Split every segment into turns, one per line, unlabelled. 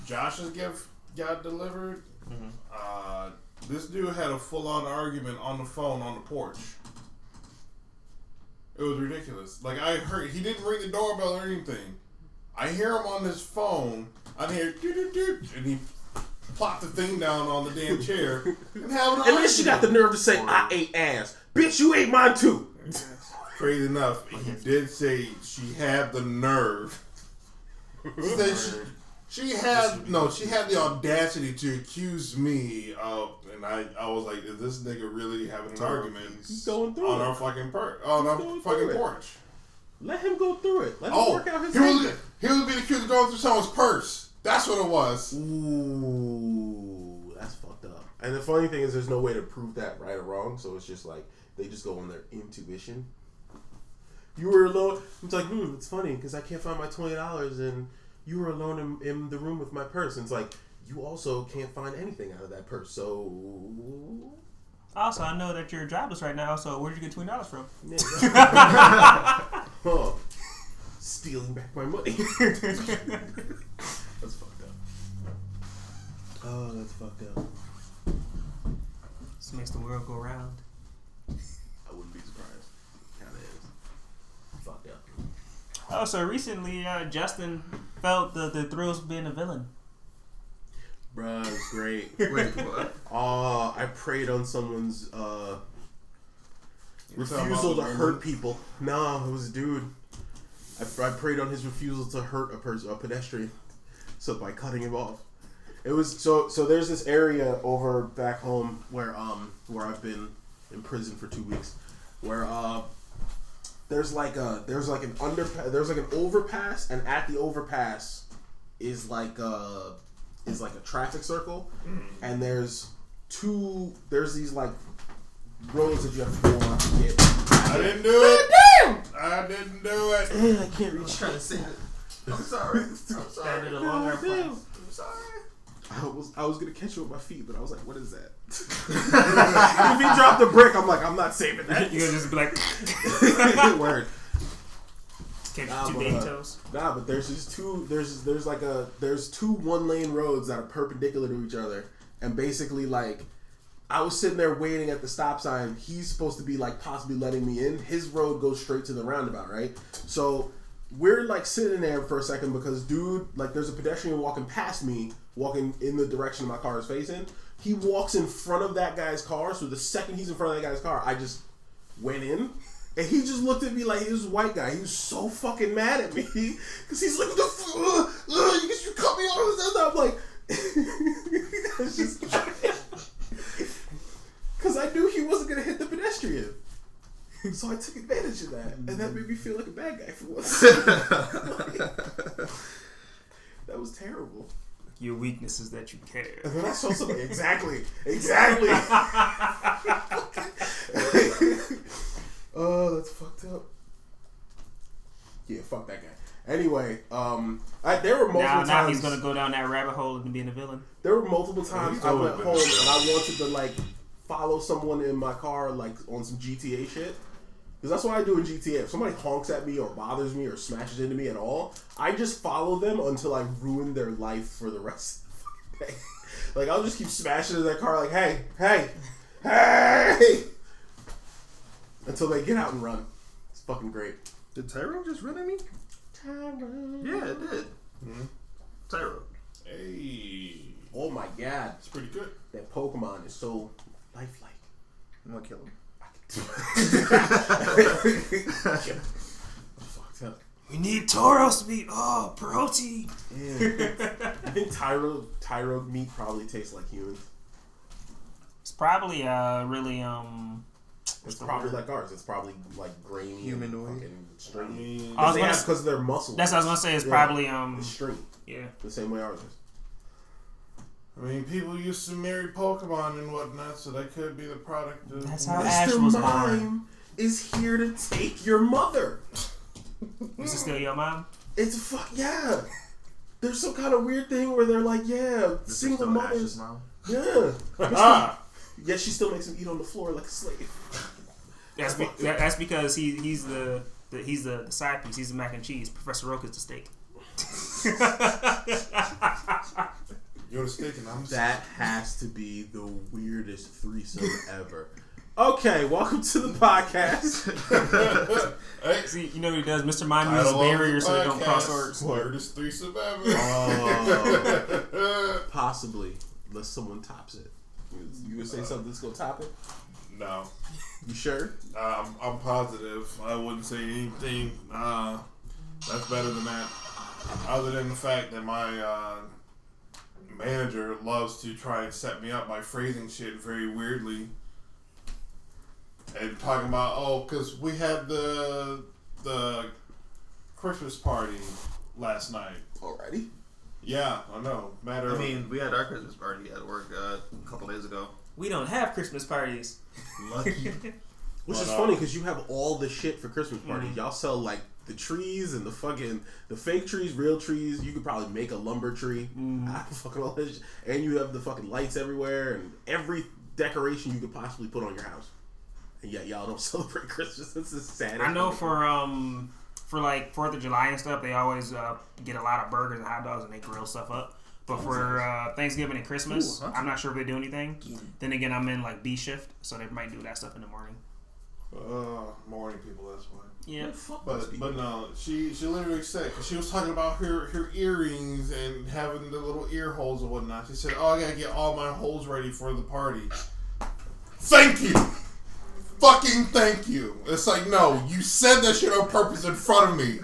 Josh's gift got delivered, this dude had a full-on argument on the phone on the porch. It was ridiculous. Like, I heard, he didn't ring the doorbell or anything. I hear him on his phone. I hear doot, and he plopped the thing down on the damn chair and have an
And then she got the nerve to say, "I ate ass, bitch. You ate mine too."
Crazy enough, he did say she had the nerve. She had the audacity to accuse me of, and I was like, is this nigga really having an argument on our fucking porch?
Let him go through it. Let him work out his anger.
He was being accused of going through someone's purse. That's what it was.
Ooh, that's fucked up. And the funny thing is, there's no way to prove that right or wrong, so it's just like, they just go on their intuition. You were alone. It's like, it's funny, because I can't find my $20, and you were alone in the room with my purse. And it's like, you also can't find anything out of that purse, so...
Also, I know that you're jobless right now, so where'd you get $20 from?
Oh, stealing back my money. That's fucked up. Oh, that's fucked up.
This makes the world go round.
I wouldn't be surprised. Kinda is. Fucked up.
Oh, so recently, Justin felt the thrills of being a villain.
Bruh, it's great.
Wait, what?
I preyed on someone's refusal to hurt people. No, it was a dude. I preyed on his refusal to hurt a pedestrian. So by cutting him off. It was so there's this area over back home where I've been in prison for 2 weeks, where there's like an overpass, and at the overpass is like a traffic circle, and there's these like roads that you have to go on to get.
I didn't do it.
Damn!
I didn't do it.
I can't reach.
Trying to say it. I'm sorry. I'm sorry.
I'm
sorry.
I was gonna catch you with my feet, but I was like, what is that? If he dropped a brick, I'm like, I'm not saving that.
You're gonna just be like,
word.
Catch two baby toes.
Nah, but there's two 1-lane roads that are perpendicular to each other, and basically like, I was sitting there waiting at the stop sign. He's supposed to be like possibly letting me in. His road goes straight to the roundabout, right? So we're like sitting there for a second because dude, like there's a pedestrian walking past me, walking in the direction my car is facing. He walks in front of that guy's car, so the second he's in front of that guy's car, I just went in. And he just looked at me like he was a white guy. He was so fucking mad at me. Because he's like, you cut me off. And I'm like, it's just... Because I knew he wasn't going to hit the pedestrian. So I took advantage of that. And that made me feel like a bad guy for once. That was terrible.
Your weakness is that you care.
And then I saw something. Exactly. Oh, that's fucked up. Yeah, fuck that guy. Anyway, there were multiple times.
Now he's gonna go down that rabbit hole and being a villain.
There were multiple times I went home and I wanted to like follow someone in my car like on some GTA shit. Because that's what I do in GTA. If somebody honks at me or bothers me or smashes into me at all, I just follow them until I ruin their life for the rest of the fucking day. Like, I'll just keep smashing into their car like, hey! Until they get out and run. It's fucking great.
Did Tyrone just run at me?
Tyrone.
Yeah, it did.
Mm-hmm.
Tyrone.
Hey.
Oh my god.
It's pretty good.
That Pokemon is so lifelike.
I'm gonna kill him.
Fucked up.
We need Tauros meat. Oh, protein.
Yeah. I think Tyro meat probably tastes like humans.
It's probably really
It's probably like ours. It's probably like grainy,
humanoid,
and stringy.
Because
of their muscles.
That's what I was gonna say. It's probably
it's stringy.
Yeah,
the same way ours is.
I mean, people used to marry Pokemon and whatnot, so that could be the product of...
That's how Ash was born.
Mime is here to take your mother.
Was it still your mom?
It's yeah. There's some kind of weird thing where they're like,
this
single mothers.
Ash's mom?
Yeah. Yet she still makes him eat on the floor like a slave.
That's because he's the side piece. He's the mac and cheese. Professor Roke is the steak.
with a stick, and I'm.
That has to be the weirdest threesome ever. Okay, welcome to the podcast.
Hey,
See, you know what he does? Mr. Mind uses barriers so they don't cross words.
Weirdest threesome ever.
Oh. Possibly, unless someone tops it. You would say something that's gonna top it?
No.
You sure?
I'm positive. I wouldn't say anything that's better than that. Other than the fact that my manager loves to try and set me up by phrasing shit very weirdly. And talking about, because we had the Christmas party last night.
Alrighty.
Yeah, I know.
I mean, we had our Christmas party at work a couple days ago.
We don't have Christmas parties.
Lucky.
Which is funny because you have all the shit for Christmas parties. Y'all sell like the trees and the fake trees, real trees. You could probably make a lumber tree. Fucking all this shit. And you have the fucking lights everywhere and every decoration you could possibly put on your house. And yet y'all don't celebrate Christmas. This is sad.
I know for like 4th of July and stuff, they always get a lot of burgers and hot dogs and they grill stuff up. But for Thanksgiving and Christmas, I'm not sure if they do anything. Then again, I'm in like B shift, so they might do that stuff in the morning.
Morning people, that's why.
Yeah.
But no, she literally said, because she was talking about her earrings and having the little ear holes and whatnot. She said, I gotta get all my holes ready for the party. Thank you! Fucking thank you. It's like, no, you said that shit on purpose in front of me.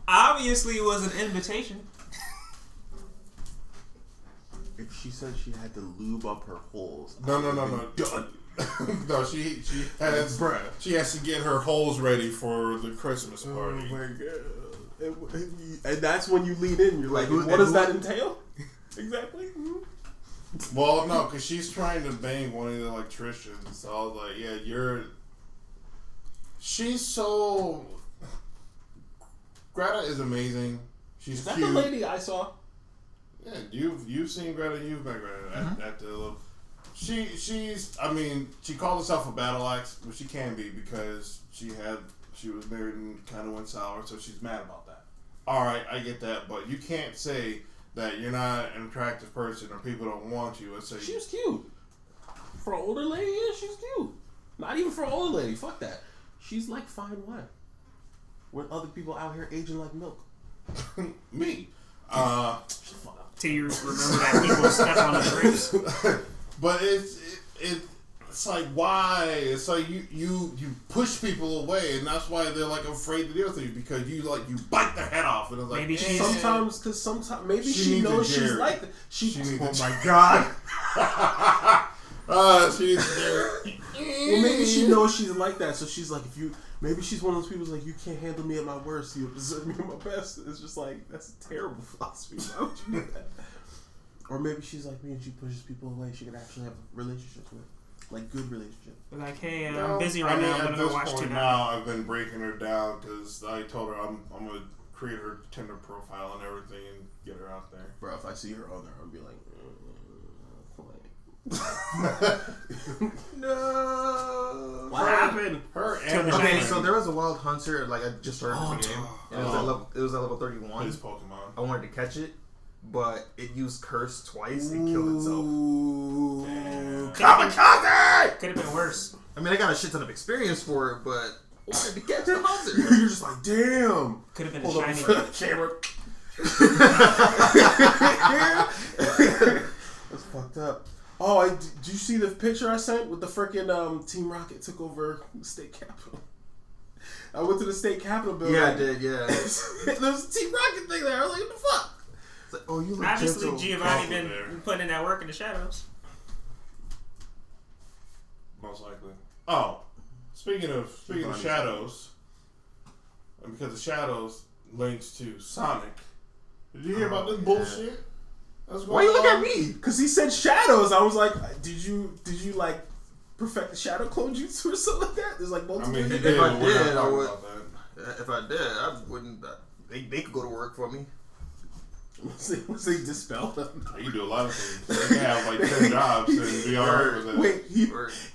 Obviously, it was an invitation.
If she said she had to lube up her holes.
No.
Done.
No, she has to get her holes ready for the Christmas party.
Oh my god. And that's when you lean in. You're like, what does that entail? Exactly.
Well, no, because she's trying to bang one of the electricians. So I was like, yeah, she's so... Greta is amazing. She's
Is that
cute.
the lady I saw?
Yeah, you've seen Greta. You've met Greta at the little... She's... I mean, she called herself a battle axe, which she can be because she was married and kind of went sour, so she's mad about that. All right, I get that, but you can't say that you're not an attractive person or people don't want you. Let's say
She was cute. For an older lady, yeah, she's cute. Not even for an older lady. Fuck that. She's like fine wine. With other people out here aging like milk.
me.
Till you remember that people step on the grapes.
But it's like, why? It's like you push people away, and that's why they're like afraid to deal with you, because you bite their head off, and it's like
Maybe
sometimes maybe she knows she's like that. Oh my
god. She needs to
Well, maybe she knows she's like that, so she's like, maybe she's one of those people who's like, you can't handle me at my worst, you deserve me at my best. It's just like, that's a terrible philosophy. Why would you do that? Or maybe she's like me and she pushes people away she can actually have relationships with. Like, good relationships.
Like, hey, I'm busy right now. I'm going to go watch TV.
Now I've been breaking her down because I told her I'm going to create her Tinder profile and everything and get her out there.
Bro, if I see her on there, I'll be like,
No.
what happened?
Her
Okay, so there was a wild hunter. Like, I just started the game. And it was at level 31.
His Pokemon.
I wanted to catch it, but it used curse twice and killed itself.
Kamikaze!
Could have been worse.
I mean, I got a shit ton of experience for it, but I wanted to catch the hunter.
You're just like, damn.
Could have been
Hold
a
on,
shiny.
camera. That's fucked up. Oh, did you see the picture I sent with the freaking Team Rocket took over the state capitol? I went to the state capitol building.
Yeah, I did, yeah.
There was a Team Rocket thing there. I was like, what the fuck?
It's like, oh, you look
Obviously,
gentle.
Giovanni been putting in that work in the shadows.
Most likely. Oh, speaking of shadows, and because the shadows links to Sonic. Did you hear about this bullshit?
Why you look at me?
Because he said shadows. I was like, did you like perfect the shadow clone jutsu or something like that? There's like multiple.
I mean,
If I did, I would. If I did, I wouldn't. They could go to work for me.
Once they dispel them.
You do a lot of things. You can have like 10 jobs and be alright with it.
Wait,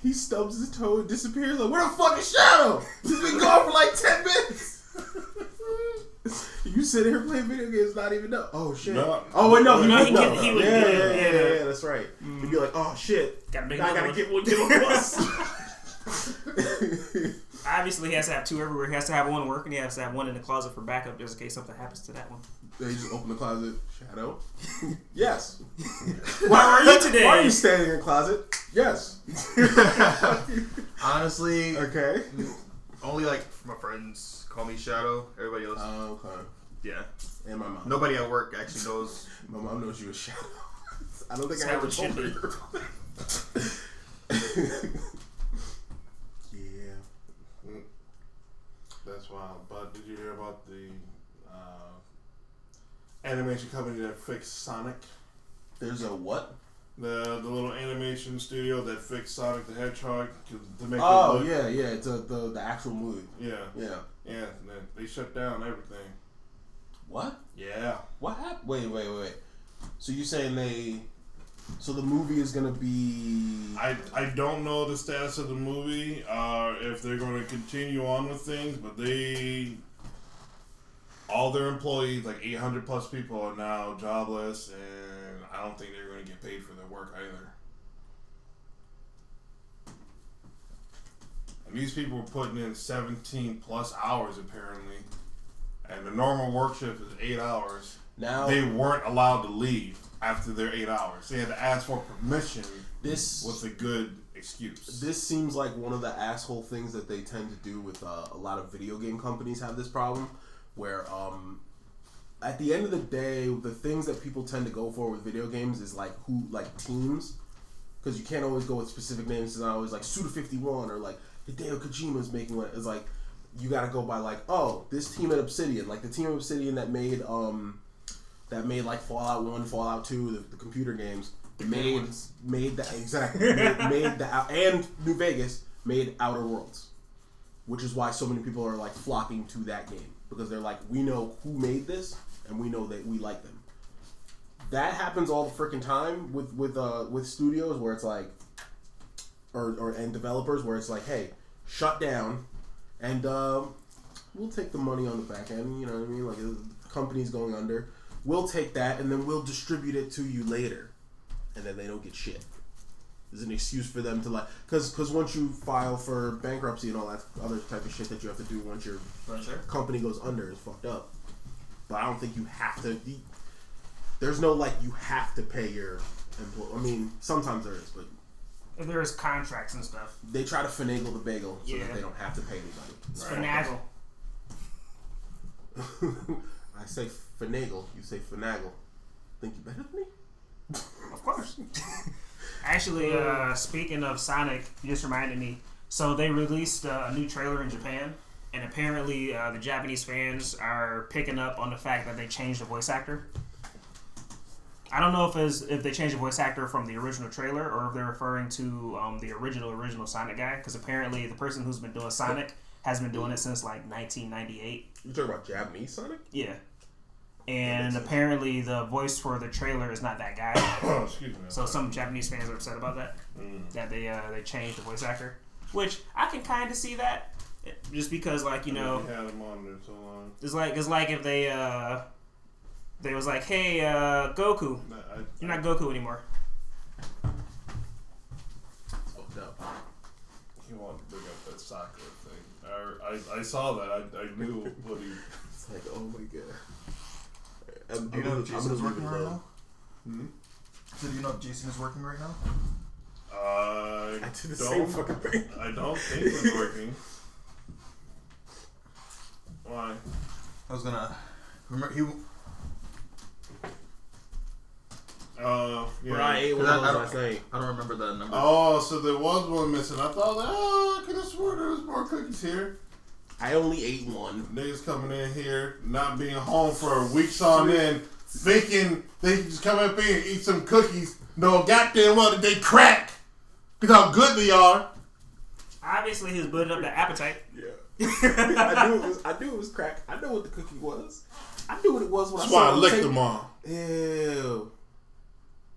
he stubs his toe and disappears. Like, where the fuck is Shadow? He's been gone for like 10 minutes. You sitting here playing video games, not even know. Oh shit.
No.
Oh wait, no,
You know,
he would. Yeah. That's right. He'd be like, oh shit, I gotta get one plus.
Obviously, he has to have two everywhere. He has to have one working. He has to have one in the closet for backup, just in case something happens to that one.
Then you just open the closet. Shadow. Yes.
Why are you today?
Why are you standing in the closet? Yes.
Honestly,
Okay.
only like my friends call me Shadow. Everybody else,
Oh, okay.
yeah.
And my mom.
Nobody at work actually knows.
My mom knows you as Shadow. I don't think
That's
I
how
ever
it
told
should
her. Yeah.
That's wild. But did you hear about the animation company that fixed Sonic?
There's a what?
The little animation studio that fixed Sonic the Hedgehog to make
Oh,
it look,
yeah. It's the actual movie.
yeah. They shut down everything.
What?
Yeah.
What happened? Wait. So you saying so the movie is gonna be?
I don't know the status of the movie, if they're going to continue on with things, but all their employees, like 800 plus people, are now jobless, and I don't think they're going to get paid for their work either. And these people were putting in 17 plus hours apparently, and the normal work shift is 8 hours.
Now
They weren't allowed to leave after their 8 hours. They had to ask for permission.
this
with a good excuse.
This seems like one of the asshole things that they tend to do with a lot of video game companies have this problem, where at the end of the day, the things that people tend to go for with video games is like teams, because you can't always go with specific names. It's not always like Suda51 or like Hideo Kojima's making one. It's like you got to go by like, oh, this team at Obsidian, like the team at Obsidian that made like Fallout 1, Fallout 2, the computer games. Made that exactly made the and New Vegas made Outer Worlds, which is why so many people are like flocking to that game, because they're like, we know who made this and we know that we like them. That happens all the freaking time with studios where it's like, and developers where it's like, hey, shut down, and we'll take the money on the back end. You know what I mean? Like the company's going under, we'll take that and then we'll distribute it to you later. And then they don't get shit. There's an excuse for them to like, because once you file for bankruptcy and all that other type of shit that you have to do once your company goes under is fucked up. But I don't think you have to. There's no like you have to pay your employee. I mean, sometimes there is, but
there is contracts and stuff.
They try to finagle the bagel so that they don't have to pay anybody.
It's finagle.
I say finagle, you say finagle. Think you better than me?
Of course. Actually, speaking of Sonic, you just reminded me. So they released a new trailer in Japan, and apparently the Japanese fans are picking up on the fact that they changed the voice actor. I don't know if they changed the voice actor from the original trailer or if they're referring to the original Sonic guy, because apparently the person who's been doing Sonic has been doing it since like 1998.
You talking about Japanese Sonic?
Yeah. And apparently the voice for the trailer is not that guy.
Oh, excuse me.
So some Japanese fans are upset about that. That they changed the voice actor. Which I can kind of see that. Just because, like, you know,
we had him on there so long.
It's like if they was like, hey, Goku, you're not Goku anymore.
It's fucked up.
He wanted to bring up that soccer thing. I saw that. I knew what he...
It's like, oh my god.
Do you know if Jason is working right now?
So do you know if Jason is working right now?
I
did the same fucking thing.
I don't think it's working. Why?
I was gonna remember he.
Yeah.
Bro, I ate one of those last night.
I don't remember that number.
Oh, so there was one missing. I thought, I could have sworn there was more cookies here.
I only ate one.
Niggas coming in here, not being home for weeks on end, thinking they can just come up here and eat some cookies. No, goddamn well that they crack. Look how good they are.
Obviously, he's building up the appetite.
Yeah. I knew it was crack. I know what the cookie was. I knew what it was when
That's
I saw
why I licked them all.
Ew.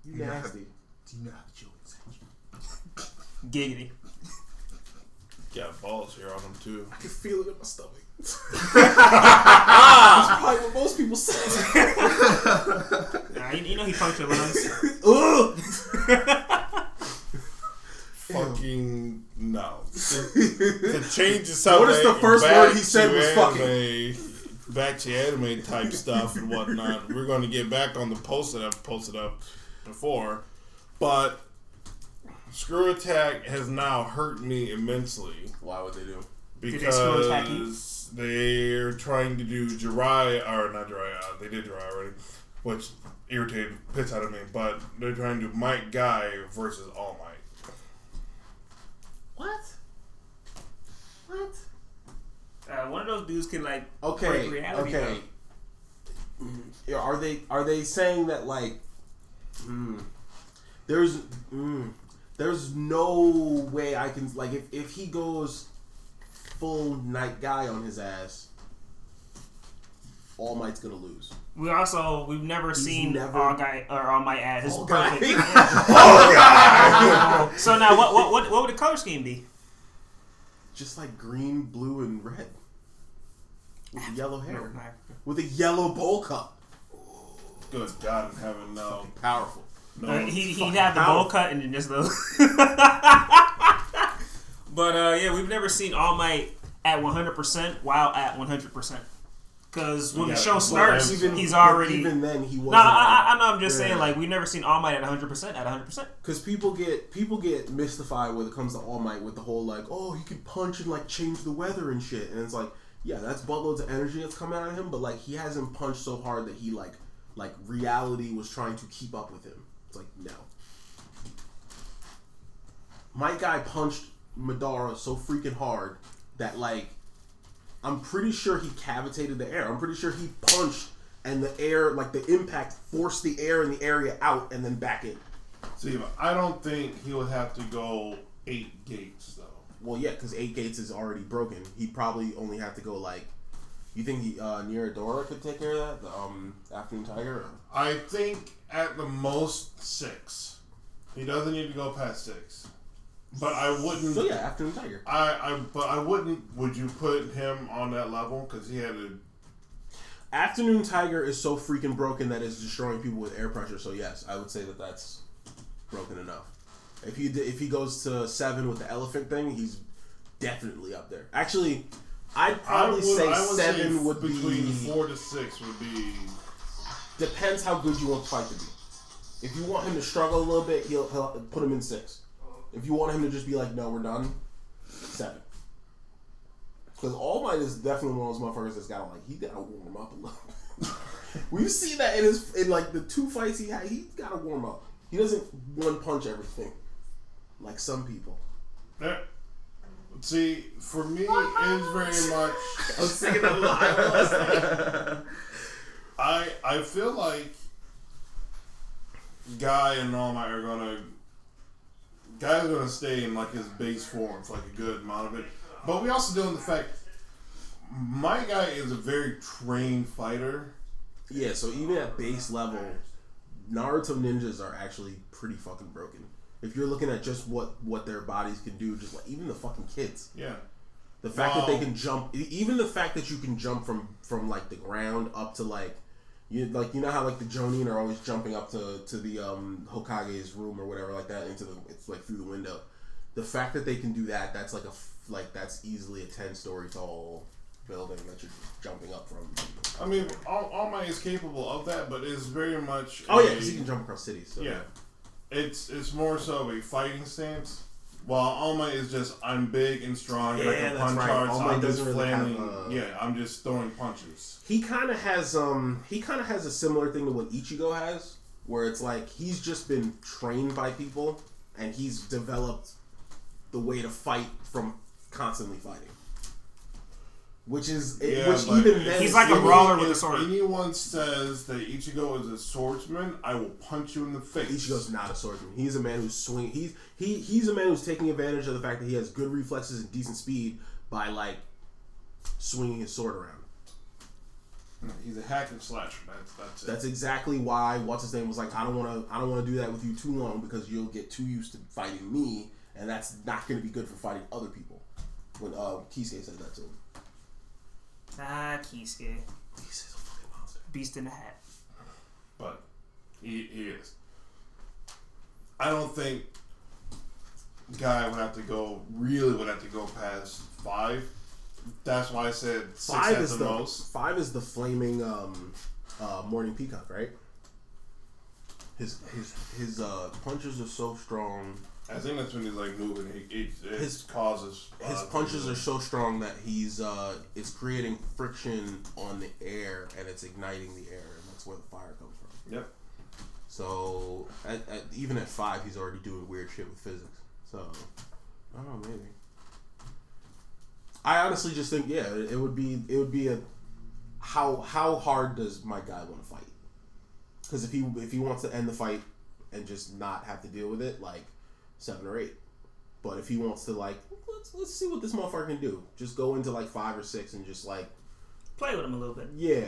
You nasty.
Do you know how to chew it?
Giggity.
Got balls here on them too.
I can feel it in my stomach. That's probably what most people say.
You know he punctured lungs.
Fucking no. To change the subject.
What is the first word he said was
fucking? Back to anime type stuff and whatnot. We're going to get back on the post that I've posted up before. But Screw Attack has now hurt me immensely.
Why would they do?
Because they're trying to do Jiraiya, or not Jiraiya, they did Jiraiya already, which irritated the piss out of me, but they're trying to do Might Guy versus All Might.
What?
One of those dudes can like
okay,
break reality.
Okay. Are they saying that like there's no way I can like if he goes full Night Guy on his ass, All Might's gonna lose.
We've never seen All Might at his perfect.
Oh God!
So now what would the color scheme be?
Just like green, blue, and red. With yellow hair.
No.
With a yellow bowl cut.
Good God in heaven, no.
Powerful.
No.
He'd have the bowl cut and then just the. But yeah, we've never seen All Might at 100% while at 100%. Because when the show starts, he's already.
Even then, he wasn't.
No, I know. I'm just saying, like we've never seen All Might at 100%. At 100%.
Because people get mystified when it comes to All Might with the whole like, oh, he could punch and like change the weather and shit, and it's like, yeah, that's buttloads of energy that's coming out of him, but like he hasn't punched so hard that he like reality was trying to keep up with him. It's like no. Might Guy punched Madara so freaking hard that like. I'm pretty sure he cavitated the air. I'm pretty sure he punched and the air, like the impact, forced the air in the area out and then back in.
See, I don't think he would have to go 8 gates though.
Well, yeah, because 8 gates is already broken. He probably only have to go like. You think Niradora could take care of that? The Afternoon Tiger? Or?
I think at the most 6. He doesn't need to go past 6. But I wouldn't.
So yeah, Afternoon Tiger.
But I wouldn't. Would you put him on that level? Because he had a.
Afternoon Tiger is so freaking broken that it's destroying people with air pressure. So yes, I would say that that's broken enough. If he goes to 7 with the elephant thing, he's definitely up there. Actually, I'd probably say 7 would be
between 4 to 6 would be.
Depends how good you want the fight to be. If you want him to struggle a little bit, he'll put him in 6. If you want him to just be like, no, we're done, 7. Because All Might is definitely one of those motherfuckers that's got he gotta warm up a little bit. We've seen that in like the 2 fights he had, he gotta warm up. He doesn't one punch everything. Like some people.
Yeah. See, for me, it's very much.
I was singing that live.
I feel like Guy and All Might are gonna. Guy's gonna stay in like his base form for like a good amount of it, but we also deal with the fact my guy is a very trained fighter.
Yeah, so even at base level, Naruto ninjas are actually pretty fucking broken. If you're looking at just what their bodies can do, just like even the fucking kids.
Yeah.
The fact that they can jump, even the fact that you can jump from like the ground up to like. You know how like the Jonin are always jumping up to the Hokage's room or whatever like that it's like through the window. The fact that they can do that, that's that's easily a 10-story tall building that you're jumping up from.
I mean, All Might is capable of that, but it's very much.
Oh yeah, because he can jump across cities. So.
Yeah, it's more so of a fighting stance. While All Might is just I'm big and strong and I can punch hard, so I'm just flailing. I'm just throwing punches.
He kind of has a similar thing to what Ichigo has, where it's like he's just been trained by people and he's developed the way to fight from constantly fighting. Which even then
he's like a brawler with a sword.
If anyone says that Ichigo is a swordsman, I will punch you in the face.
Ichigo's not a swordsman. He's a man who's swinging. He's a man who's taking advantage of the fact that he has good reflexes and decent speed by like swinging his sword around.
He's a hack and slasher. That's it.
That's exactly why what's his name was like, I don't want to do that with you too long because you'll get too used to fighting me, and that's not going to be good for fighting other people. When Kisuke said that to him.
Kisuke.
He's a fucking monster.
Beast in the hat.
But he is. I don't think guy would have to go past 5. That's why I said 6 at the most.
5 is the flaming morning peacock, right? His punches are so strong.
I think that's when he's like moving. His causes.
His punches are so strong that it's creating friction on the air and it's igniting the air, and that's where the fire comes from.
Yep.
So even at 5, he's already doing weird shit with physics. So I don't know, maybe. I honestly just think it would be a how hard does my guy want to fight? Because if he wants to end the fight and just not have to deal with it, like 7 or 8. But if he wants to, like, let's see what this motherfucker can do. Just go into like 5 or 6 and just like
play with him a little bit.
Yeah.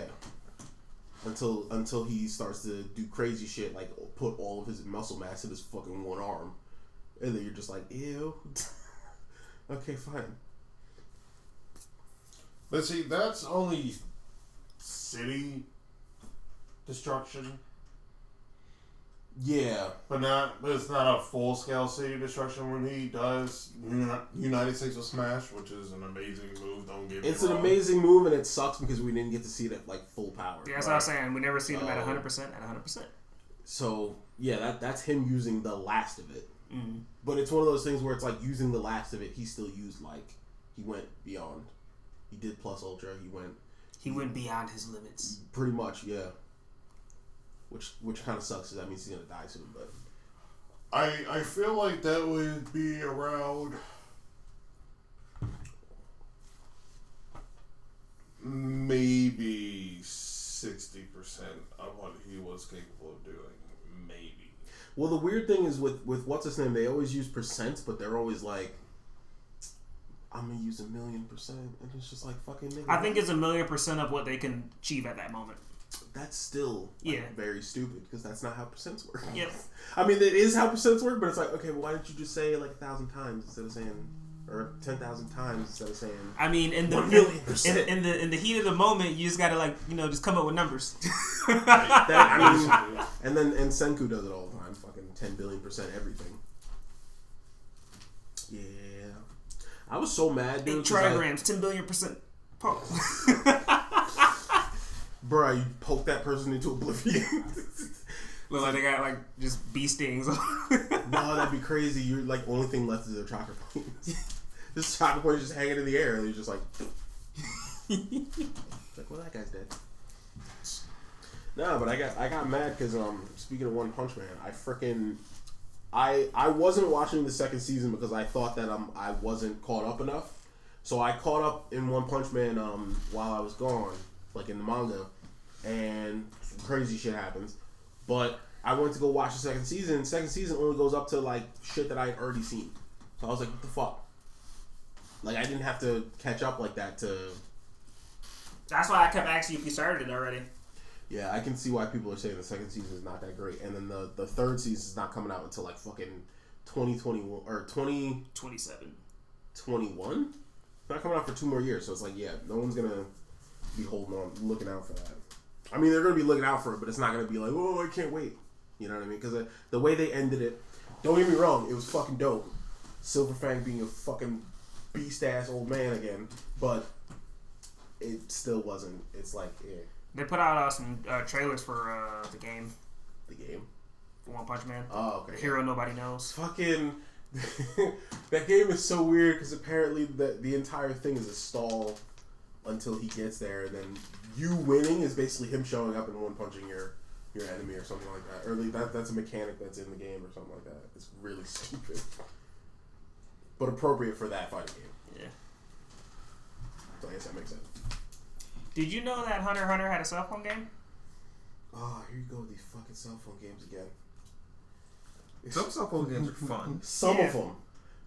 Until he starts to do crazy shit, like put all of his muscle mass in his fucking one arm, and then you're just like, ew. Okay, fine.
But see, that's only city destruction.
Yeah,
but it's not a full scale city destruction when he does United States will smash, which is an amazing move. Don't get me wrong.
It's an amazing move, and it sucks because we didn't get to see it at like full power.
Yeah, that's what I was saying. We never seen him at 100%. At 100%.
So yeah, that's him using the last of it.
Mm-hmm.
But it's one of those things where it's like using the last of it. He still used he went beyond. He did plus ultra. He went
beyond his limits.
Pretty much, yeah. Which kind of sucks because that means he's gonna die soon. But
I feel like that would be around maybe 60% of what he was capable of doing. Maybe.
Well, the weird thing is with what's his name, they always use percents, but they're always like, I'm gonna use 1,000,000%, and it's just like fucking nigga.
I think it's 1,000,000% of what they can achieve at that moment.
That's still very stupid because that's not how percents work.
Yep.
I mean, it is how percents work, but it's like, okay, well, why didn't you just say it like 1,000 times instead of saying, or 10,000 times instead of saying?
I mean, in the heat of the moment, you just gotta just come up with numbers.
And Senku does it all the time, fucking 10 billion% everything. Yeah, I was so mad, dude.
8 trigrams, 10 billion%.
Bruh, you poke that person into oblivion.
Look like they got just bee stings.
No, that'd be crazy. You're like, only thing left is their chakra points. This chakra point is just hanging in the air, and you're just like, well, that guy's dead. No, but I got mad because speaking of One Punch Man, I wasn't watching the second season because I thought that I wasn't caught up enough. So I caught up in One Punch Man while I was gone, like in the manga, and some crazy shit happens. But I went to go watch the second season. Second season only goes up to like shit that I had already seen. So I was like, what the fuck? Like, I didn't have to catch up like that to...
That's why I kept asking you if you started it already.
Yeah, I can see why people are saying the second season is not that great. And then the third season is not coming out until like fucking 2021 or
2027.
21? It's not coming out for 2 more years. So it's like, yeah, no one's going to be looking out for that. I mean, they're going to be looking out for it, but it's not going to be like, oh, I can't wait. You know what I mean? Because the way they ended it, don't get me wrong, it was fucking dope. Silverfang being a fucking beast-ass old man again, but it still wasn't. It's like, yeah.
They put out some trailers for the game.
The game?
For One Punch Man.
Oh, okay.
The hero nobody knows.
Fucking... that game is so weird because apparently the entire thing is a stall until he gets there, and then you winning is basically him showing up and one-punching your enemy or something like that. Or at least that's a mechanic that's in the game or something like that. It's really stupid. But appropriate for that fighting game.
Yeah.
So I guess that makes sense.
Did you know that Hunter x Hunter had a cell phone game?
Oh, here you go with these fucking cell phone games again.
Some cell phone games are fun.
Some of them.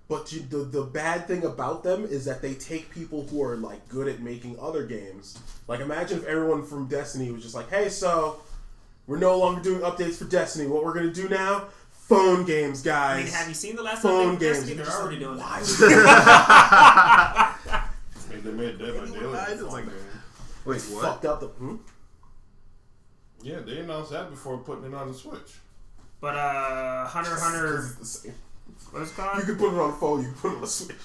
But the bad thing about them is that they take people who are like good at making other games. Like, imagine if everyone from Destiny was just like, hey, so we're no longer doing updates for Destiny. What we're going to do now? Phone games, guys.
I mean, have you seen the last
phone
update
games?
Destiny? They're already doing that.
They made Dead by Daylight.
Wait, what?
Fucked up the.
Yeah, they announced that before putting it on the Switch.
But Hunter x Hunter,
It's the same.
what is it
You
called?
can put it on the phone. You can put it on the Switch.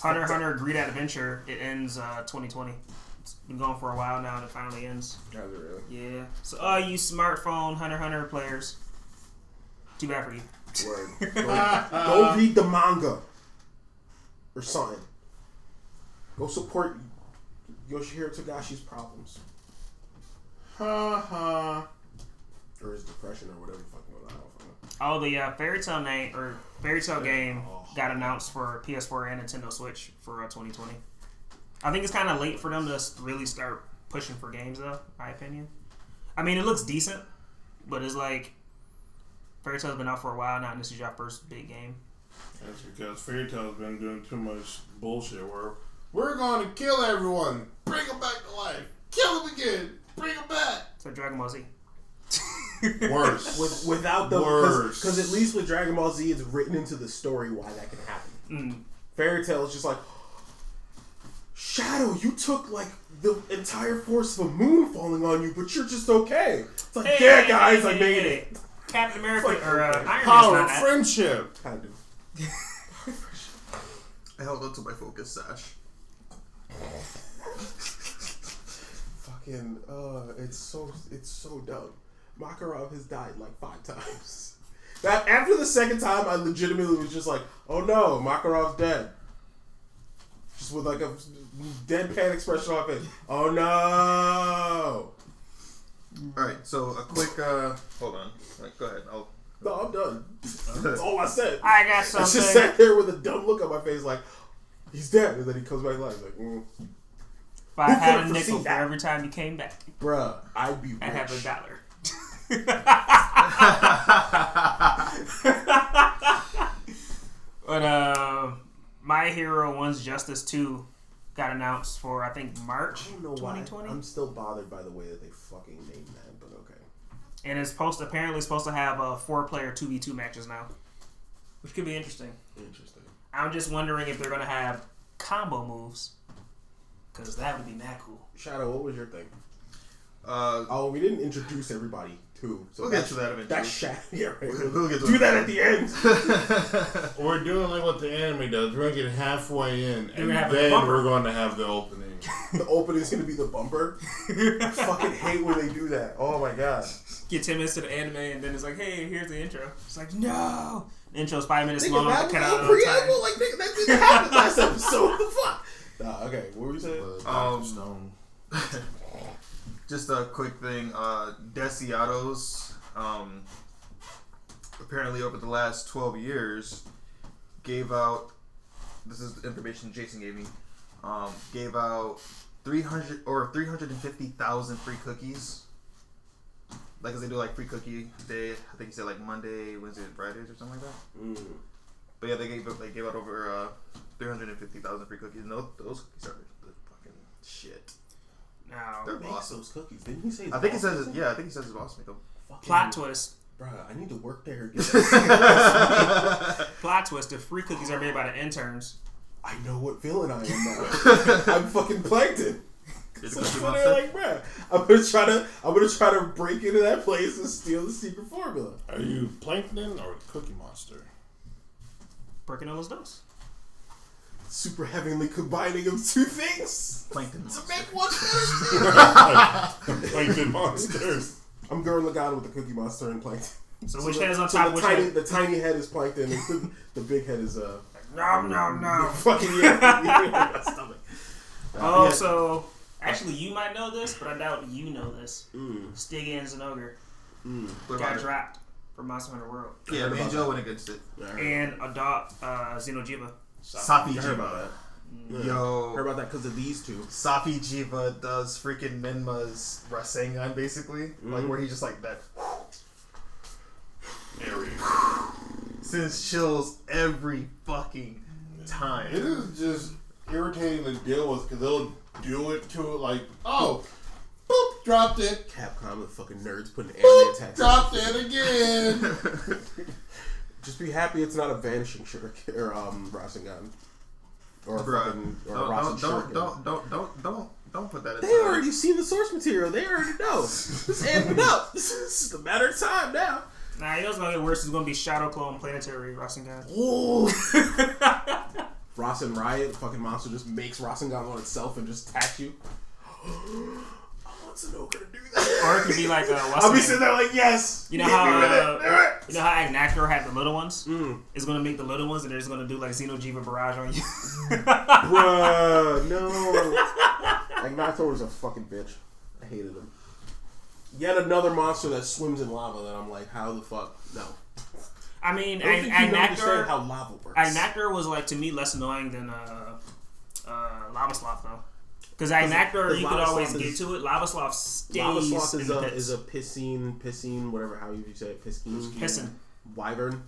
Hunter x Hunter Greed Adventure. It ends 2020. It's been going for a while now, and it finally ends.
Does it really?
Yeah. So, you smartphone Hunter x Hunter players, too bad for you.
Word. Go read the manga or something. Go support Yoshihiro Togashi's problems
Ha ha.
or his depression or whatever the fuck going on.
Oh, the Fairy Tail game got announced for PS4 and Nintendo Switch for 2020. I think it's kind of late for them to really start pushing for games, though. In my opinion. I mean, it looks decent, but it's like Fairy Tail's been out for a while now, and this is your first big game.
That's because Fairy Tail's been doing too much bullshit where we're going to kill everyone, bring them back to life, kill them again, bring them back.
So Dragon Ball Z.
Worse.
Without the
Worse.
because at least with Dragon Ball Z, it's written into the story why that can happen. Fairy Tail is just like Shadow. You took like the entire force of a moon falling on you, but you're just okay. It's like, yeah, guys, I made it.
Captain America or Iron Man's
Power
not
of
that.
friendship.
Kind of.
I held on to my focus sash.
Fucking, it's so dumb. Makarov has died like 5 times. That after the second time, I legitimately was just like, oh no, Makarov's dead. Just with like a deadpan expression on my face. Oh no.
Alright, so a quick, hold on. Right, go ahead.
No, I'm done. That's all I said.
I got
I
something.
just sat there with a dumb look on my face like, he's dead. And then he comes back to life. Like,
If I
Who
had a
could've
nickel
foreseen
for
that?
every time you came back,
bruh, I'd be rich.
I'd have $1. But My Hero One's Justice 2 got announced for I think March
I don't know
2020.
why. I'm still bothered by the way that they fucking named that, but okay.
And it's apparently supposed to have 4-player 2v2 matches now, which could be interesting.
Interesting.
I'm just wondering if they're gonna have combo moves, because that would be mad cool.
Shadow, what was your thing?
Uh,
We didn't introduce everybody too. So
we'll get to that eventually.
That's Shadow. Yeah, right.
We'll get to
Do that at the end.
We're doing like what the anime does. We're going to get halfway in, and
gonna have a
then
bumper.
we're going to have the opening.
The opening's gonna be the bumper. I fucking hate when they do that. Oh my god.
Get 10 minutes to the anime, and then it's like, hey, here's the intro. It's like, no. The intro's 5 minutes
Nigga,
long.
that
Cut
was
out
a
all the time.
preamble. Like, nigga, that didn't happen last episode. What the fuck? Nah, okay, what were you saying?
Stone.
Just a quick thing. Desiatos, apparently over the last 12 years, gave out. This is information Jason gave me. Gave out 350,000 free cookies. Like, cause they do like free cookie day. I think he said like Monday, Wednesday, and Fridays or something like that. But yeah, they gave out over 350,000 free cookies. And those cookies are the fucking shit.
Now,
They're
Who makes
awesome.
those cookies? Didn't he say his
I think he
boss
says
makes
it.
them?
Yeah, I think he says his boss make them.
Fucking-
plot twist.
Bruh, I need to work there. Get that.
Plot twist. If free cookies are made by the interns,
I know what villain I am now. I'm fucking Plankton.
It's
So
Cookie
they're
Monster.
like, bruh, I'm gonna try to break into that place and steal the secret formula.
Are you Plankton or Cookie Monster?
breaking on those dose.
Super heavenly combining of two things
Plankton.
to make one better.
Plankton monsters.
I'm Gurren Lagann with the Cookie Monster and Plankton.
So which head is on
So
top?
the
Which
tiny,
head?
the tiny head is Plankton, and the big head is
Nom nom nom.
fucking yeah. Stomach.
Oh,
yeah.
so actually, you might know this, but I doubt you know this. Stiggy and Zenogre
What about
got
it?
dropped for Monster Hunter World,
Yeah,
heard
me and
about
Joe
that.
went against it.
and Adopt Xenojiva.
Safi
I heard about
Jiva.
that.
Yo.
Heard about that because of these two.
Safi Jiva does freaking Minma's Rasengan, basically. Like, where he just like that. Sends chills every fucking time.
It is just irritating to deal with because they'll do it to it like, oh, boop, dropped it.
Capcom, the fucking nerds putting anime
Boop,
attacks.
dropped it again.
Just be happy it's not a vanishing shuriken or Rasengan. Or
Bruh,
fucking or a Rasen shuriken.
Don't put that in.
They already seen the source material. They already know. Just amp it up. This is a matter of time now.
Nah, you know what's gonna get worse? It's gonna be Shadow Clone Planetary Rasengan.
Ooh. Rasen Riot, fucking monster, just makes Rasengan on itself and just attacks you. I want Sanoka to do that.
Or it could be like
I'll be sitting there like, yes.
You know
hit
how
me with it.
you know how Agnactor had the little ones?
Mm.
It's gonna make the little ones, and they're just gonna do like Xenojiva Barrage on you.
Bruh, no. Agnactor was a fucking bitch. I hated him. Yet another monster that swims in lava that I'm like, how the fuck? No.
I mean,
I don't think you understand
Agnactor.
how lava works.
Agnactor was like to me less annoying than Lava Sloth though, because Agnactor you could always get to it. Lava Sloth stays.
Lava Sloth
in the pits.
is a piscine, whatever how you say it,
Piscine.
wyvern,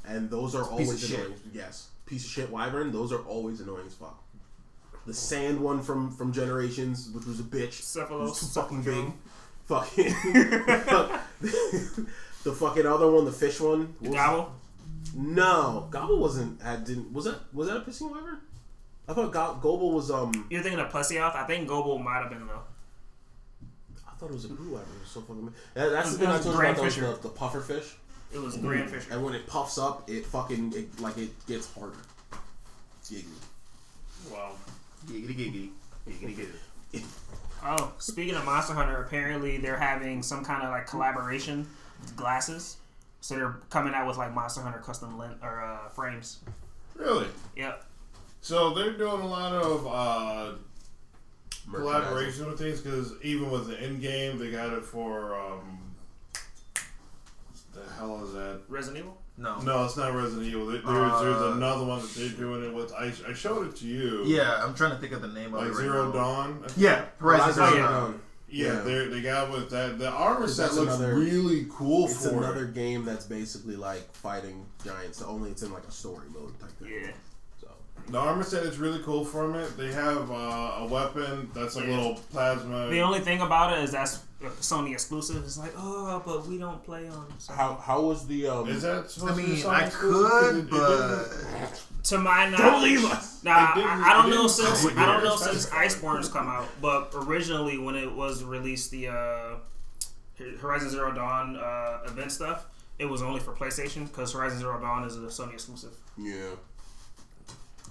and those are always
Piece of
annoying. Yes, piece of shit wyvern. Those are always annoying as fuck. The sand one from Generations, which was a bitch,
Cephalos,
was too fucking big.
Cephalodrome.
Fucking the fucking other one, the fish one.
Gobble.
No, Gobble wasn't. Was that a piscine wyvern? I thought Gobble was
You're thinking of Plesioth? I think Gobble might have been though.
I thought it was a blue wyvern. It was so fucking. That's the thing
It
I
was
told you about
Grand
those, the puffer fish.
It was Grand Fisher.
And when it puffs up, it gets harder. Giggly.
Wow.
Giggity.
Oh, speaking of Monster Hunter, apparently they're having some kind of like collaboration glasses. So they're coming out with like Monster Hunter custom frames.
Really?
Yep.
So they're doing a lot of collaboration with things because even with the end game, they got it for the hell is that?
Resident Evil?
No, it's not Resident Evil. There's another one that they're doing it with. I showed it to you.
Yeah, I'm trying to think of the name of it
Like
right
Zero
now.
Dawn.
Yeah, Horizon Zero Dawn.
Yeah, they got with that. The armor set
that's
looks really cool
It's
for
another
it.
game that's basically like fighting giants. Only it's in like a story mode type thing.
Yeah.
So
The armor set is really cool from it. They have a weapon that's a little plasma.
The only thing about it is that's Sony exclusive. It's like, oh, but we don't play on Sony.
how was the
Is that supposed
I
to be
mean,
Sony
I
exclusive?
could,
It
but
To my knowledge,
Don't leave us.
Nah,
It didn't-
I don't
it
know
didn't
since
say
I don't know
it.
since Iceborne's come out, but originally when it was released, the Horizon Zero Dawn event stuff, it was only for PlayStation because Horizon Zero Dawn is a Sony exclusive.
Yeah.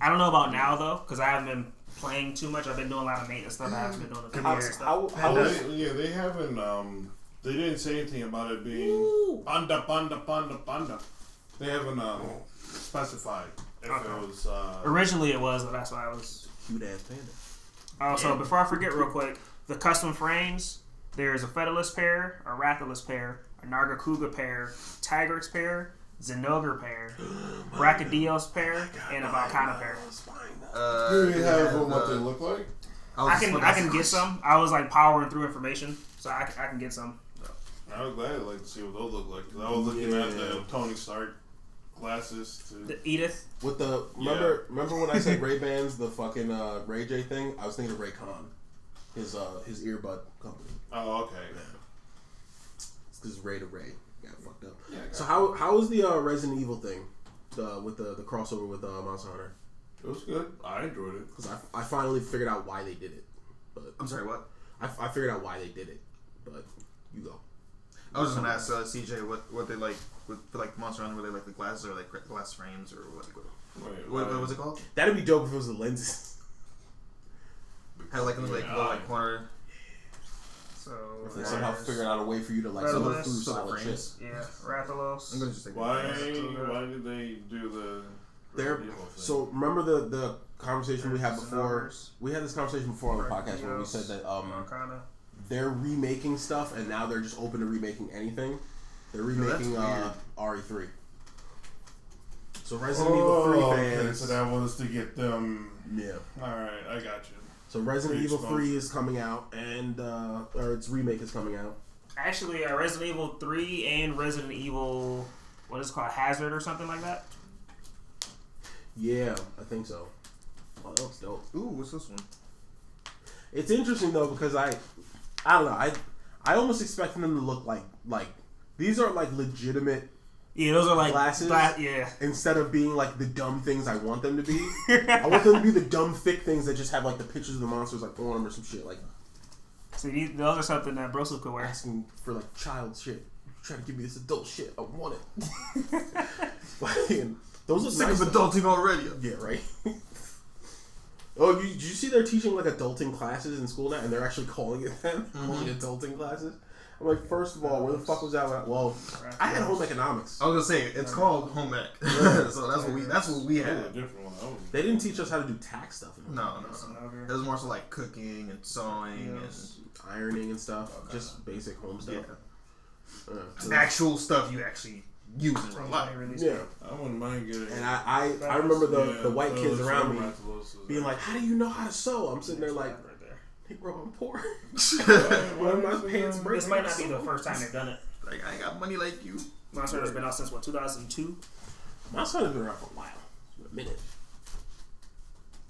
I don't know about now though because I haven't been playing too much. I've been doing a lot of maintenance stuff. I haven't been doing the premiere stuff.
They haven't. They didn't say anything about it being panda. They haven't specified if it was.
Originally it was, but that's why I was.
Cute ass panda.
Oh, so before I forget, real quick, the custom frames. There's a Featherless pair, a Rathalos pair, a Nargacuga pair, Tigrex pair, Zenogre pair, Brachydios pair, and a Valkana pair.
Do you have what they look like?
I can get some. I was like powering through information, so I can get some.
I was glad I'd like to see what those look like. 'Cause I was looking at the Tony Stark glasses.
The Edith.
With the remember when I said Ray Bans, the fucking Ray J thing? I was thinking of Ray Khan, his earbud company.
Oh, okay.
It's because Ray to Ray got fucked up.
Yeah,
So how was the Resident Evil thing, with the crossover with Monster Hunter?
It was good. I enjoyed it.
Because I finally figured out why they did it. But
I'm sorry, what?
I figured out why they did it. But you go.
I was just gonna ask CJ what they like with like Monster Hunter, were they like the glasses or like glass frames or what was it called?
That'd be dope if it was the lenses.
Had like little like corner.
So
If they somehow figured out a way for you to like look through solid shit.
yeah, Rathalos.
I'm gonna just take
Why did they do the
They're,
Resident Evil thing?
so remember the conversation we had before?
Zenogres.
We had this conversation before on the podcast where we said that
Valkana.
they're remaking stuff and now they're just open to remaking anything. They're remaking RE3. So Resident Evil 3 fans.
Okay, so that was to get them.
Yeah.
Alright, I got you.
So Resident Evil 3 is coming out, and or its remake is coming out.
Actually, Resident Evil 3 and Resident Evil, what is it called, Hazard or something like that?
Yeah, I think so. Oh, that looks dope.
Ooh, what's this one?
It's interesting though because I don't know. I almost expected them to look like these are like legitimate
Yeah, those are like
glasses.
Yeah.
Instead of being like the dumb things I want them to be, I want them to be the dumb thick things that just have like the pictures of the monsters like on them or some shit. Like,
See, those are something that Broseph could wear.
asking for like child shit. Trying to give me this adult shit. I want it. Those look
Sick
nice.
of
though.
adulting already.
Yeah, right. Oh, did you see they're teaching like adulting classes in school now, and they're actually calling it that, calling it adulting classes. I'm like, first of all, where the fuck was that? Well, I had home economics.
I was gonna say it's called home ec, so that's what we
That was
had.
a different one. That was-
They didn't teach us how to do tax stuff.
No. It was more so like cooking and sewing
Ironing and stuff, just basic home
and
stuff. So
actual stuff you actually use in real life.
yeah.
I wouldn't mind getting.
And I remember the white
those
kids around me
Rathalos
being like, "How do you know how to sew?" I'm sitting there like, "Hey, bro, I'm poor.
Why
Why my pants break?"
This might not be the first time they've done it.
Like I ain't got money like you.
Monster has been out since what, 2002?
My son has been around for a while, a minute.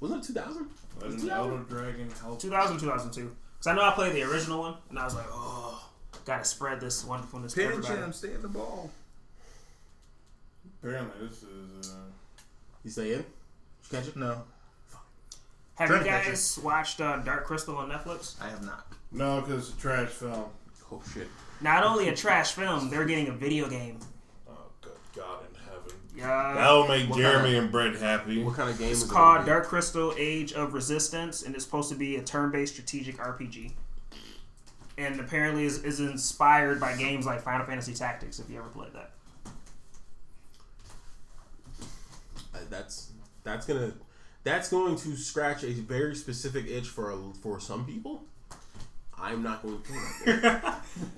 Wasn't it 2000?
Legend of Elder Dragon Health.
2002. Because I know I played the original one, and I was like, oh, gotta spread this wonderfulness to
Pay
everybody.
attention, stay in the ball.
Apparently, this is.
You stay in? Did you catch it?
No,
Have
Trying
you
to catch
guys watched Dark Crystal on Netflix?
I have not.
No, because it's a trash film.
Oh shit!
Not only a trash film, they're getting a video game.
Oh, good God in heaven.
Yeah.
That'll make
What
Jeremy
kind
and Brett happy.
What kind of game
It's
is it
called
gonna be?
Dark Crystal Age of Resistance, and it's supposed to be a turn-based strategic RPG. And apparently is inspired by games like Final Fantasy Tactics, if you ever played that.
That's going to scratch a very specific itch for some people. I'm not going to play that game.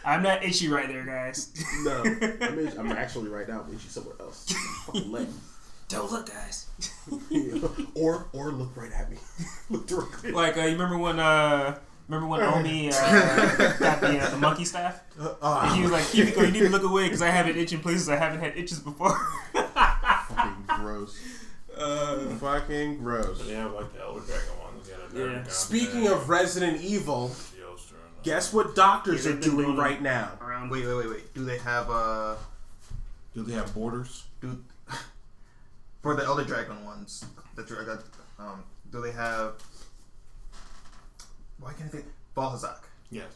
I'm not itchy right there, guys.
No, I'm actually right now itchy somewhere else. Fucking leg.
Don't look, guys.
or look right at me. Look directly.
Like, you remember when Omi got the monkey staff? And he was like, Kimiko, you need to look away because I have it itching places I haven't had itches before.
Fucking gross. Fucking gross.
They have like the Elder Dragon ones.
Yeah.
Speaking of Resident Evil,
Yoster and
guess what doctors
Yeah,
are
they've been
doing
doing
right now?
Around
Wait. Do they have
do they have borders?
for the Elder Dragon ones that I got? Do they have? Why can't I think? Balhazak.
Yes.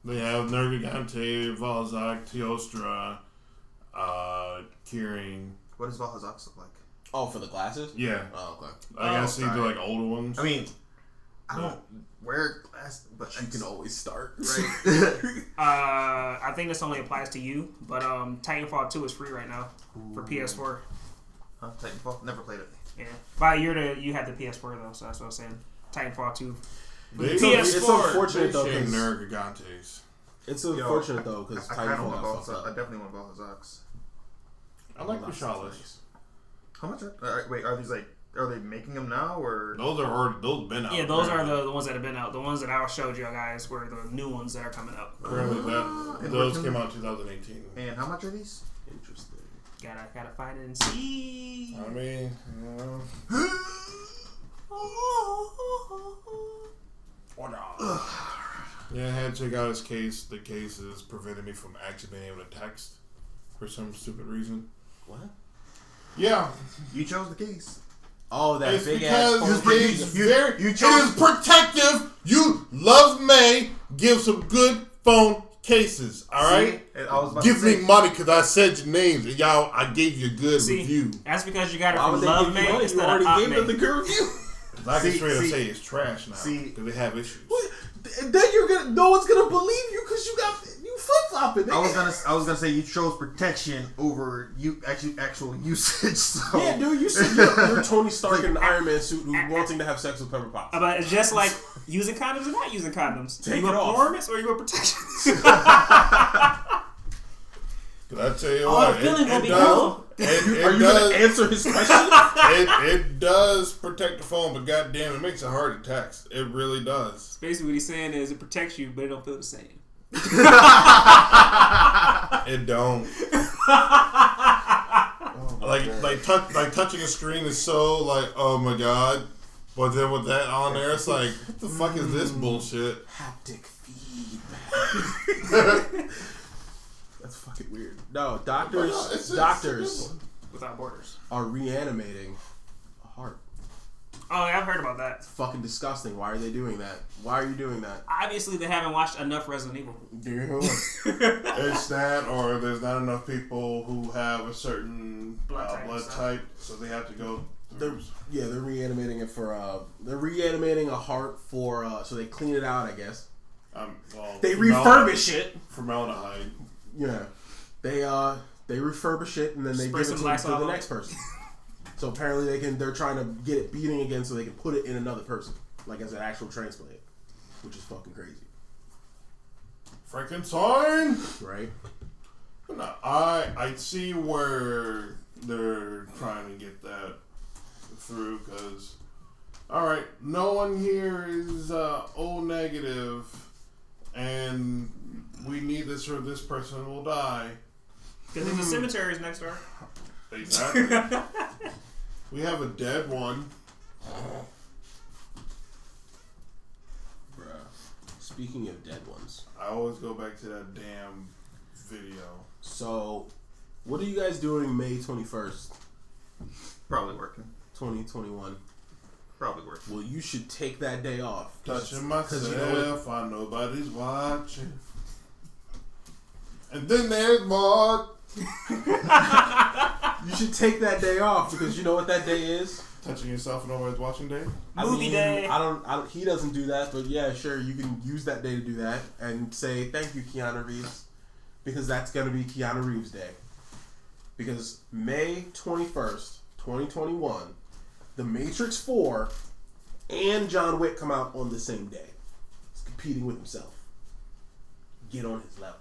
They have Nergigante, Valzak, Teostra, Kirin.
What does Balhazak look like?
Oh, for the glasses?
Yeah.
Oh, okay.
I guess these
sorry.
are like older ones.
I mean, I don't wear glasses, but
You can always start.
right.
I think this only applies to you, but Titanfall 2 is free right now for PS4.
Titanfall. Never played it.
Yeah. By a year you had the PS4 though, so that's what I'm saying. Titanfall 2.
They,
PS4.
It's unfortunate
they
though.
shame
'Cause-
Nergigantes.
It's unfortunate though because
I kind of
Titanfall
want
got fucked
Balhazak. I
up.
definitely want Balhazaks.
I like Vishalis.
How much? Are these like? Are they making them now or?
Those been out.
Yeah, those are the ones that have been out. The ones that I showed you guys were the new ones that are coming out.
Currently,
And
those
we're
came out in 2018.
And how much are these?
Interesting.
Gotta find it and see.
I mean, you know. Yeah, I had to check out his case. The case is preventing me from actually being able to text for some stupid reason.
What?
Yeah,
You chose the case.
Oh, that
it's
big ass.
because
phone
it's
case.
very.
you
It
chose-
is protective. You love May. Give some good phone cases. All right.
See? I was about
Give
to say,
me money because I said your names and y'all. I gave you a good
See,
review.
that's because you got it
Why
from
would they
Love
give you
May
money? You
instead of
already
Hot
gave them the
May.
good review.
I can
See,
straight up
see.
say it's trash now
See.
because they have issues.
Then no one's gonna believe you because you flip flopping.
I was gonna say you chose protection over actual usage. So.
Yeah, dude, you said you're Tony Stark in an Iron Man suit who's wanting to have sex with Pepper Potts.
But it's just like using condoms or not using condoms.
Take
you
it
want
off.
performance or you want protection?
But I tell you
Oh,
what,
the feeling gonna be
does,
cool.
Are
it
you gonna
does,
answer his question?
it does protect the phone, but goddamn, it makes it hard to text. It really does.
Basically, what he's saying is it protects you, but it don't feel the same.
It don't. Like touching a screen is so like, oh my god. But then with that on there, it's like, what the fuck is this bullshit?
Haptic feedback. That's That's fucking weird. No,
It's
doctors
a good one.
Without Borders.
are reanimating a heart.
Oh, yeah, I've heard about that.
It's fucking disgusting. Why are they doing that? Why are you doing that?
Obviously, they haven't watched enough Resident Evil.
It's that, or there's not enough people who have a certain blood type, so they have to go through.
They're reanimating it for. They're reanimating a heart for. So they clean it out, I guess.
Well,
They refurbish it.
Formaldehyde.
Yeah, they refurbish it and then they
Spray
give it
some
to the next person. So apparently they're trying to get it beating again so they can put it in another person, like as an actual transplant, which is fucking crazy.
Frankenstein.
Right?
No, I see where they're trying to get that through because, all right, no one here is O negative, and we need this or this person will die.
Because the cemetery is next door.
Exactly. We have a dead one.
Bruh. Speaking of dead ones,
I always go back to that damn video.
so what are you guys doing May 21st,
Probably working.
2021?
Probably working.
Well, you should take that day off.
Touching myself,
you know what?
I nobody's watching. And then there's more.
You should take that day off because you know what that day is?
Touching yourself and nobody's watching day?
Movie day.
I don't. He doesn't do that, but yeah, sure. You can use that day to do that and say thank you, Keanu Reeves, because that's gonna be Keanu Reeves Day. Because May 21st, 2021, The Matrix 4 and John Wick come out on the same day. He's competing with himself. Get on his level.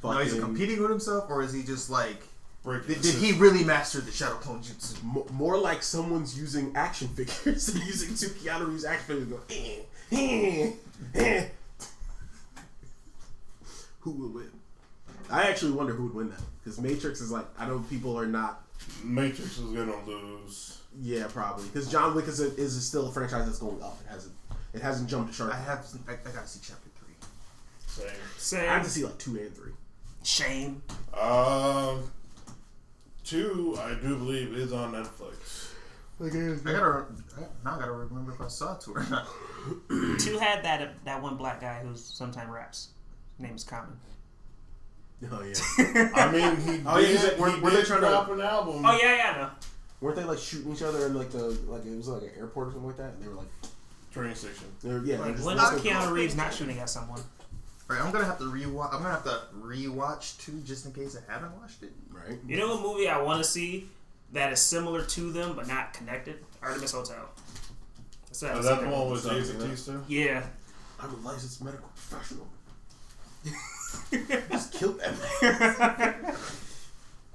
Now, is he
Fucking-
competing with himself, or is he just like,
Breaking
did he really master the Shadow Clone Jutsu?
More like someone's using action figures. They're using two Keanu Reeves action figures. Go. Who will win? I actually wonder who would win that because Matrix is like I know people are not.
Matrix is gonna lose.
Yeah, probably because John Wick is still a franchise that's going up. It hasn't jumped a shark.
I gotta see chapter 3.
Same.
I have to see like 2 and 3.
Shame.
2, I do believe, is on Netflix.
I gotta remember if I saw 2 or not.
2 had that one black guy who sometimes raps. His name is Common.
Oh yeah.
I mean, he did,
were they trying to
drop an album.
Oh yeah, I know.
Weren't they like shooting each other in like it was like an airport or something like that? And they were like
Train station.
Like, when is Keanu Reeves not shooting at someone?
Alright, I'm gonna have to rewatch 2 just in case I haven't watched it.
Right.
You know what movie I want to see that is similar to them but not connected? Artemis Hotel.
Is that the one with Jason Batista?
Yeah.
I'm a licensed medical professional. Just killed that man.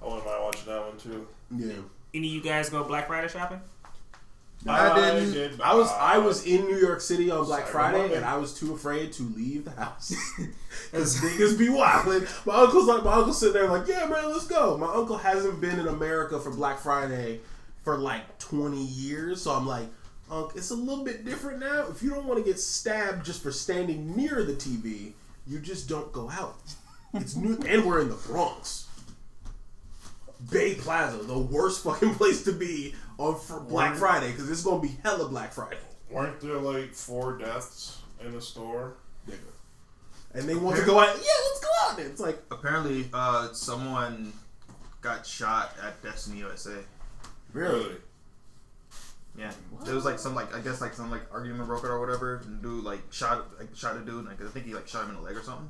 I wouldn't mind watching that one too.
Yeah.
Any of you guys go Black Friday shopping?
I didn't. I was in New York City on Black
Cyber
Friday,
Monday.
and I was too afraid to leave the house. As niggas be wildin'. My uncle's sitting there like, yeah, man, let's go. My uncle hasn't been in America for Black Friday for like 20 years, so I'm like, Unc, it's a little bit different now. If you don't want to get stabbed just for standing near the TV, you just don't go out. It's new, and we're in the Bronx. Bay Plaza, the worst fucking place to be on Black Friday, because it's gonna be hella Black Friday.
Weren't there like 4 deaths in the store?
Nigga. And they want to go out. Yeah, let's go out there. It's like
Apparently, someone got shot at Destiny USA.
really.
Yeah, there was like some argument broke out or whatever, and dude shot a dude, and I think he shot him in the leg or something.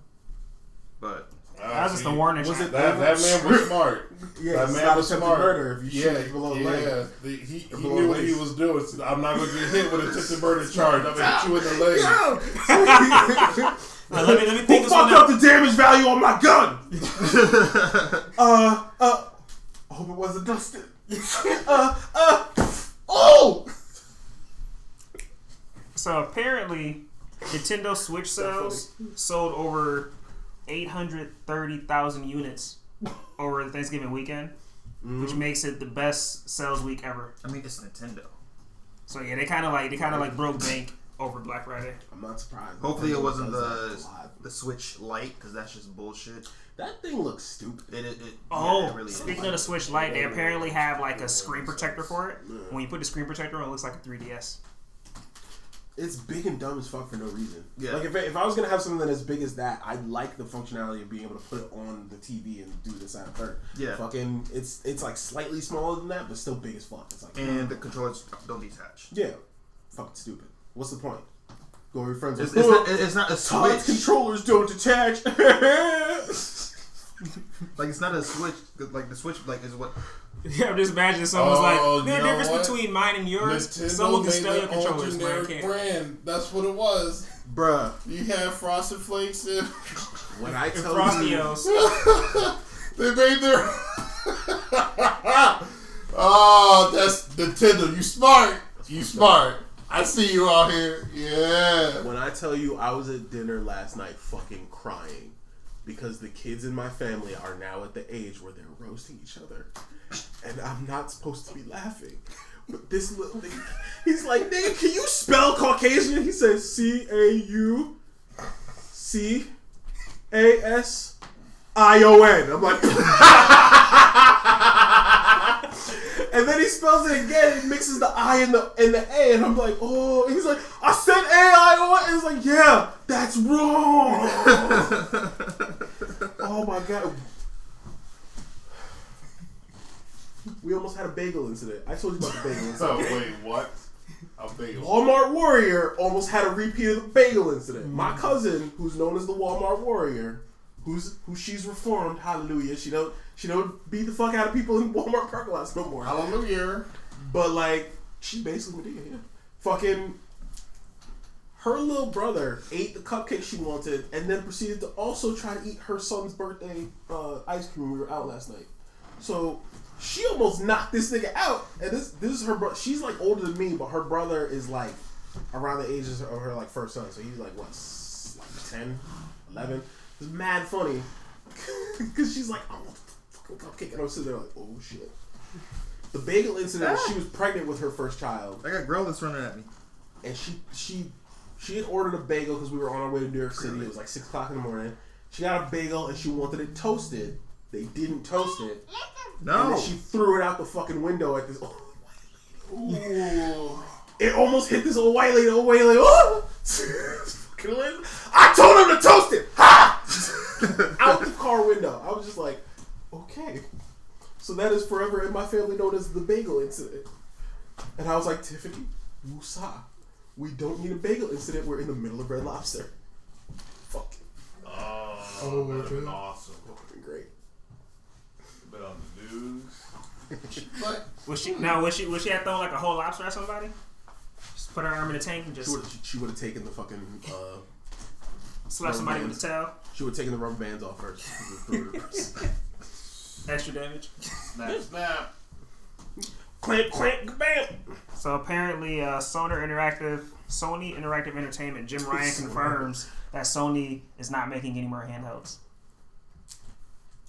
But
That was just a warning shot.
That man was smart.
Yeah,
that
it's
man
not
was
attempted
smart.
murder if you shoot below the leg.
Yeah, he
below
knew
the
what he
waist.
was doing. So I'm not going to get hit with a attempted murder charge. I'm going to hit you in the leg.
Let me think
Who
this one
fucked up
out.
the damage value on my gun? I hope it wasn't Dustin. Oh!
So apparently, Nintendo Switch sales sold over 830,000 units over the Thanksgiving weekend, which makes it the best sales week ever.
I mean, it's Nintendo.
So yeah, they kind of like broke bank over Black Friday.
I'm not surprised.
Hopefully it wasn't
does that a lot.
the Switch Lite, because that's just bullshit.
That thing looks stupid.
It really
Speaking
is.
of the Switch Lite, they apparently have like a screen protector for it. When you put the screen protector on, it looks like a 3DS.
It's big and dumb as fuck for no reason.
Yeah.
Like if I was gonna have something that as big as that, I'd like the functionality of being able to put it on the TV and do this and third.
Yeah.
Fucking, it's like slightly smaller than that, but still big as fuck. It's like,
And the controllers don't detach.
yeah, fucking stupid. What's the point? Go with your friends.
It's not a
Todd's
Switch.
controllers don't detach.
Like it's not a Switch. Like the Switch like is what.
Yeah, I'm just imagining someone's like,
you
there's a
know
difference
what?
between mine and yours.
Nintendo
Someone can
made
steal your
their own
controllers, but I
generic
can't.
brand. That's what it was.
Bruh,
You had Frosted Flakes and
when I tell you,
Frostios.
they made their. Oh, that's Nintendo. You smart. You smart. I see you out here. Yeah.
when I tell you I was at dinner last night fucking crying because the kids in my family are now at the age where they're roasting each other. And I'm not supposed to be laughing. But this little nigga, he's like, nigga, can you spell Caucasian? He says CAUCASION. I'm like, and then he spells it again and mixes the I and the A, and I'm like, oh, and he's like, I said AION, and he's like, yeah, that's wrong. Oh my god. We almost had a bagel incident. I told you about the bagel incident.
So wait, what? A bagel.
Walmart Warrior almost had a repeat of the bagel incident. My cousin, who's known as the Walmart Warrior, who she's reformed, hallelujah. She don't beat the fuck out of people in Walmart parking lots no more.
Hallelujah.
But like, she basically Medea, yeah. Fucking, her little brother ate the cupcake she wanted and then proceeded to also try to eat her son's birthday ice cream when we were out last night. So she almost knocked this nigga out. And this is her brother. She's like older than me, but her brother is like around the ages of her like first son. So he's like what, like 10, 11. It's mad funny because she's like, I want the fucking cupcake, and I'm sitting there like, oh shit. The bagel incident. She was pregnant with her first child.
I got girl that's running at me.
And she had ordered a bagel because we were on our way to New York City. It was like 6 o'clock in the morning. She got a bagel and she wanted it toasted. They didn't toast it.
No.
And then she threw it out the fucking window at this old white lady. Ooh. It almost hit this old white lady. Old white lady. Oh! I told him to toast it. Ha! Out the car window. I was just like, okay. So that is forever in my family known as the bagel incident. And I was like, Tiffany, woosah. We don't need a bagel incident. We're in the middle of Red Lobster. Fuck it.
Oh, that would have been awesome.
That would have been great.
Been on the news. But
Was she have thrown like a whole lobster at somebody? Just put her arm in the tank and just
She would have taken the fucking
slap somebody with the towel.
She would have taken the rubber bands off first.
Extra damage.
snap.
Clamp, clamp, bam.
So apparently, Sony Interactive Entertainment, Jim Ryan confirms that Sony is not making any more handhelds.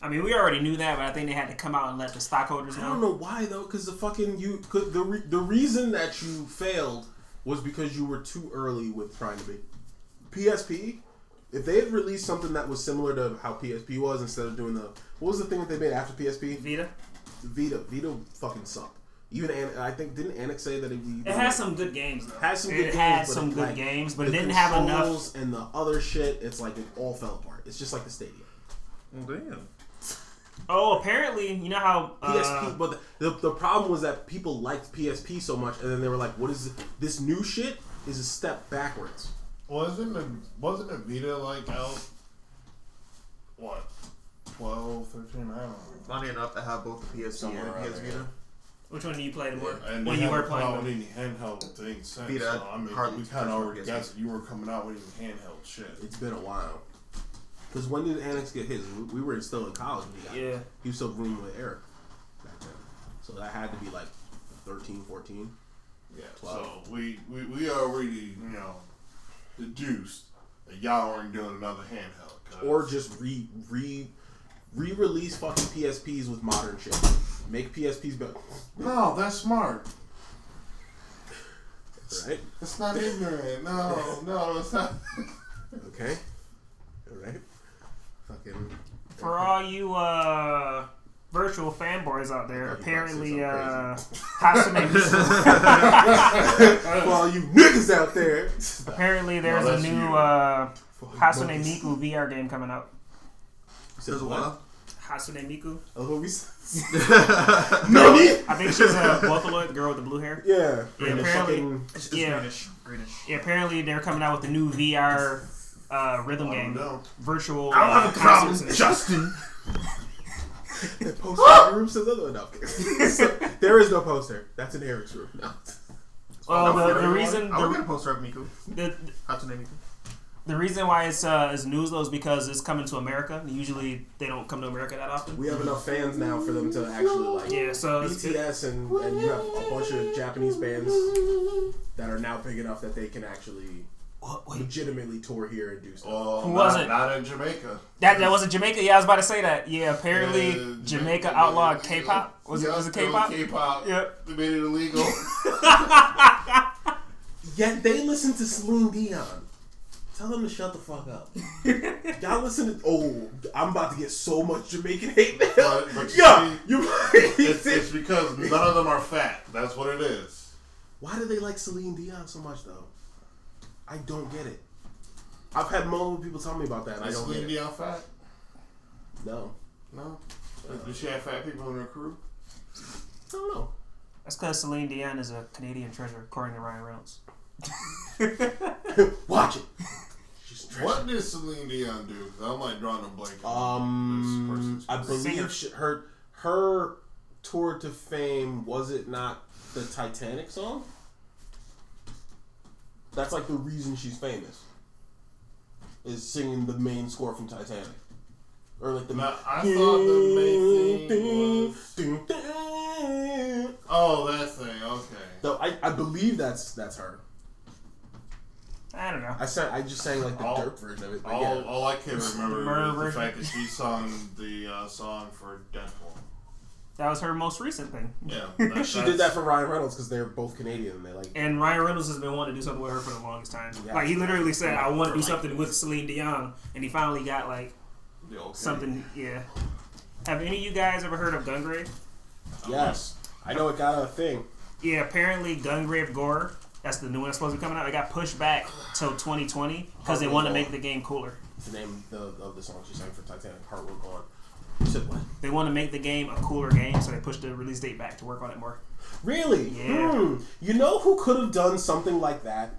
I mean, we already knew that, but I think they had to come out and let the stockholders know.
I don't know why though, because the fucking the reason that you failed was because you were too early with trying to be PSP. If they had released something that was similar to how PSP was, instead of doing what was the thing that they made after PSP?
Vita
fucking sucked. Even I think didn't Annex say that it
has some good games though.
It had some good games,
but it didn't have enough.
And the other shit, it's like it all fell apart. It's just like the Stadia.
Well, damn.
Oh, apparently, you know how
PSP, but the problem was that people liked PSP so much, and then they were like, "What is this new shit? Is a step backwards."
Wasn't it Vita like out? What? 12, 13, I don't know.
Funny enough, I have both the PSP and the PS Vita.
Which one do you play more?
And
when you were playing
with any handheld things since.
Vita,
So, I mean,
hardly
we kind of already
touched
guessed you were coming out with any handheld shit.
It's been a while. Because when did Annex get his? We were still in college when he got his. He was still rooming with Eric back then. So that had to be like 13, 14.
Yeah,
12.
so we already, deduced that y'all weren't doing another handheld.
Or just re-release fucking PSPs with modern shit. Make PSPs better.
No, that's smart.
Right?
It's not ignorant. No, it's not.
Okay. All right. Fucking.
For all you virtual fanboys out there, apparently Hatsune
For all you niggas out there.
apparently there's a new Hatsune Miku VR game coming out.
Says what?
Hatsune Miku.
Oh, who we?
No, I think she's a Vocaloid, the girl with the blue hair.
Yeah.
Yeah, apparently.
It's
Yeah.
greenish.
Yeah, apparently they're coming out with a new VR rhythm game.
No.
Virtual.
I don't have a problem,
concerts and-
Justin.
The poster in the room says other. No. There is no poster. That's in Eric's room. No.
Well, the reason
I'm gonna poster of Miku. Hatsune Miku.
the reason why it's news though is because it's coming to America. Usually they don't come to America that often.
We have enough fans now for them to actually like.
Yeah, so it's,
BTS and you have a bunch of Japanese bands that are now big enough that they can actually legitimately tour here and do stuff.
Oh,
Who was it?
Not in Jamaica.
that wasn't Jamaica. Yeah, I was about to say that. Yeah, apparently Jamaica outlawed K-pop. Was it K-pop?
K-pop.
Yep.
They made it illegal.
Yet they listen to Celine Dion. Tell them to shut the fuck up. Y'all listen to. Oh, I'm about to get so much Jamaican hate mail.
But
Yeah,
you see, it's because none of them are fat. That's what it is.
Why do they like Celine Dion so much though? I don't get it. I've had multiple people tell me about that. And I
Is
don't
Celine
get it.
Dion fat?
No,
No. Does she have fat people in her crew?
I don't know.
That's because Celine Dion is a Canadian treasure, according to Ryan Reynolds.
Watch it.
What did Celine Dion do? 'Cause I'm like drawing a blank.
I believe her tour to fame, was it not the Titanic song? That's like the reason she's famous. Is singing the main score from Titanic. Or like the
I thought the main thing was... Oh, that thing. Okay.
So I believe that's her.
I don't know.
I just sang like the dirt version of it. But yeah.
All I can remember is the
Version.
fact that she sung the song for Deadpool.
That was her most recent thing.
Yeah,
She did that for Ryan Reynolds because they're both Canadian and they like.
And Ryan Reynolds has been wanting to do something with her for the longest time.
Yeah.
Like he literally said, "I want to do something with Celine Dion," and he finally got like something. Yeah. Have any of you guys ever heard of Gungrave?
Yes, I know it got a thing.
Yeah, apparently Gungrave Gore. That's the new one that's supposed to be coming out. It got pushed back till 2020 because they want to make the game cooler.
It's the name of the song she sang for Titanic. Heart Will Go On. You said what?
They want to make the game a cooler game, so they pushed the release date back to work on it more.
Really?
Yeah.
You know who could have done something like that?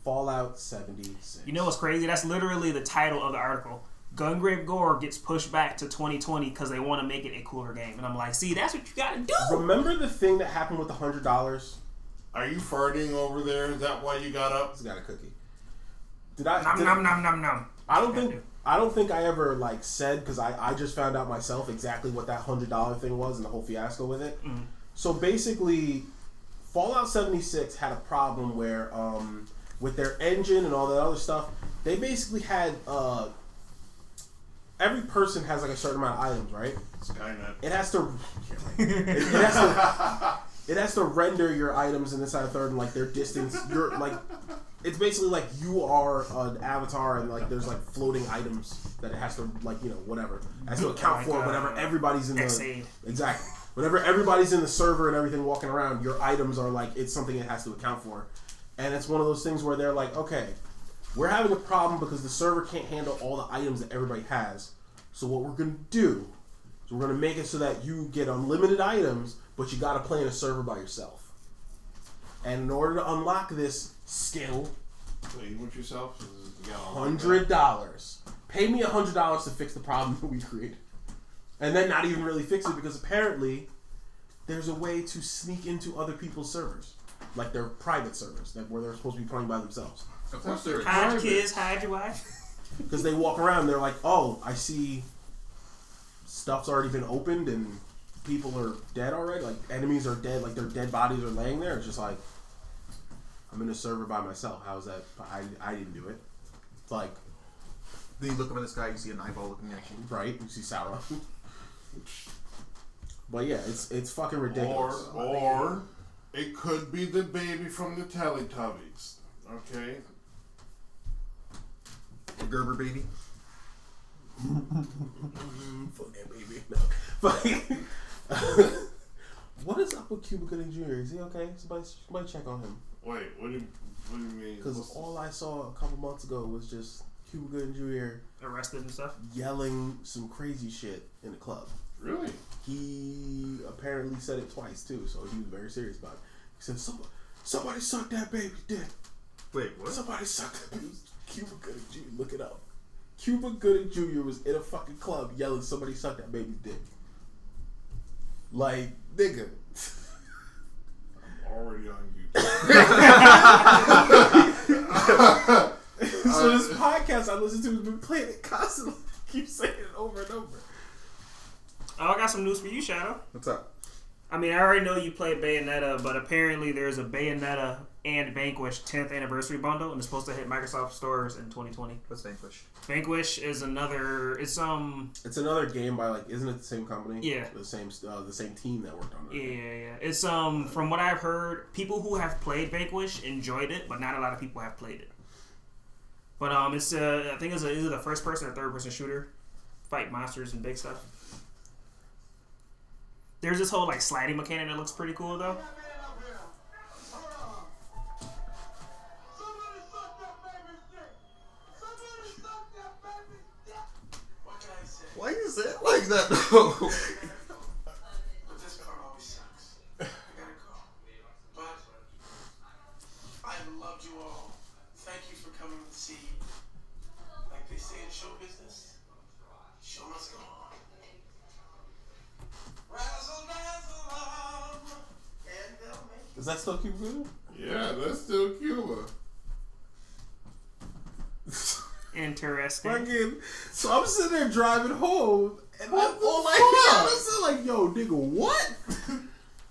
Fallout 76.
You know what's crazy? That's literally the title of the article. Gungrave Gore gets pushed back to 2020 because they want to make it a cooler game. And I'm like, see, that's what you got to do.
Remember the thing that happened with the $100?
Are you farting over there? Is that why you got up?
It's got a cookie. Did I?
Nom, nom, nom, nom, nom.
I don't think I ever like said, because I just found out myself exactly what that $100 thing was and the whole fiasco with it.
Mm.
So basically, Fallout 76 had a problem where with their engine and all that other stuff, they basically had every person has like a certain amount of items, right?
Skynet.
It has to it has to render your items in this side of third and like their distance. You're like, it's basically like you are an avatar and like there's like floating items that it has to like, you know, whatever. It has to account
Like,
for whenever everybody's in the
X-Aid.
exactly. Whenever everybody's in the server and everything walking around, your items are like, it's something it has to account for. And it's one of those things where they're like, okay, we're having a problem because the server can't handle all the items that everybody has. So what we're gonna do is we're gonna make it so that you get unlimited items, but you gotta play in a server by yourself. And in order to unlock this skill,
Wait, with yourself?
$100. Pay me $100 to fix the problem that we created. And then not even really fix it because apparently there's a way to sneak into other people's servers. Like their private servers, like where they're supposed to be playing by themselves.
Of course they're
Hide your
private.
kids, hide your wife.
Because they walk around, they're like, oh, I see stuff's already been opened and people are dead already. Like enemies are dead, like their dead bodies are laying there. It's just like, I'm in a server by myself. How's that? I didn't do it. It's like,
Then you look up in the sky, you see an eyeball looking at you.
right? You see Sauron. But yeah, it's fucking ridiculous.
Or It could be the baby from the Teletubbies. Okay.
The Gerber baby.
Fuck that baby. No. What is up with Cuba Gooding Jr.? Is he okay? Somebody check on him.
Wait, what do you mean?
Because all I saw a couple months ago was just Cuba Gooding Jr.
arrested and stuff,
yelling some crazy shit in the club.
Really?
He apparently said it twice too, so he was very serious about it. He said, "Somebody suck that baby dick."
Wait, what?
Somebody suck that baby. Cuba Gooding Jr. Look it up. Cuba Gooding Jr. was in a fucking club yelling, "Somebody suck that baby's dick." Like, nigga.
I'm already on YouTube.
So this podcast I listen to has been playing it constantly. Keep saying it over and over.
Oh, I got some news for you, Shadow.
What's up?
I mean, I already know you played Bayonetta, but apparently there's a Bayonetta and Vanquish 10th anniversary bundle, and it's supposed to hit Microsoft stores in 2020.
What's Vanquish?
Vanquish is another. It's
another game by isn't it the same company?
Yeah.
The same team that worked on it.
Yeah. It's from what I've heard, people who have played Vanquish enjoyed it, but not a lot of people have played it. But it's I think it's either the first person or third person shooter, fight monsters and big stuff. There's this whole sliding mechanic that looks pretty cool though.
Why you say it like that?
But this part always sucks. I gotta go. But I have loved you all. Thank you for coming to see. Like they say in show business, show must go on. Razzle dazzle on, and they'll make.
Is that still Cuba Gooding?
Yeah, that's still Cuba.
Interesting.
So I'm sitting there driving home, and
What the
all I
fuck?
hear is like, "Yo, nigga, what?"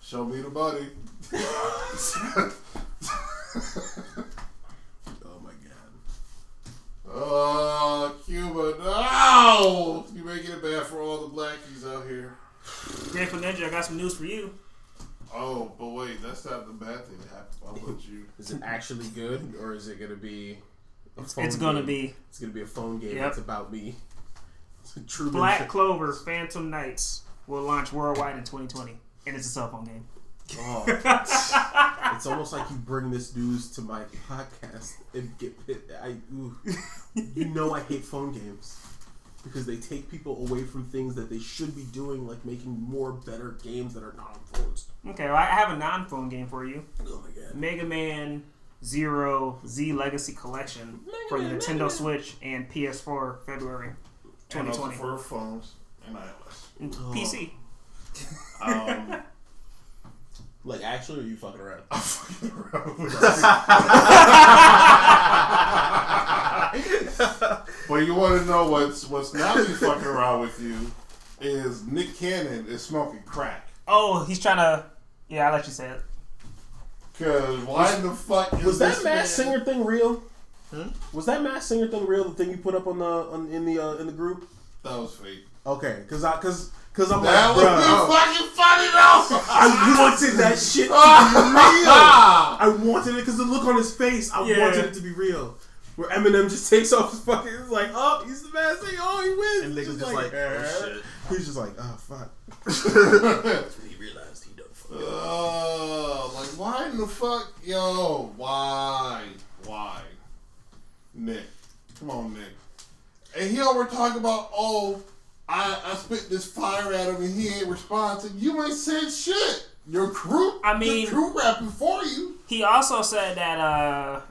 Show me the buddy.
Oh my god.
Oh, Cuba, no! You're making it bad for all the blackies out here.
Grateful Ninja, I got some news for you.
Oh, but wait, that's not the bad thing that happened. I'll let you.
Is it actually good, or is it gonna be?
It's gonna be.
It's gonna be a phone game.
Yep.
That's about me. True.
Black Clover Phantom Knights will launch worldwide in 2020, and it's a cell phone game.
Oh, it's almost like you bring this news to my podcast and get it. You know, I hate phone games because they take people away from things that they should be doing, like making more better games that are not on phones.
Okay, well, I have a non-phone game for you.
Oh my god.
Mega Man Zero Z Legacy Collection for the Nintendo Switch and PS4 February 2020.
And also for phones and iOS.
PC.
Like, actually, or are you fucking around?
I'm fucking around with But you want to know what's now he's fucking around with you is Nick Cannon is smoking crack.
Oh, he's trying to. Yeah, I'll let you say it.
Cause why the fuck is
Was that
this
Masked
man-
Singer thing real? Was that Masked Singer thing real? The thing you put up in the group?
That was fake.
Okay, because I'm
That
like,
would
bruh,
be fucking funny though.
I wanted that shit to be real. I wanted it because the look on his face. I wanted it to be real. Where Eminem just takes off his fucking, it's like, oh, he's the Masked Singer. Oh, he wins.
And
He's
niggas just like, oh shit.
He's just like, oh fuck.
That's
when he realized he done fucked up.
like why in the fuck, yo? Why? Nick, come on, Nick. And he over talking about, oh, I spit this fire at him and he ain't responding. You ain't said shit. Your crew, your crew rapping for you.
He also said that,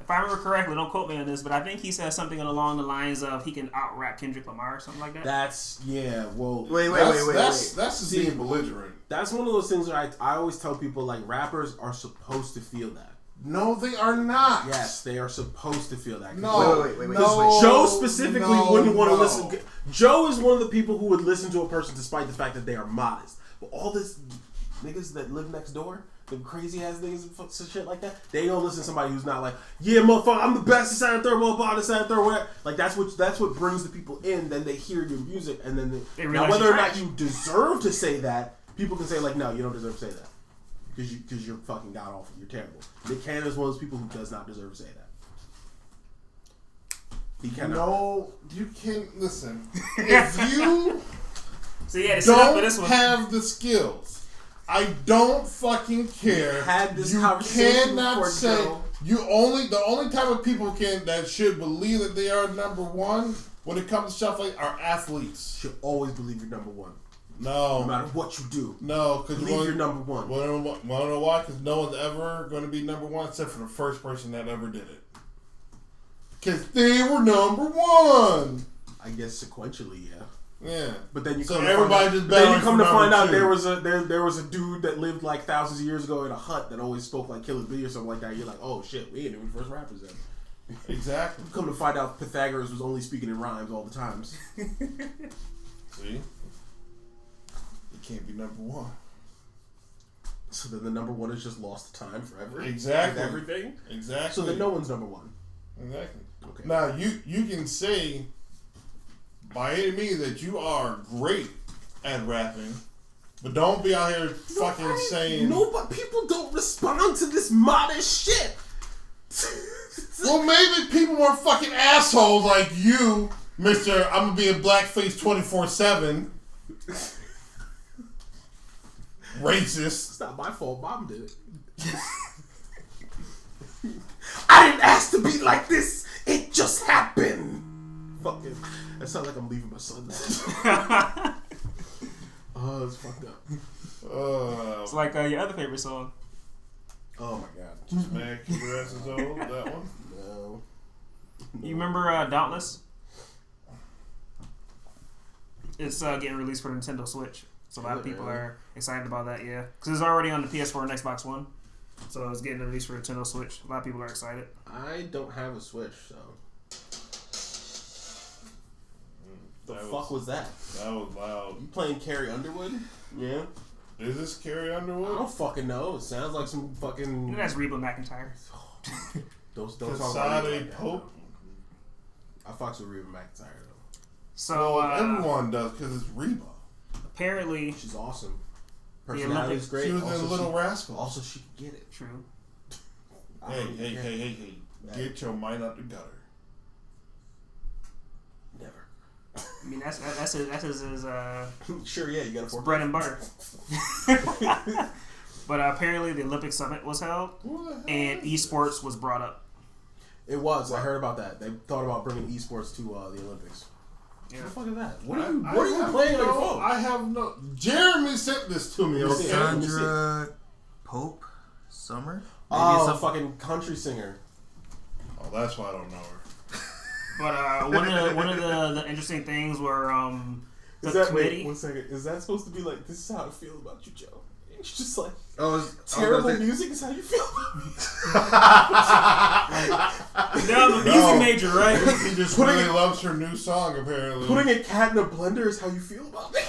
if I remember correctly, don't quote me on this, but I think he said something along the lines of he can out-rap Kendrick Lamar or something like that.
That's, yeah, well.
Wait.
That's just being belligerent.
That's one of those things where I always tell people, like, rappers are supposed to feel that.
No, they are not.
Yes, they are supposed to feel that.
No,
wait.
No,
Joe specifically wouldn't want to
no.
listen. Joe is one of the people who would listen to a person despite the fact that they are modest. But all this niggas that live next door, the crazy ass niggas and shit like that, they don't listen to somebody who's not like, yeah, motherfucker, I'm the best inside and third, motherfucker, inside and third, whatever. Like that's what brings the people in. Then they hear your music, and then
they
now
realize
whether
you're
or not
trash.
you deserve to say that, people can say like, no, you don't deserve to say that. because you're fucking god awful. You're terrible. Nick Cannon is one of those people who does not deserve to say that. He cannot.
No, you can't listen. If you
So yeah, to sit up for
don't
this one.
have the skills, I don't fucking care.
Had this
You
conversation
cannot
before,
say
Joe.
the only type of people that should believe that they are number one when it comes to stuff like are athletes.
Should always believe you're number one,
No,
no matter what you do.
no, because
Believe you're number one.
Want to know why? Because no one's ever going to be number one except for the first person that ever did it. Because they were number one.
I guess sequentially, yeah.
Yeah,
But then you
so
come
everybody
to
just
find out, then you
battling
come
for
to find
number
out
two.
there was a dude that lived like thousands of years ago in a hut that always spoke like Killer B or something like that. You're like, oh shit, we ain't even the first rappers then.
Exactly.
Come to find out, Pythagoras was only speaking in rhymes all the times.
See, you can't be number one.
So then the number one is just lost to time forever.
Exactly.
With everything.
Exactly.
So then no one's number one.
Exactly.
Okay.
Now you can say by any means that you are great at rapping, but don't be out here fucking saying.
No, but people don't respond to this modest shit.
Well, maybe people were fucking assholes like you, Mister. I'm gonna be in blackface 24/7. Racist.
It's not my fault. Mom did it. I didn't ask to be like this. It just happened. Fucking. That sounds like I'm leaving my son. Oh, it's fucked up.
It's like your other favorite song.
Oh my god.
Just mad keep your asses old. That one.
No.
You remember Dauntless? It's getting released for the Nintendo Switch. So a lot of people are excited about that, yeah. Because it's already on the PS4 and Xbox One. So it's getting released for the Nintendo Switch. A lot of people are excited.
I don't have a Switch, so. The fuck was that?
That was loud.
You playing Carrie Underwood? Yeah.
Is this Carrie
I
Underwood?
don't fucking know. It sounds like some
You
fucking.
know that's Reba McEntire.
Don't talk about Reba
Kasade
like that,
Pope.
though. I fucks with Reba McEntire though.
So
Well, everyone does because it's Reba.
apparently,
She's awesome.
The
Personality's
Olympics.
great.
She was
also,
in Little Rascals.
Also, she can get it.
true.
I
Hey,
don't
hey,
care.
hey, hey, hey. Get your mind out the gutter.
Never.
I mean that's his
Sure, yeah, you got a
bread and butter. But apparently the Olympic Summit was held and esports was brought up.
It was. I heard about that. They thought about bringing esports to the Olympics.
Yeah.
What the fuck is that? What are you playing on your phone?
I have no. Jeremy sent this to me. Okay.
Sandra Pope Summer?
Oh,
some
fucking country singer.
Oh, that's why I don't know her.
But one of the interesting things were
Is
the
that,
committee.
wait, 1 second. Is that supposed to be like, this is how I feel about you, Joe? It's just like,
Oh,
terrible music is how you feel about me.
No, I'm a music major, right?
He just really loves her new song, apparently.
Putting a cat in a blender is how you feel about me.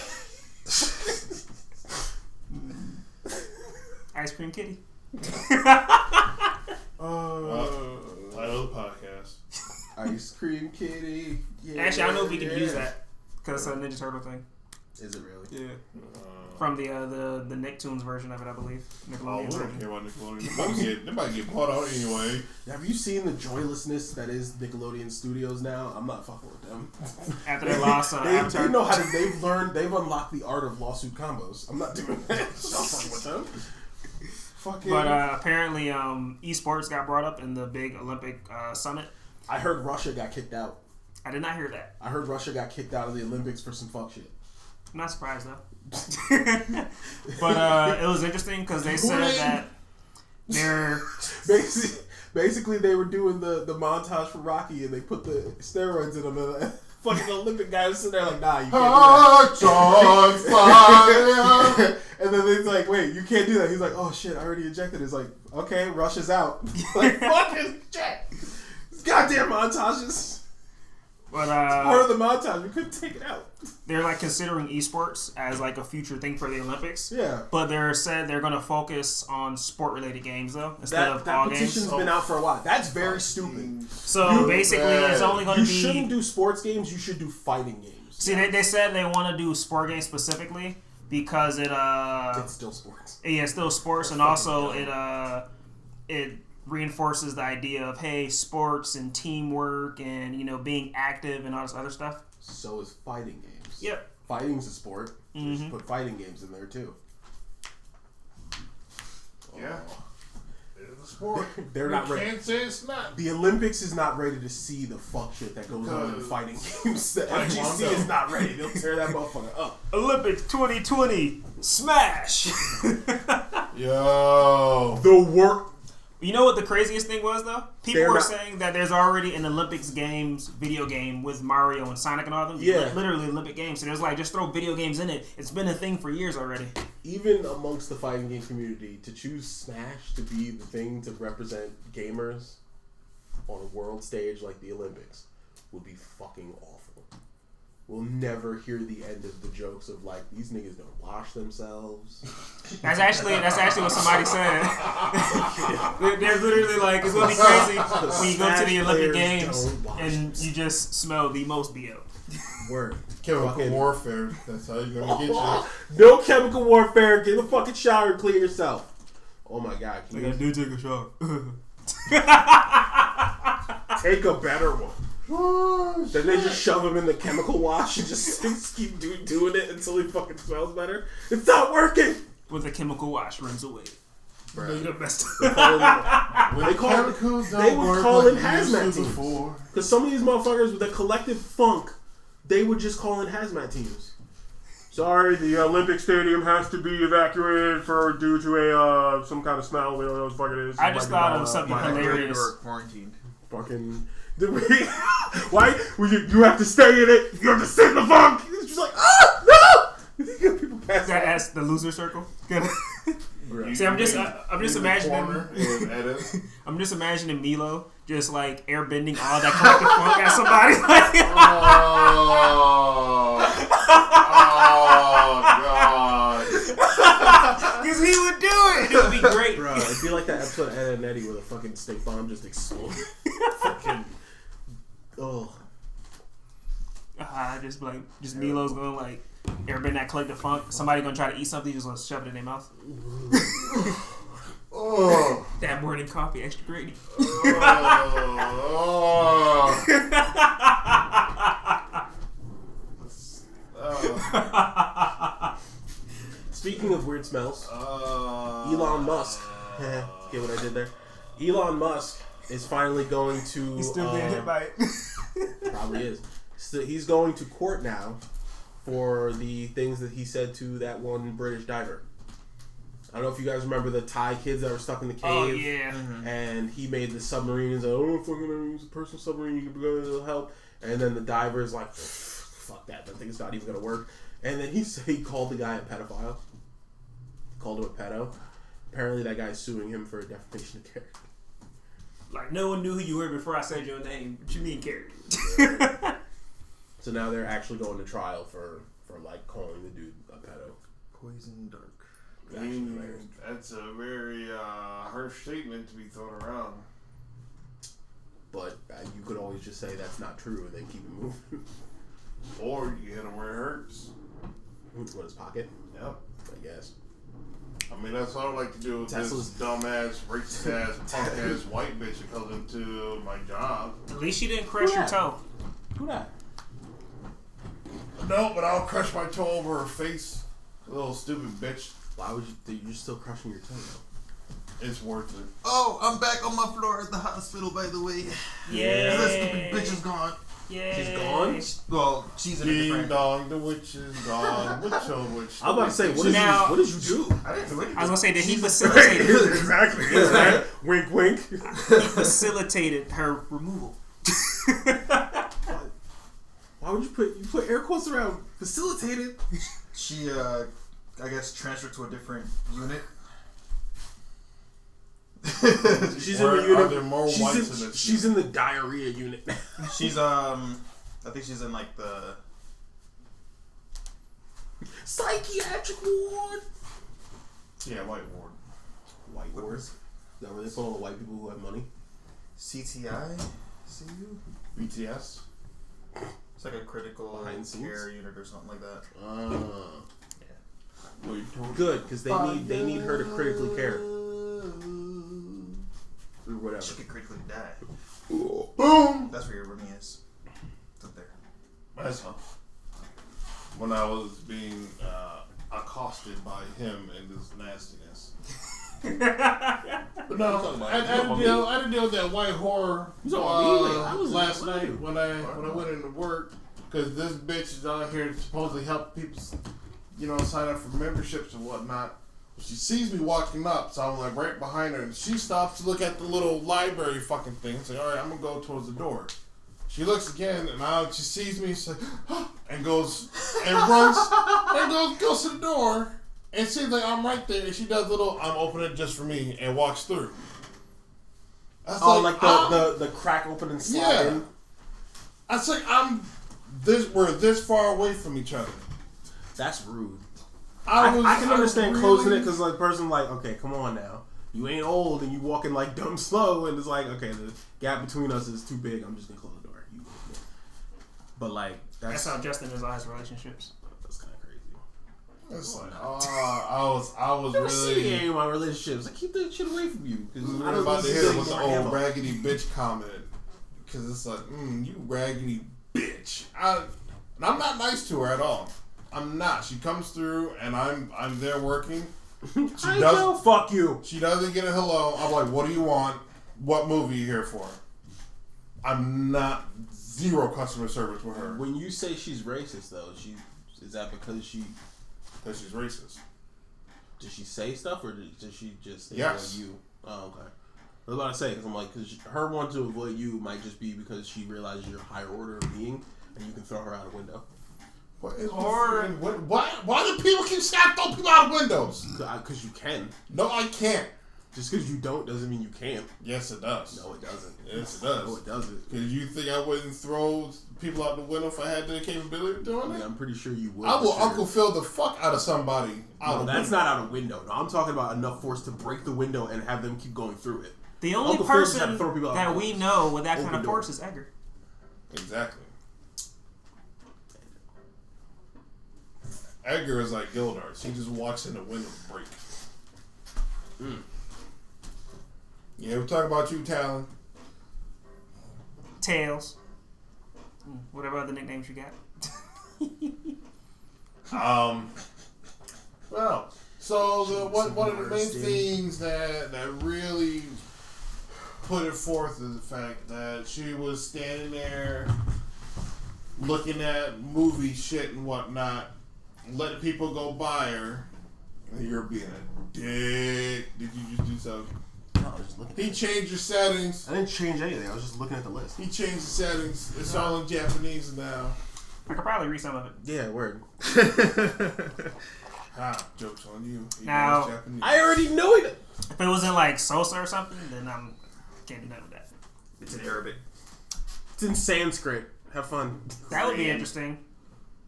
Ice Cream Kitty.
Title of the podcast.
Ice cream kitty. Yeah,
Actually, I don't know if we could
yeah.
use that because Ninja Turtle thing.
Is it really?
Yeah. From the Nicktoons version of it, I believe.
Oh, we
Nickelodeon
don't
version.
care about Nickelodeon. They might get bought out anyway.
Have you seen the joylessness that is Nickelodeon Studios now? I'm not fucking with them.
After they lost
They
Avatar.
know how to. They've unlocked the art of lawsuit combos. I'm not doing that. I'm not fucking with them. Fucking.
But apparently, esports got brought up in the big Olympic summit.
I heard Russia got kicked out.
I did not hear that.
I heard Russia got kicked out of the Olympics for some fuck shit.
I'm not surprised though. But it was interesting because they said that they're
Basically, they were doing the montage for Rocky, and they put the steroids in him. And fucking Olympic guy was sitting there like, nah, you can't do that. And then they're like, wait, you can't do that. He's like, oh shit, I already injected it. It's like, okay, Russia's out. Like, fucking shit. Goddamn montages.
But
Part of the montage, we couldn't take it out.
they're like considering esports as like a future thing for the Olympics.
Yeah.
But they're said they're going to focus on sport related games though instead of
That
all
petition's
games.
been out for a while. That's very stupid.
So basically, it's only going to
You
be.
shouldn't do sports games. You should do fighting games.
See, they said they want to do sport games specifically, because
It's still sports.
Yeah, it's still sports, and also it reinforces the idea of sports and teamwork and being active and all this other stuff.
So is fighting games.
Yep.
Fighting's a sport. So you should put fighting games in there too.
Yeah. It's a sport.
They're not ready.
Can't say it's not.
The Olympics is not ready to see the fuck shit that goes on in fighting games. The FGC is not ready. They'll tear that motherfucker up.
Olympics 2020 smash.
Yo.
The work.
You know what the craziest thing was though? People were
not-
saying that there's already an Olympics games video game with Mario and Sonic and all them.
Yeah.
Literally Olympic games. So there's like just throw video games in it. It's been a thing for years already.
Even amongst the fighting game community, to choose Smash to be the thing to represent gamers on a world stage like the Olympics would be fucking awful. We'll never hear the end of the jokes of like, these niggas don't wash themselves.
That's actually what somebody said. They're literally like, it's gonna be crazy when you go to the Olympic Games and you just smell the most BO.
Word.
Chemical warfare. That's how you're gonna get you.
No chemical warfare. Get in the fucking shower and clean yourself. Oh my god.
Like, I do take a shower.
Take a better one. Then they just shove him in the chemical wash and just keep doing it until he fucking smells better. It's not working.
With a chemical wash runs away.
Bruh.
You the best.
They would call in hazmat teams. Because some of these motherfuckers with the collective funk, they would just call in hazmat teams. Sorry, the Olympic Stadium has to be evacuated due to a some kind of smell. We don't know what the fuck it is.
I just thought of something hilarious.
Or quarantined.
Fucking. Why? You have to stay in it. You have to sit in the funk. It's just like, no! People pass out.
That's the loser circle. See, I'm just imagining. I'm just imagining Milo just like airbending all that collective funk at somebody.
Oh god!
Because he would do it. It would be great.
Bro, it'd be like that episode of Ed and Eddie where the fucking steak bomb just exploded. Fucking. Oh.
Just Milo's going like airbend that collective funk. Somebody gonna try to eat something, just gonna shove it in their mouth.
Oh.
That morning coffee, extra gravy.
Speaking of weird smells, Elon Musk. Get what I did there? Elon Musk is finally going to.
He's still being hit by it.
Probably is. So he's going to court now for the things that he said to that one British diver. I don't know if you guys remember the Thai kids that were stuck in the cave.
Oh yeah. Mm-hmm.
And he made the submarines. Oh, fucking use a personal submarine. You can go to help. And then the diver's like, fuck that. I think it's not even gonna work. And then he called the guy a pedophile. Called him a pedo. Apparently, that guy's suing him for defamation of character.
Like, no one knew who you were before I said your name. What you mean, character?
So now they're actually going to trial for like calling the dude a pedo.
Poison dark.
That's a very harsh statement to be thrown around.
But you could always just say that's not true and then keep it moving.
Or you hit him where it hurts.
What, his pocket?
Yep.
I guess.
I mean, that's what I like to do with
Tesla's
this dumbass, racist-ass, punk-ass white bitch that comes into my job.
At least she didn't crush your toe.
Who that?
No, but I'll crush my toe over her face. Little stupid bitch.
Why would you? You're still crushing your toe, though.
It's worth it.
Oh, I'm back on my floor at the hospital, by the way.
Yeah.
That stupid bitch is gone.
Yeah.
She's gone?
Well, she's in a
Ding
different...
dong, the witch is gone. Witch oh witch.
I'm about to say, what
Now-
did you do?
I didn't do anything.
I was gonna say, did he facilitate?
Exactly. Right? Wink, wink.
He facilitated her removal.
Why would you put air quotes around facilitated?
She, I guess, transferred to a different unit.
She's
Or
in the unit.
are there more whites in this
She's in the diarrhea unit.
She's, I think she's in, like, the...
Psychiatric ward.
Yeah, white ward.
White ward. Is that where they put all the white people who have money?
CTI? CU?
BTS.
It's like a critical
Behind the scenes?
care unit or something like that.
Good, because they need her to critically care. Or whatever.
She could critically die.
Boom.
That's where your roomie is. It's up there.
That's when I was being accosted by him and his nastiness. But no, I didn't deal with that white horror last night when I went into work, because this bitch is out here to supposedly help people, sign up for memberships and whatnot. She sees me walking up, so I'm like right behind her, and she stops to look at the little library fucking thing. It's like, all right, I'm gonna go towards the door. She looks again, and now she sees me, she's like, and goes and runs and goes to the door, and seems like I'm right there, and she does little, I'm opening it just for me, and walks through.
The crack open and slide in.
I was like, we're this far away from each other.
That's rude. I can understand closing it because like person like, okay, come on now, you ain't old and you walking like dumb slow, and it's like, okay, the gap between us is too big. I'm just gonna close the door. But like
that's how Justin is on his relationships.
That's kind of crazy.
It's like, I was really
in my relationships. I keep that shit away from you.
I'm about to hit it with the old raggedy bitch comment, because it's like, you raggedy bitch. I'm not nice to her at all. I'm not. She comes through and I'm there working.
Fuck you.
She doesn't get a hello. I'm like, what do you want? What movie are you here for? I'm not zero customer service with her.
When you say she's racist though, is that because she's
racist?
Does she say stuff or does she just
yes.
avoid you? Oh, okay. I was about to say, because I'm like, because her want to avoid you might just be because she realizes you're a higher order of being and you can throw her out a window.
Why do people keep saying throw people out of windows?
Because you can.
No, I can't.
Just because you don't doesn't mean you can't.
Yes, it does.
No, it doesn't.
Yes, it does.
No, it doesn't.
Because you think I wouldn't throw people out the window if I had the capability of doing it?
I'm pretty sure you would.
I will Uncle Phil the fuck out of somebody.
No, that's not out a window. No, I'm talking about enough force to break the window and have them keep going through it.
The only
Uncle
person that we know with that kind of force is Edgar.
Exactly. Edgar is like Gildart. He just walks in the window and breaks. Yeah, we're talking about you, Talon.
Tails. Whatever other nicknames you got.
Well, so one of the main things that really put it forth is the fact that she was standing there looking at movie shit and whatnot, letting people go by her. And you're being a dick. Did you just do something?
No, I was just looking.
He changed your settings.
I didn't change anything. I was just looking at the list.
He changed the settings. It's all in Japanese now.
I could probably read some of it.
Yeah, word.
Joke's on you.
Now,
Japanese.
I already know it.
If it was in like Sosa or something, then I can't do nothing with that.
It's in Arabic.
It's in Sanskrit. Have fun.
That would be interesting.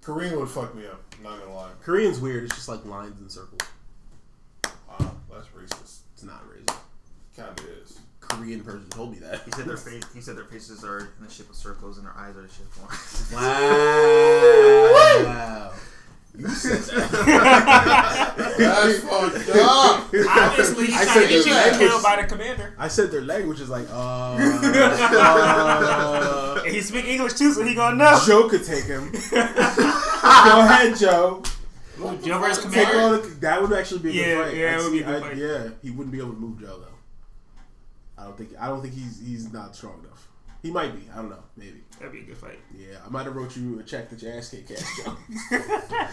Korean would fuck me up. Not gonna lie.
Korean's weird. It's just like lines and circles.
That's racist.
It's not racist.
Kinda is.
Korean person told me that.
He said their faces are in the shape of circles and their eyes are the shape of lines.
Wow. You said that.
That's fucked up.
Obviously, he's trying to get you killed by the commander.
I said their language is like,
And he speak English too, so he gonna know.
Joe could take him. Go ahead, Joe.
Joe versus commander.
That would actually be a good fight.
Yeah, it would be a good fight.
Yeah, he wouldn't be able to move Joe though. I don't think he's not strong enough. He might be. I don't know. Maybe.
That'd be a good fight.
Yeah, I might have wrote you a check that your ass can't cash, Joe.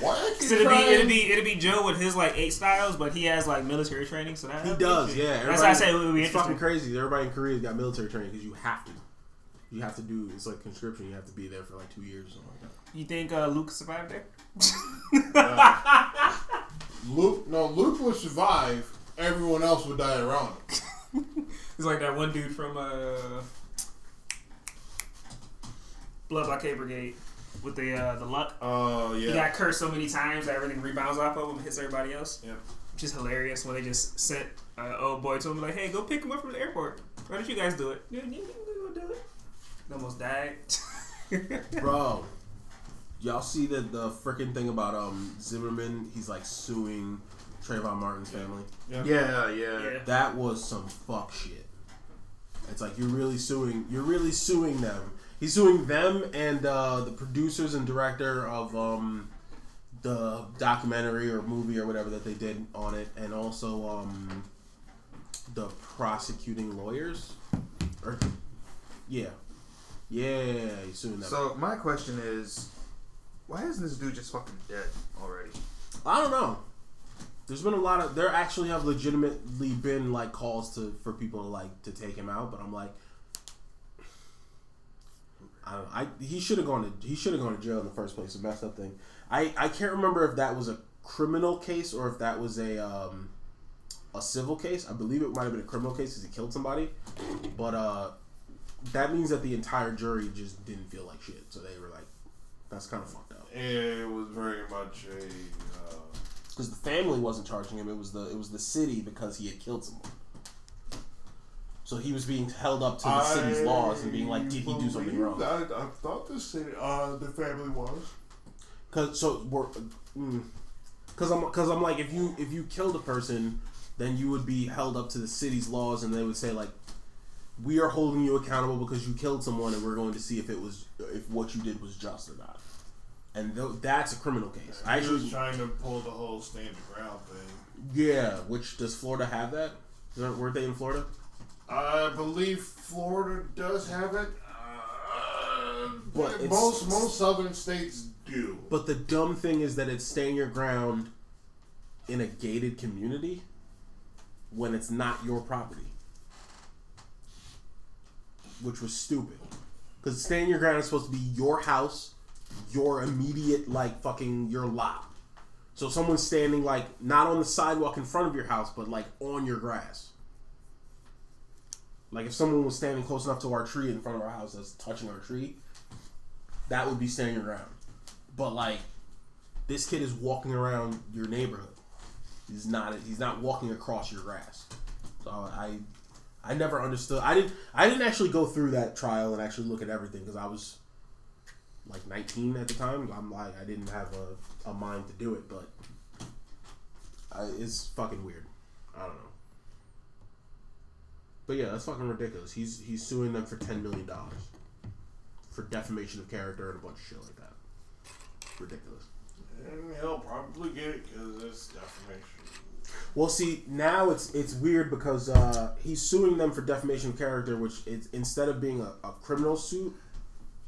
Why?
So it'd be Joe with his like 8 styles, but he has like military training. So that
he does. Yeah,
that's why I say it would be
it's
interesting.
fucking crazy. Everybody in Korea's got military training because you have to. You have to do. It's like conscription. You have to be there for like 2 years or something like that.
You think Luke survived there?
Luke would survive. Everyone else would die around him.
It's like that one dude from Blood Blockade Brigade with the luck.
Oh yeah.
He got cursed so many times that everything rebounds off of him and hits everybody else.
Yep.
Which is hilarious when they just sent old boy to him like, hey, go pick him up from the airport. Why don't you guys do it? You go do it. He almost died.
Bro, y'all see the freaking thing about Zimmerman? He's like suing Trayvon Martin's family.
Yeah.
That was some fuck shit. It's like you're really suing them. He's suing them and the producers and director of the documentary or movie or whatever that they did on it, and also the prosecuting lawyers. He's suing them.
So my question is, why isn't this dude just fucking dead already?
I don't know. There's been a lot of. There actually have legitimately been like calls for people to like to take him out, but I'm like, I don't know. He should have gone to jail in the first place. A messed up thing. I can't remember if that was a criminal case or if that was a civil case. I believe it might have been a criminal case because he killed somebody, but that means that the entire jury just didn't feel like shit. So they were like, that's kind of fucked up.
It was very much a.
Because the family wasn't charging him, it was the city because he had killed someone. So he was being held up to the city's laws and being like, did he do something wrong?
I thought the family was.
Because I'm like, if you killed a person, then you would be held up to the city's laws, and they would say like, we are holding you accountable because you killed someone, and we're going to see if what you did was just or not. And that's a criminal case.
I was trying to pull the whole stand your ground thing.
Yeah, which does Florida have that? Weren't they in Florida?
I believe Florida does have it.
But
most southern states do.
But the dumb thing is that it's stand your ground in a gated community when it's not your property, which was stupid. Because stand your ground is supposed to be your house. Your immediate, like, fucking, your lot. So someone's standing, like, not on the sidewalk in front of your house, but, like, on your grass. Like, if someone was standing close enough to our tree in front of our house that's touching our tree, that would be standing your ground. But, like, this kid is walking around your neighborhood. He's not walking across your grass. So I never understood. I didn't actually go through that trial and actually look at everything because I was like 19 at the time. I'm like, I didn't have a mind to do it, but it's fucking weird. I don't know. But yeah, that's fucking ridiculous. He's suing them for $10 million for defamation of character and a bunch of shit like that. Ridiculous.
And he'll probably get it because it's defamation.
Well, see, now it's weird because he's suing them for defamation of character, which it's, instead of being a criminal suit,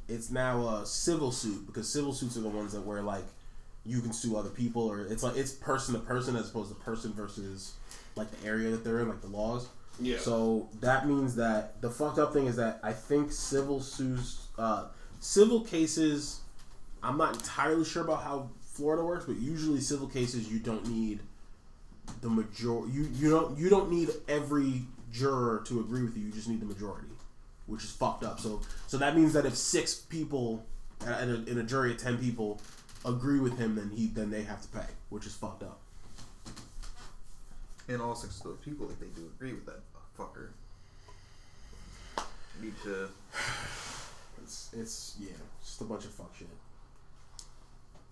it's now a civil suit, because civil suits are the ones that where like you can sue other people, or it's like it's person to person as opposed to person versus like the area that they're in, like the laws.
Yeah.
So that means that the fucked up thing is that I think civil cases, I'm not entirely sure about how Florida works, but usually civil cases you don't need the majority. You don't need every juror to agree with you. You just need the majority, which is fucked up. So that means that if 6 people in a jury of 10 people agree with him, then they have to pay, which is fucked up.
And all 6 of those people, if they do agree with that fucker, need to.
It's just a bunch of fuck shit.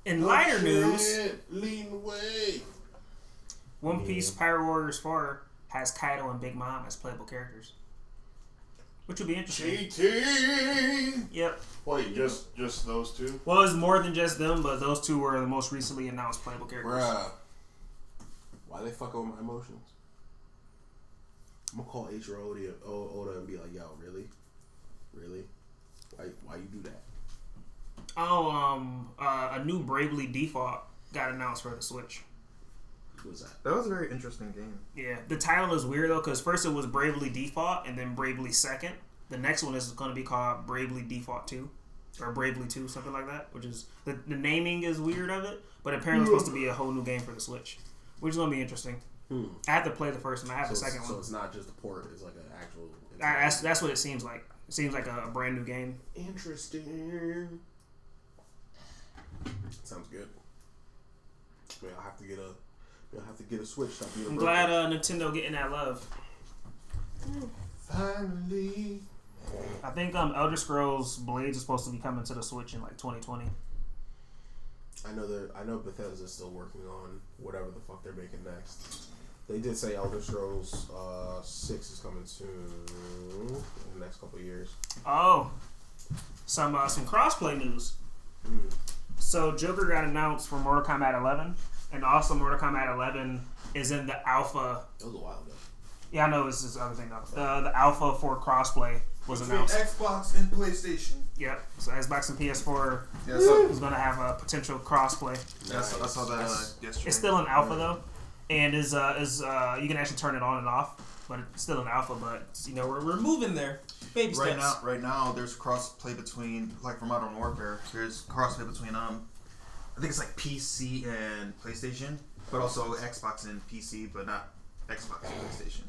In lighter news,
lean away.
One Piece Pirate Warriors 4 has Kaido and Big Mom as playable characters, which would be interesting.
GT.
Yep.
Wait, just those two?
Well, it's more than just them, but those two were the most recently announced playable characters.
Bruh. Why they fuck with my emotions? I'm gonna call H.R. Oda and be like, yo, really? Really? Why you do that?
A new Bravely Default got announced for the Switch.
What was that?
That was a very interesting game.
Yeah, the title is weird though, because first it was Bravely Default and then Bravely Second. The next one is going to be called Bravely Default 2 or Bravely 2, something like that. Which is the naming is weird of it, but apparently it's supposed to be a whole new game for the Switch, which is going to be interesting. I have to play the first one. I have the second one.
So it's not just a port; it's like an actual.
That's what it seems like. It seems like a brand new game.
Interesting. Sounds good. Maybe I'll have to get a Switch.
I'm glad Nintendo getting that love.
Finally.
I think Elder Scrolls Blades is supposed to be coming to the Switch in like 2020.
I know Bethesda's still working on whatever the fuck they're making next. They did say Elder Scrolls 6 is coming soon in the next couple of years.
Oh, some crossplay news. So Joker got announced for Mortal Kombat 11, and also Mortal Kombat 11 is in the alpha.
That was a while ago.
Yeah, I know this is the other thing though. The alpha for crossplay was
Between
announced.
Xbox and PlayStation.
Yep. So Xbox and PS4
Yeah, so
is going to have a potential crossplay.
I saw that yesterday.
It's still in alpha though, and is you can actually turn it on and off, but it's still in alpha. But you know we're moving there, baby steps.
Right now, there's cross-play between, like for Modern Warfare, there's cross-play between I think it's like PC and PlayStation, but also Xbox and PC, but not Xbox and PlayStation.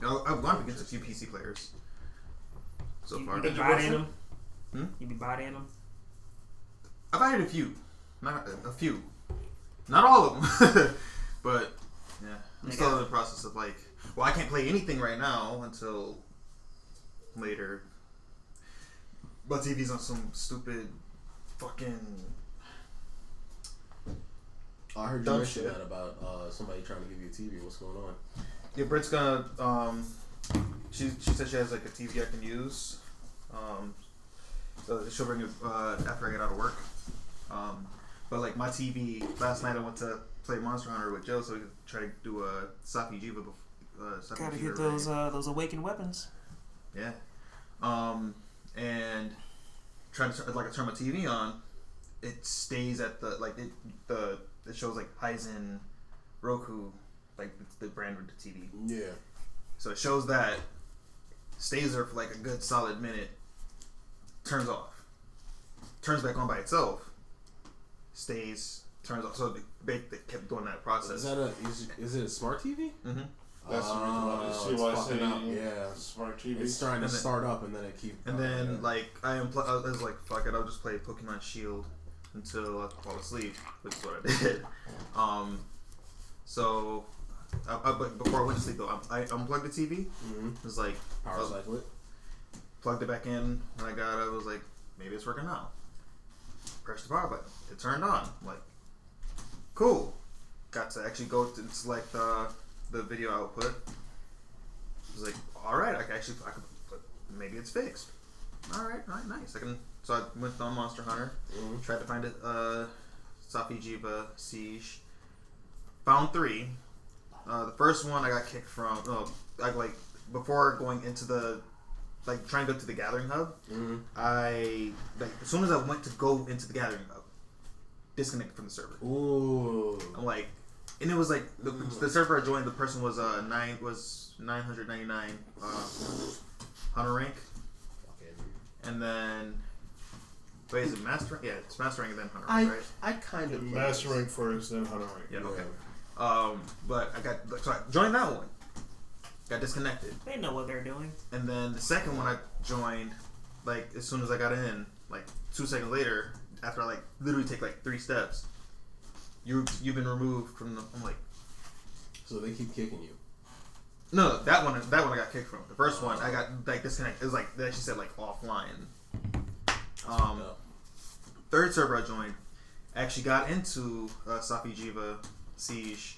I've gone against a few PC players so far.
You be bodying them?
Hmm?
You be bodying them?
I've had a few, not all of them, but yeah, I'm still in the process of like. Well, I can't play anything right now until later. My TV's on some stupid fucking.
I heard you
Dumb
mention
shit.
that about somebody trying to give you a TV. What's going on?
Yeah, Britt's gonna. She said she has like a TV I can use. So she'll bring it after I get out of work. But like my TV, last night I went to play Monster Hunter with Joe, so we could try to do a Safi Jiva.
Gotta get those awakened weapons.
Yeah. And trying to turn my TV on, it stays at the it shows like Hyzen Roku, like the brand of the TV.
Yeah.
So it shows that, stays there for like a good solid minute, turns off, turns back on by itself, stays, turns off. So they kept doing that process.
Is it a smart TV?
Mm-hmm.
That's the reason why
It's fucking up. Yeah.
smart TV.
It's trying to start up and then it keeps.
And then like I was like, fuck it, I'll just play Pokemon Shield until I fall asleep, which is what I did. So but before I went to sleep though, I unplugged the TV.
Mm-hmm.
It was like
Power cycle it.
plugged it back in. When I got it, I was like, maybe it's working now. Pressed the power button. It turned on. I'm like, cool. Got to actually go to select the video output. I was like, all right, I could maybe it's fixed. All right, nice. So I went on Monster Hunter, tried to find it, Safi Jiva Siege. Found 3. The first one I got kicked from. Before going into trying to go to the Gathering Hub.
Mm-hmm.
As soon as I went to go into the Gathering Hub, disconnected from the server.
Ooh.
I'm like, and it was like the server I joined. The person was 999 Hunter rank, and then wait, is it master? Yeah, it's master rank and then Hunter rank, right?
I kind of
Master rank first, then Hunter rank.
Yeah, okay. But I joined that one. Got disconnected.
They know what they're doing.
And then the second one I joined, like as soon as I got in, like 2 seconds later, after I literally take 3 steps, you've been removed from the. I'm like,
so they keep kicking you.
No, that one I got kicked from. The first one I got disconnected. It was they actually said offline. Third server I joined, actually got into Safi Jiva Siege.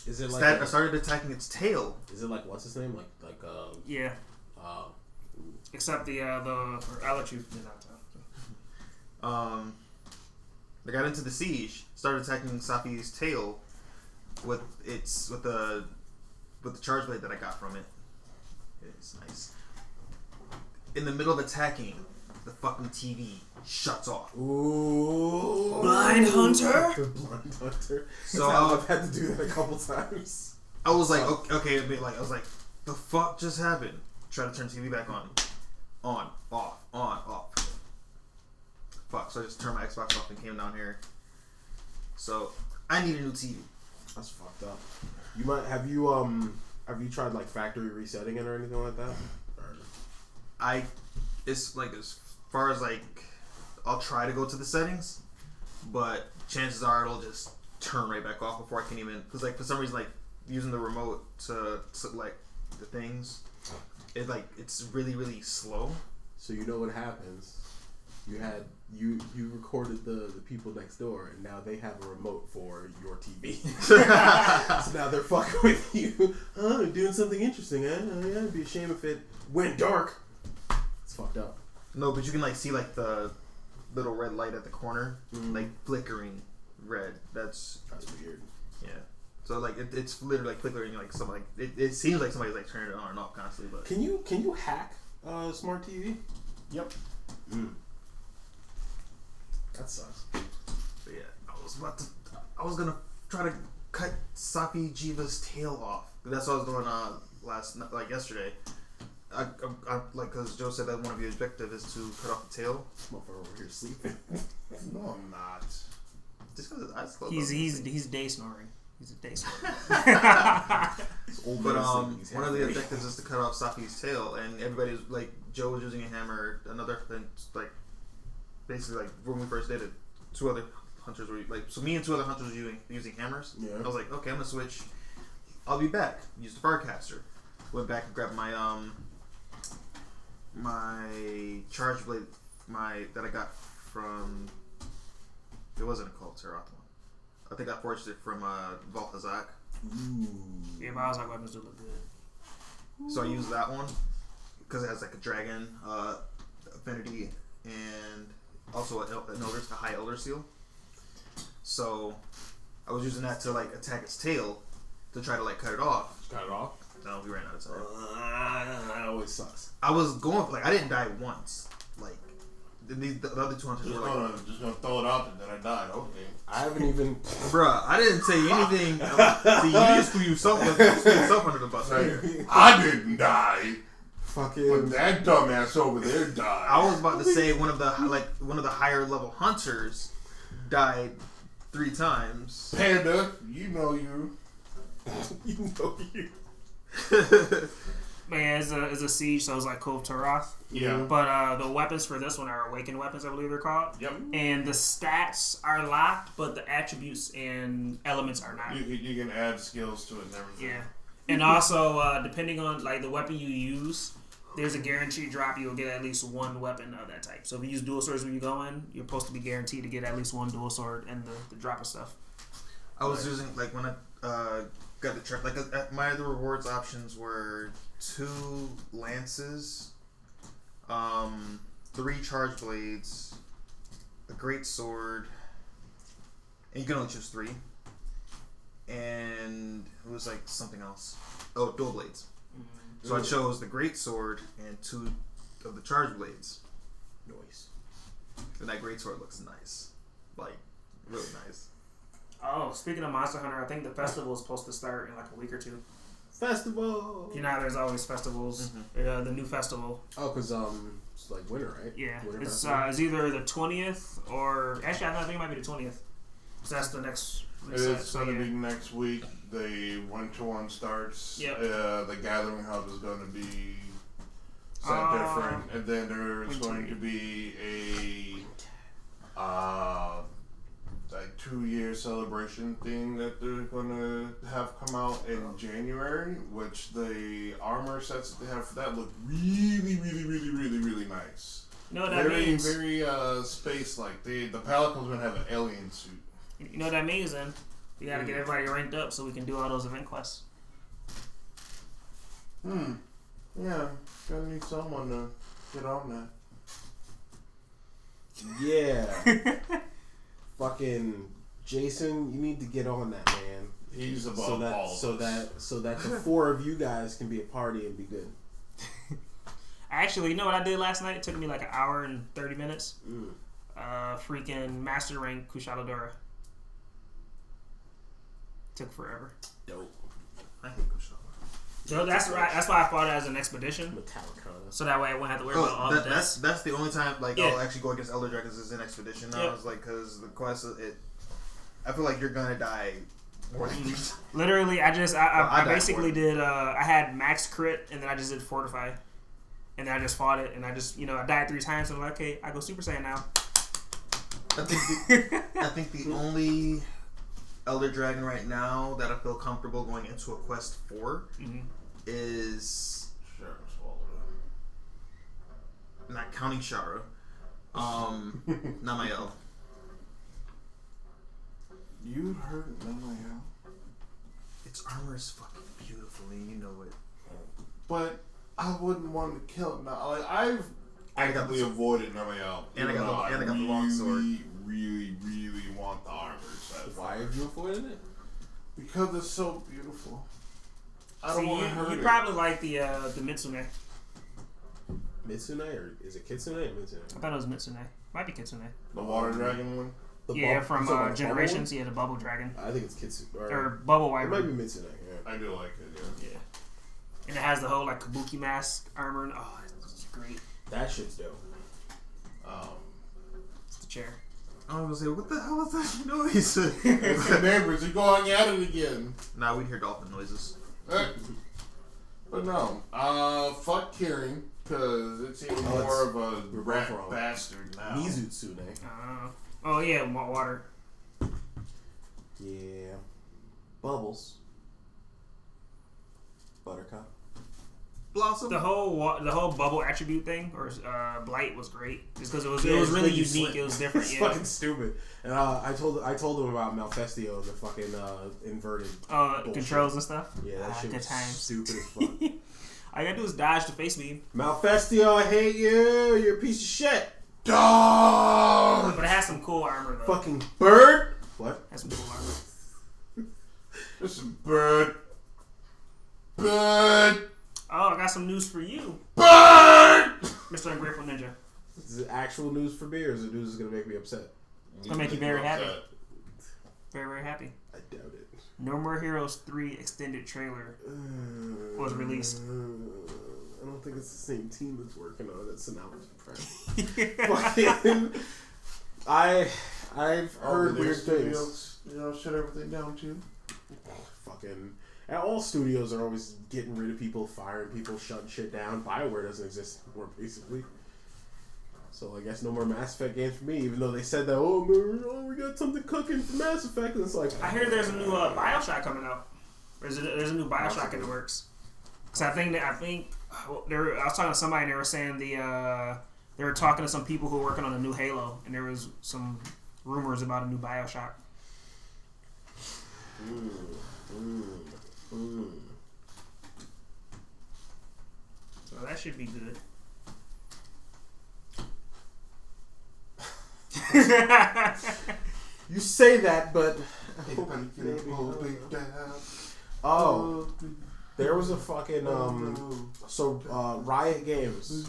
Is it like
I started attacking its tail.
Is it like what's his name?
Yeah. Except I'll let you do that.
I got into the siege, started attacking Safi's tail with the charge blade that I got from it. It's nice. In the middle of attacking, the fucking TV shuts off.
Ooh.
Blind Hunter?
Blind Hunter.
So
I've had to do that a couple times.
I was like, okay, I was like, the fuck just happened? Try to turn the TV back on. On, off. Fuck, so I just turned my Xbox off and came down here. So I need a new TV.
That's fucked up. Have you tried factory resetting it or anything like that?
It's as far as I'll try to go to the settings, but chances are it'll just turn right back off before I can even, because for some reason using the remote to select the things, it's really really slow.
So you know what happens You recorded the people next door, and now they have a remote for your TV. So now they're fucking with you. Oh, doing something interesting, huh? Oh, yeah, it'd be a shame if it went dark. It's fucked up.
No, but you can like see like the little red light at the corner, like flickering red. That's
weird.
Yeah. So like it's literally like flickering like something like it seems like somebody's like turning it on and off constantly. But
can you hack a smart TV?
Yep.
That sucks.
But yeah, I was gonna try to cut Safi Jiva's tail off. That's what I was doing yesterday. I like because Joe said that one of your objectives is to cut off the tail.
This motherfucker over here sleeping.
No, I'm not.
Just because his eyes closed.
He's day snoring. He's a day snoring.
But one of the objectives is to cut off Safi's tail, and everybody's like Joe was using a hammer. Another thing, like basically like when we first did it, 2 other hunters were like, so me and 2 other hunters were using hammers.
Yeah.
I was like, okay, I'm gonna switch. I'll be back. Used the firecaster. Went back and grabbed my my charge blade, that I got from. It wasn't a Cult Teroth one. I think I forged it from Valhazak.
Yeah, Bioshock weapons do look good.
So I used that one because it has like a dragon affinity and also a high elder seal. So I was using that to like attack its tail to try to like cut it off.
Cut it off?
No, we ran out of time.
That always sucks.
I was going like I didn't die once. Like the other 2 hunters were like,
just gonna throw it out there that I died. Okay.
I haven't even.
bruh, I didn't say anything. See, you just threw yourself under the bus right here.
I didn't die.
Fucking.
But that dumbass over there died.
I was about to say one of the higher level hunters died 3 times.
Panda, you know you.
You know you.
But yeah, it's a siege, so it's like Cove Teroth.
Yeah.
But the weapons for this one are awakened weapons, I believe they're called.
Yep.
And the stats are locked, but the attributes and elements are not.
You can add skills to it and everything.
Yeah. And also, depending on like the weapon you use, there's a guaranteed drop. You'll get at least 1 weapon of that type. So if you use dual swords when you go in, you're supposed to be guaranteed to get at least 1 dual sword and the drop of stuff.
I was using like when I got the track. Like my other rewards options were 2 lances, 3 charge blades, a great sword, and you can only choose 3. And it was like something else. Oh, dual blades. Mm-hmm. So I chose the great sword and 2 of the charge blades.
Noise.
And that great sword looks nice, like really nice.
Oh, speaking of Monster Hunter, I think the festival is supposed to start in like a week or 2.
Festival.
You know how there's always festivals.
Mm-hmm.
The new festival.
Oh, cause it's like winter, right?
Yeah,
Winter
it's
festival?
either the 20th or actually I think it might be the 20th. So that's the next.
It's going to be next week. The winter one starts.
Yep.
The gathering hub is going to be set different, and then there's going to be a like 2-year celebration thing that they're going to have come out in January, which the armor sets that they have for that look really, really, really, really, really nice.
You know what that means?
Very space like. The Pelican's going to have an alien suit.
You know what that means, then? We gotta get everybody ranked up so we can do all those event quests.
Yeah, gonna need someone to get on that.
Yeah. Fucking Jason, you need to get on that, man.
He's above all
so
of us.
that the 4 of you guys can be a party and be good.
Actually, you know what I did last night? It took me like an hour and 30 minutes. Freaking Master Rank Kushadodora. Took forever.
Dope.
I hate Kushadodora.
So that's right. That's why I fought it as an expedition.
Metallica.
So that way I wouldn't have to worry about all the deaths.
That's the only time like
Yeah.
I'll actually go against Elder Dragons is an expedition. I was like, because the quest, I feel like you're gonna die more than you.
Literally, I
died
basically did. I had max crit, and then I just did fortify, and then I just fought it, and I just I died 3 times, and I'm like, okay, I go Super Saiyan now.
I think the only Elder Dragon right now that I feel comfortable going into a quest for is
Sure, swallow
not counting Shara, Namael.
You heard Namael?
Its armor is fucking beautiful, and you know it.
But I wouldn't want to kill him. Like I've
And I got
actively
the-
avoided Namael.
and I got the-
even
and I
though
got the long sword.
Really want the armor.
Why have you avoided it?
Because it's so beautiful. I
See,
don't want to hurt
you
it.
probably like the Mitsune.
Mitsune or is it Kitsune or Mitsune?
I thought it was Mitsune. Might be Kitsune.
The water dragon one.
The
Yeah,
bub-
from
you talking about the
Generations. Yeah, the Bubble Dragon
bubble one? I think it's Kitsune.
or Bubble
it might
Wyvern.
be Mitsune. Yeah.
I do like it. Yeah.
Yeah, and it has the whole like Kabuki mask armor. And, oh, it's great.
That shit's dope.
It's the chair.
I was gonna say, what the hell was that noise?
It's the neighbors are going at it again.
Nah, we'd hear dolphin noises.
But no, fuck Kieran, because it's even
Oh,
more of a
we're both
rat
wrong.
bastard now.
Mizutsune.
Oh yeah, water.
Yeah. Bubbles. Buttercup.
Blossom.
The whole bubble attribute thing or blight was great just because it was
Yeah,
it was
it's
really
really
unique.
slick.
It was different.
It's
Yeah.
fucking stupid. And I told him about Malfestio, the fucking inverted. bullshit.
Controls and stuff.
Yeah, that shit
good
was
times.
stupid as fuck.
All you gotta do is dodge the face beam.
Malfestio, I hate you. You're a piece of shit.
Dog!
But it has some cool armor though.
Fucking bird. What?
It has some cool armor.
This is bird. Bird!
Oh, I got some news for you,
Bird!
Mr. Ungrateful Ninja.
Is it actual news for me, or is it news that's gonna make me upset?
It's gonna make you very happy. Very, very happy.
I doubt it.
No More Heroes 3 extended trailer was released.
I don't think it's the same team that's working on it. So now fucking, I've heard weird things.
Shut everything down too.
Fucking, and all studios are always getting rid of people, firing people, shutting shit down. BioWare doesn't exist anymore, basically. So I guess no more Mass Effect games for me, even though they said that, we got something cooking for Mass Effect, and it's like,
I hear there's a new Bioshock coming out. There's a new Bioshock in the works. Cause I think I was talking to somebody and they were saying they were talking to some people who were working on a new Halo, and there was some rumors about a new Bioshock. So that should be good.
you say that, but oh, there was a fucking Riot Games.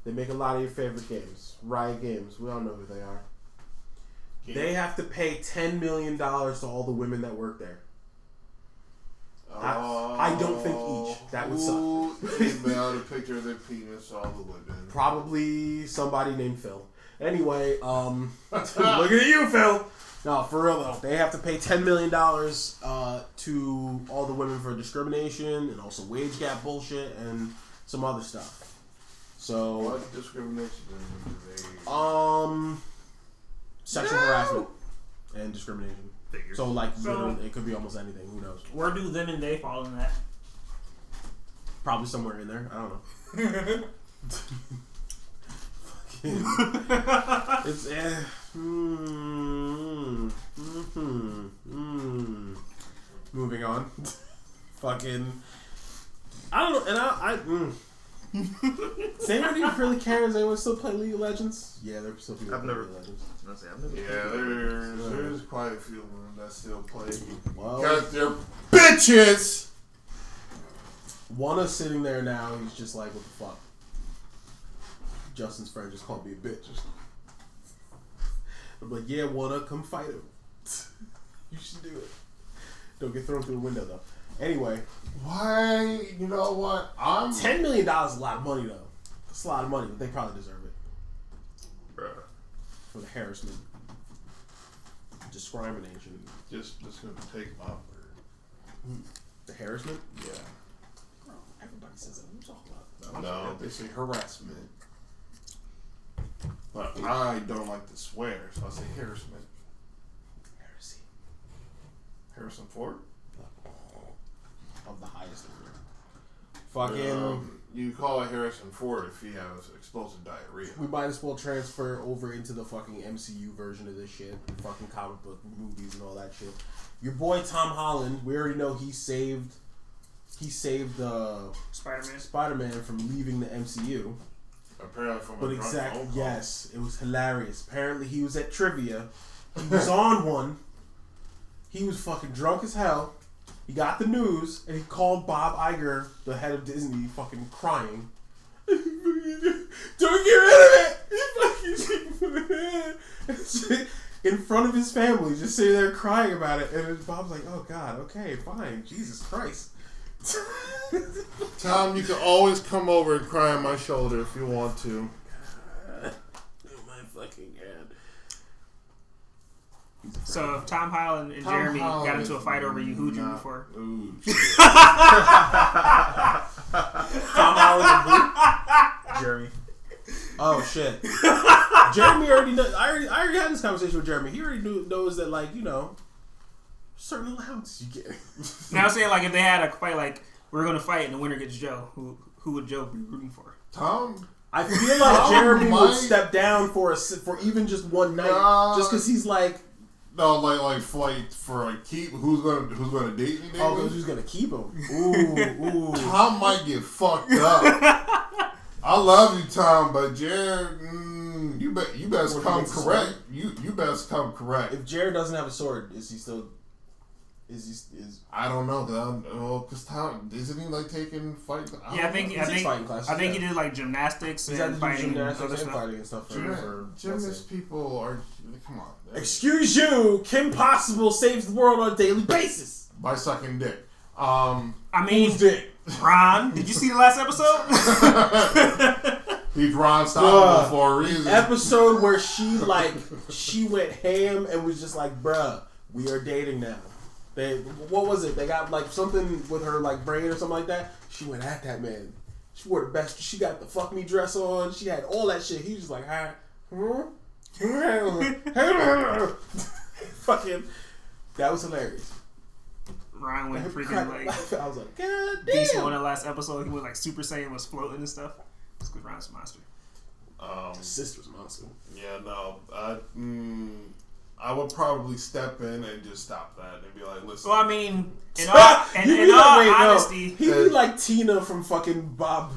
They make a lot of your favorite games. Riot Games, we all know who they are. They have to pay $10 million to all the women that work there. I don't think each. That would suck.
Email the picture of their penis, all the women.
Probably somebody named Phil. Anyway, looking at you, Phil. No, for real though, they have to pay $10 million to all the women for discrimination and also wage gap bullshit and some other stuff. So,
What discrimination do they?
Sexual harassment and discrimination.
Figures.
So, literally, it could be almost anything. Who knows?
Where do them and they fall in that?
Probably somewhere in there. I don't know. It's moving on. Fucking, I don't know, and does anybody really care? Does anyone still play League of Legends? Yeah, there's still people.
I've
play
never.
League of Legends.
Yeah, there's quite a few of them that still play.
Well,
Because they're bitches!
Wana's sitting there now. He's just like, what the fuck? Justin's friend just called me a bitch. I'm like, yeah, Wana, come fight him. You should do it. Don't get thrown through the window though. Anyway,
Why? You know what?
$10 million is a lot of money though. It's a lot of money, but they probably deserve it
Bruh.
for the harassment, discrimination,
Just gonna take my word.
the harassment.
Yeah.
Everybody says that. What are you talking about?
No, they say harassment. But I don't like to swear, so I say harassment.
Heresy
Harrison Ford?
of the highest order. Fucking.
You call it Harrison Ford if he has explosive diarrhea.
We might as well transfer over into the fucking MCU version of this shit. Fucking comic book movies and all that shit. Your boy Tom Holland, we already know he saved Spider-Man from leaving the MCU.
Apparently from
But
a drunk phone call.
yes, it was hilarious. Apparently he was at trivia. He was on one. He was fucking drunk as hell. He got the news and he called Bob Iger, the head of Disney, fucking crying. Don't get rid of it! In front of his family, just sitting there crying about it. And Bob's like, oh God, okay, fine. Jesus Christ.
Tom, you can always come over and cry on my shoulder if you want to.
Oh my fucking God.
So if Tom Holland and Jeremy got into a fight over you, who'd you root for?
Ooh,
Tom Holland and who?
Jeremy.
Oh shit. Jeremy already knows. I already had this conversation with Jeremy. He already knows that, like, you know, certain allowances you get.
Now I'm saying, like, if they had a fight, like, we're gonna fight and the winner gets Joe, who would Joe be rooting for?
Tom?
I feel like Jeremy
might.
would step down for even just one night, just because he's like,
No, like flight for like keep. Who's gonna date me?
oh, because who's gonna keep him? Ooh.
Tom might get fucked up. I love you, Tom, but Jared, you best come correct. You best come correct.
If Jared doesn't have a sword, is he still?
I don't know, because Tom isn't he like taking fight?
I think he did like gymnastics
He's
and
had to do
fighting
gymnastics and
stuff.
fighting and stuff.
Gymnast people are come on.
Excuse you, Kim Possible saves the world on a daily basis
By sucking dick.
I mean,
who's dick?
Ron, did you see the last episode?
He's Ron Stoppable for a reason.
Episode where she went ham and was just like, bruh, we are dating now. What was it? They got like something with her like brain or something like that. She went at that man. She wore the best. She got the fuck me dress on. She had all that shit. He was just like, hi. Fucking, that was hilarious.
Ron went freaking like.
I was like, God
Beast
damn.
on that last episode, he was like Super Saiyan, was floating and stuff. It's because Ron's a monster.
His sister's monster.
Yeah, no. I would probably step in and just stop that and be like, listen.
Well, I mean, in all honesty,
he'd be like Tina from fucking Bob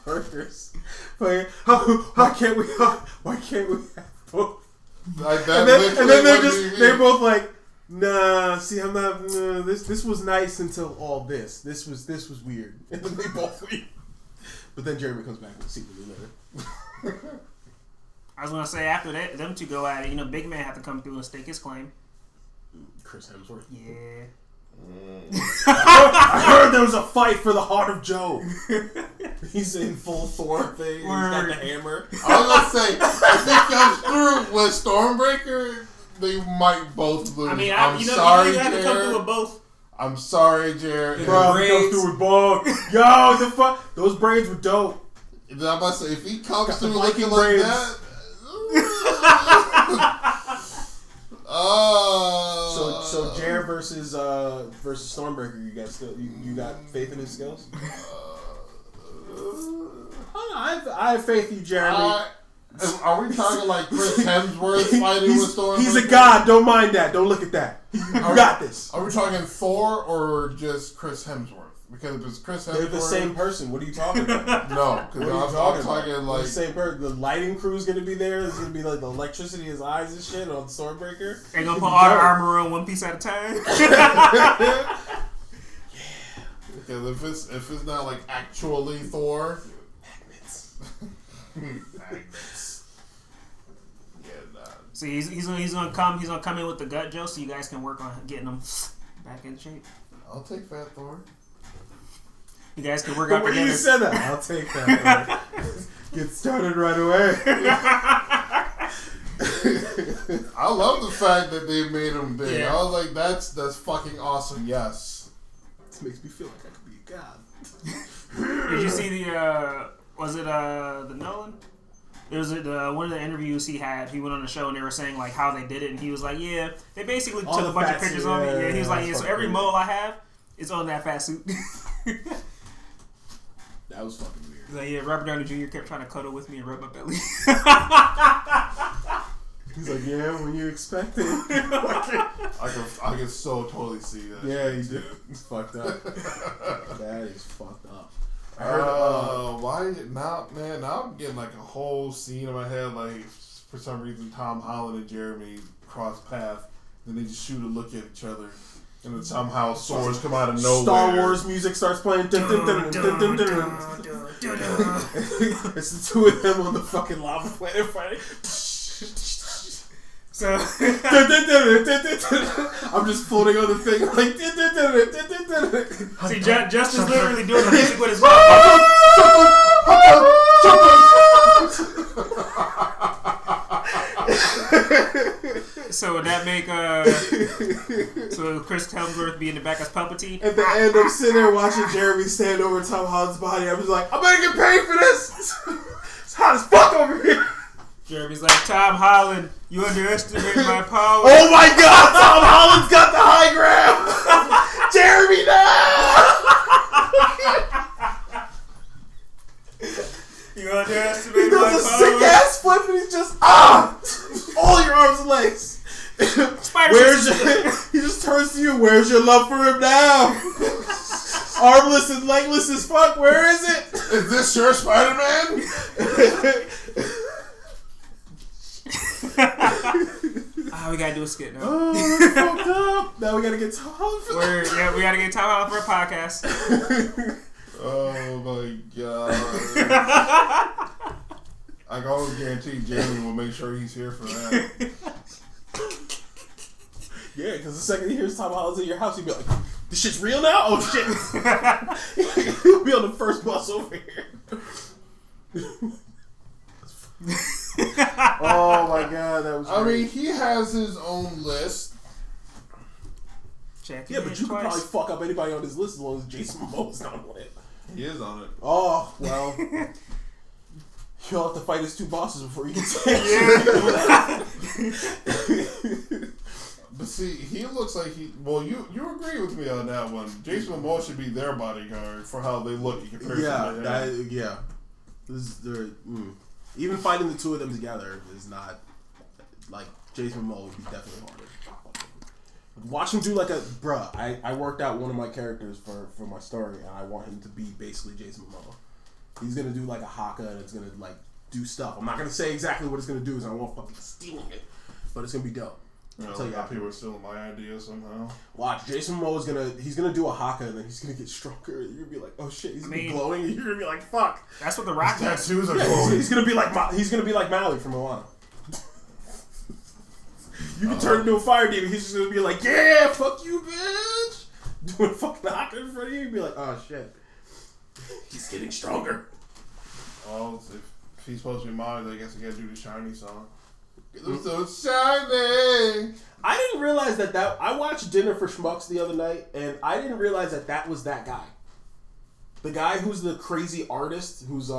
Burgers. Like, why can't we have both?
Like
And then they're both like, nah. See, I'm not. This was nice until all this. This was weird. And then they both leave. But then Jeremy comes back with secretly later.
I was gonna say after that, them two go at it. Big Man have to come through and stake his claim.
Chris Hemsworth.
Yeah.
I heard there was a fight for the heart of Joe. He's in full Thor thing. He's got the hammer.
I was gonna say, if it comes through with Stormbreaker, they might both lose.
I mean,
I'm
you
sorry,
have
Jared.
to come through with both.
I'm sorry, Jared.
Bro, he comes through with both. Yo, the fuck? Those braids were dope.
I'm about to say, if he comes
Got
through
the
looking
Viking
like
braids.
that.
So Jared versus Stormbreaker, you got faith in his skills? I have faith in you, Jeremy.
Are we talking like Chris Hemsworth fighting with Stormbreaker?
He's a god. Don't mind that. Don't look at that. You got this.
Are we talking Thor or just Chris Hemsworth? Because if it's Chris Hemsworth,
They're the same person. What are you talking about?
No, because I'm talking like
the same person. The lighting crew is gonna be there. There's gonna be like the electricity in his eyes and shit on Stormbreaker.
They're gonna put all the armor on one piece at a time.
Because if it's not like actually Thor,
Magnets.
Yeah, nah.
So he's gonna come in with the gut, Joe, so you guys can work on getting him back in shape.
I'll take Fat Thor.
You guys can work out
When
together.
you said that, I'll take that. Get started right away.
I love the fact that they made him big.
Yeah.
I was like, that's fucking awesome. Yes.
This makes me feel like I could be a god.
Did you see the was it the Nolan? It was one of the interviews he had. He went on the show and they were saying like how they did it, and he was like, yeah, they basically
All
took
the
a bunch of
fat
pictures
suit,
on me.
yeah,
Yeah, he was like, yeah, so
that's
every
fucking
mole I have is on that fat suit.
That was fucking weird.
Like, yeah, Robert Downey Jr. kept trying to cuddle with me and rub my belly.
He's like, yeah, when you expect it.
I can so totally see that.
Yeah, he did. It's fucked up. That is fucked up. I heard
why now, man? Now I'm getting like a whole scene in my head. Like for some reason, Tom Holland and Jeremy cross paths, then they just shoot a look at each other, and then somehow swords come out of nowhere.
Star Wars music starts playing. It's the two of them on the fucking lava planet fighting.
So
I'm just floating on the thing like.
see, Justin's literally doing the music with his mouth. So would that make so Chris Hemsworth be in the back as Palpatine?
At the end, I'm sitting there watching Jeremy stand over Tom Holland's body. I'm just like, I better get paid for this. It's hot as fuck over here.
Jeremy's like, Tom Holland, you underestimate my power.
Oh my god, Tom Holland's got the high ground! Jeremy, no!
You underestimate
He
my
does a
power.
sick ass flip and he's just, all your arms and legs. He just turns to you, where's your love for him now? Armless and legless as fuck, where is it?
Is this your Spider-Man?
We gotta do a skit now.
Oh, that's fucked up. Now we gotta get Tom Holland for
We gotta get Tom Holland for a podcast.
Oh my god! I can always guarantee Jamie will make sure he's here for that.
Yeah, because the second he hears Tom Holland's in your house, he'll be like, this shit's real now? Oh shit. He'll be on the first bus over here. Oh my god, that was
I mean, he has his own list.
Check
yeah, but you could probably fuck up anybody on this list as long as Jason Momoa's not on it.
He is on it.
Oh, well. You'll have to fight his two bosses before you can say it.
But see, he looks like he. Well, you agree with me on that one. Jason Momoa should be their bodyguard for how they look in comparison to him.
Yeah. Even fighting the two of them together is not like Jason Momoa would be definitely harder. Watch him do like a I worked out one of my characters for my story, and I want him to be basically Jason Momoa. He's gonna do like a haka, and it's gonna like do stuff. I'm not gonna say exactly what it's gonna do, because I won't fucking stealing it, but it's gonna be dope. I'll tell you how
people are stealing my idea somehow.
Watch, Jason Momoa's gonna do a haka, and then he's gonna get stronger. And you're gonna be like, oh shit, he's gonna be glowing, and you're gonna be like, fuck.
That's what the Rock does.
Tattoos are glowing.
He's gonna be like Maui from Moana. You can turn into a fire demon. He's just gonna be like, yeah, fuck you, bitch. Doing a fucking haka in front of you. You'd be like, oh shit, he's getting stronger.
Oh, if he's supposed to be Maui, then I guess I gotta do the Shiny song. I'm so shiny.
I didn't realize that I watched Dinner for Schmucks the other night, and I didn't realize that was that guy. The guy who's the crazy artist, who's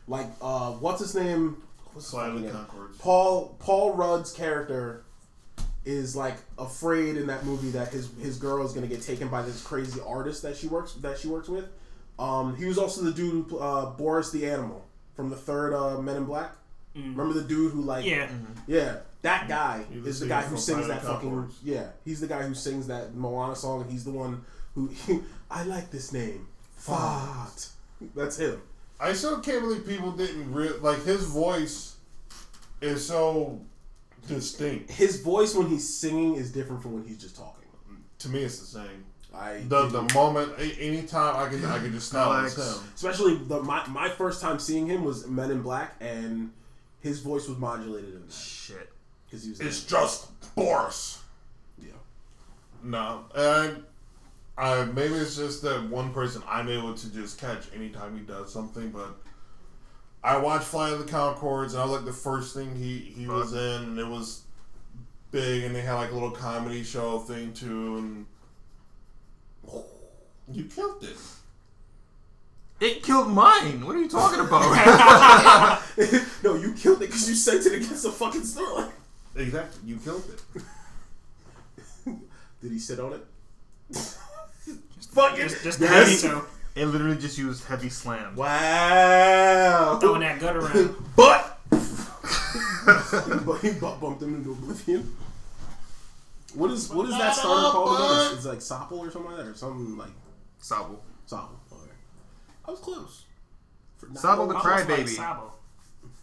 what's his name?
Slightly Concords.
Paul Rudd's character is like afraid in that movie that his girl is gonna get taken by this crazy artist that she works with. He was also the dude who Boris the Animal from the third Men in Black. Remember the dude who that guy is the guy who sings that fucking he's the guy who sings that Moana song, and he's the one who I like this name Fart. That's him.
I still can't believe people didn't like his voice is so distinct.
His voice when he's singing is different from when he's just talking.
To me, it's the same.
The
moment, anytime I can just tell it's him.
Especially my first time seeing him was Men in Black, and his voice was modulated in that.
Shit.
Because he was.
It's just Boris.
Yeah.
No, and maybe it's just that one person I'm able to just catch anytime he does something. But I watched Flight of the Conchords, and I was like the first thing he was in, and it was big, and they had like a little comedy show thing too, and you killed it.
It killed mine. What are you talking about?
No, you killed it because you sent it against the fucking store.
Exactly, you killed it.
Did he sit on it? Fuck it.
Just
yes.
It literally just used heavy slam.
Wow.
Throwing that gut around.
But he butt bumped him into oblivion. What is that starter called again? It's like Sopple or something like that, or something like
Sabo.
Sopple. Okay. I was close.
Sabo the
Almost like
crybaby.
Sabo,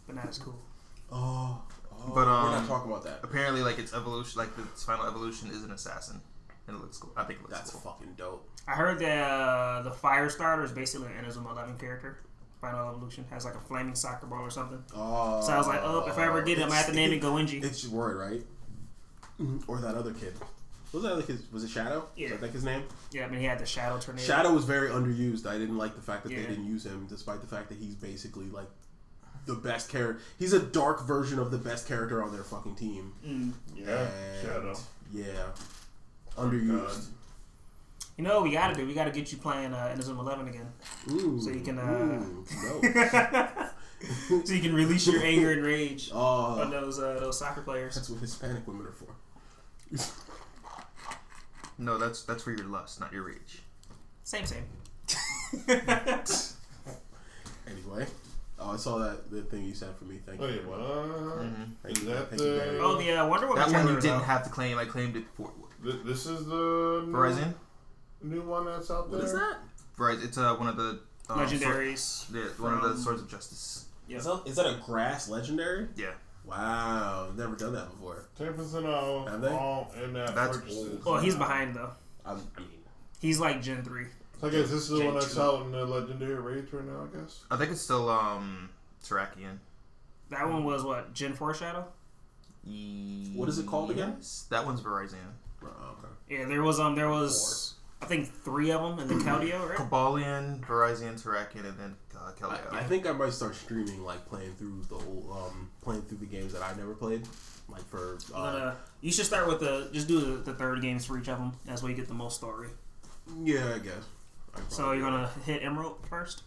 but not as cool.
Oh,
But
we're not talking about that.
apparently, like its evolution, like its final evolution, is an assassin, and it looks cool. I think it looks
That's
cool.
fucking dope.
I heard that the fire starter is basically an Inazuma 11 character. Final evolution has like a flaming soccer ball or something.
Oh,
So I was like, if I ever get it, I'm gonna have to name it Goenji.
It's your word, right? Or that other kid. What was that other kid? Was it Shadow?
Yeah.
Is that like his name?
Yeah, I mean he had the shadow tornado.
Shadow was very underused. I didn't like the fact that they
Yeah.
didn't use him, despite the fact that he's basically like the best character. He's a dark version of the best character on their fucking team.
Yeah,
And,
Shadow.
Yeah, underused.
You know what we gotta do? We gotta get you playing Inazuma 11 again,
Ooh,
so you can
no.
so you can release your anger and rage
Oh,
on those soccer players.
that's what Hispanic women are for.
No, that's for your lust, not your rage.
Same.
Anyway, I saw the thing you sent for me. Thank
Wait,
you.
what?
Thank
Is
you.
that
Thank you very
the?
much.
Oh, the Wonder Woman
That one
trailer
you
was
didn't
out.
have to claim. I claimed it for
This is the
Verizon.
new one that's out there.
What is that?
Verizon. It's one of the
Legendaries.
one of the
from-
Swords of Justice.
Yeah.
Is that a grass legendary?
Yeah.
Wow, I've never done that before.
10% off
Have they?
all in-app
That's
purchases.
Well, he's behind though.
I mean,
He's like Gen 3.
So I guess this is the one that's
Gen
out in the legendary raids right now. I guess.
I think it's still Terrakian.
That one was what? Gen 4 Shadow?
What is it called again?
Yes, that one's Verizon.
oh, okay.
Yeah, there was I think 3 of them in the Caldio, right?
Kabalion, Verizon, Terrakian, and then Keldeo.
I think I might start streaming, like playing through the old, playing through the games that I never played, like for.
You should start with just do the third games for each of them. That's where you get the most story.
Yeah, I guess.
So you're gonna hit Emerald first?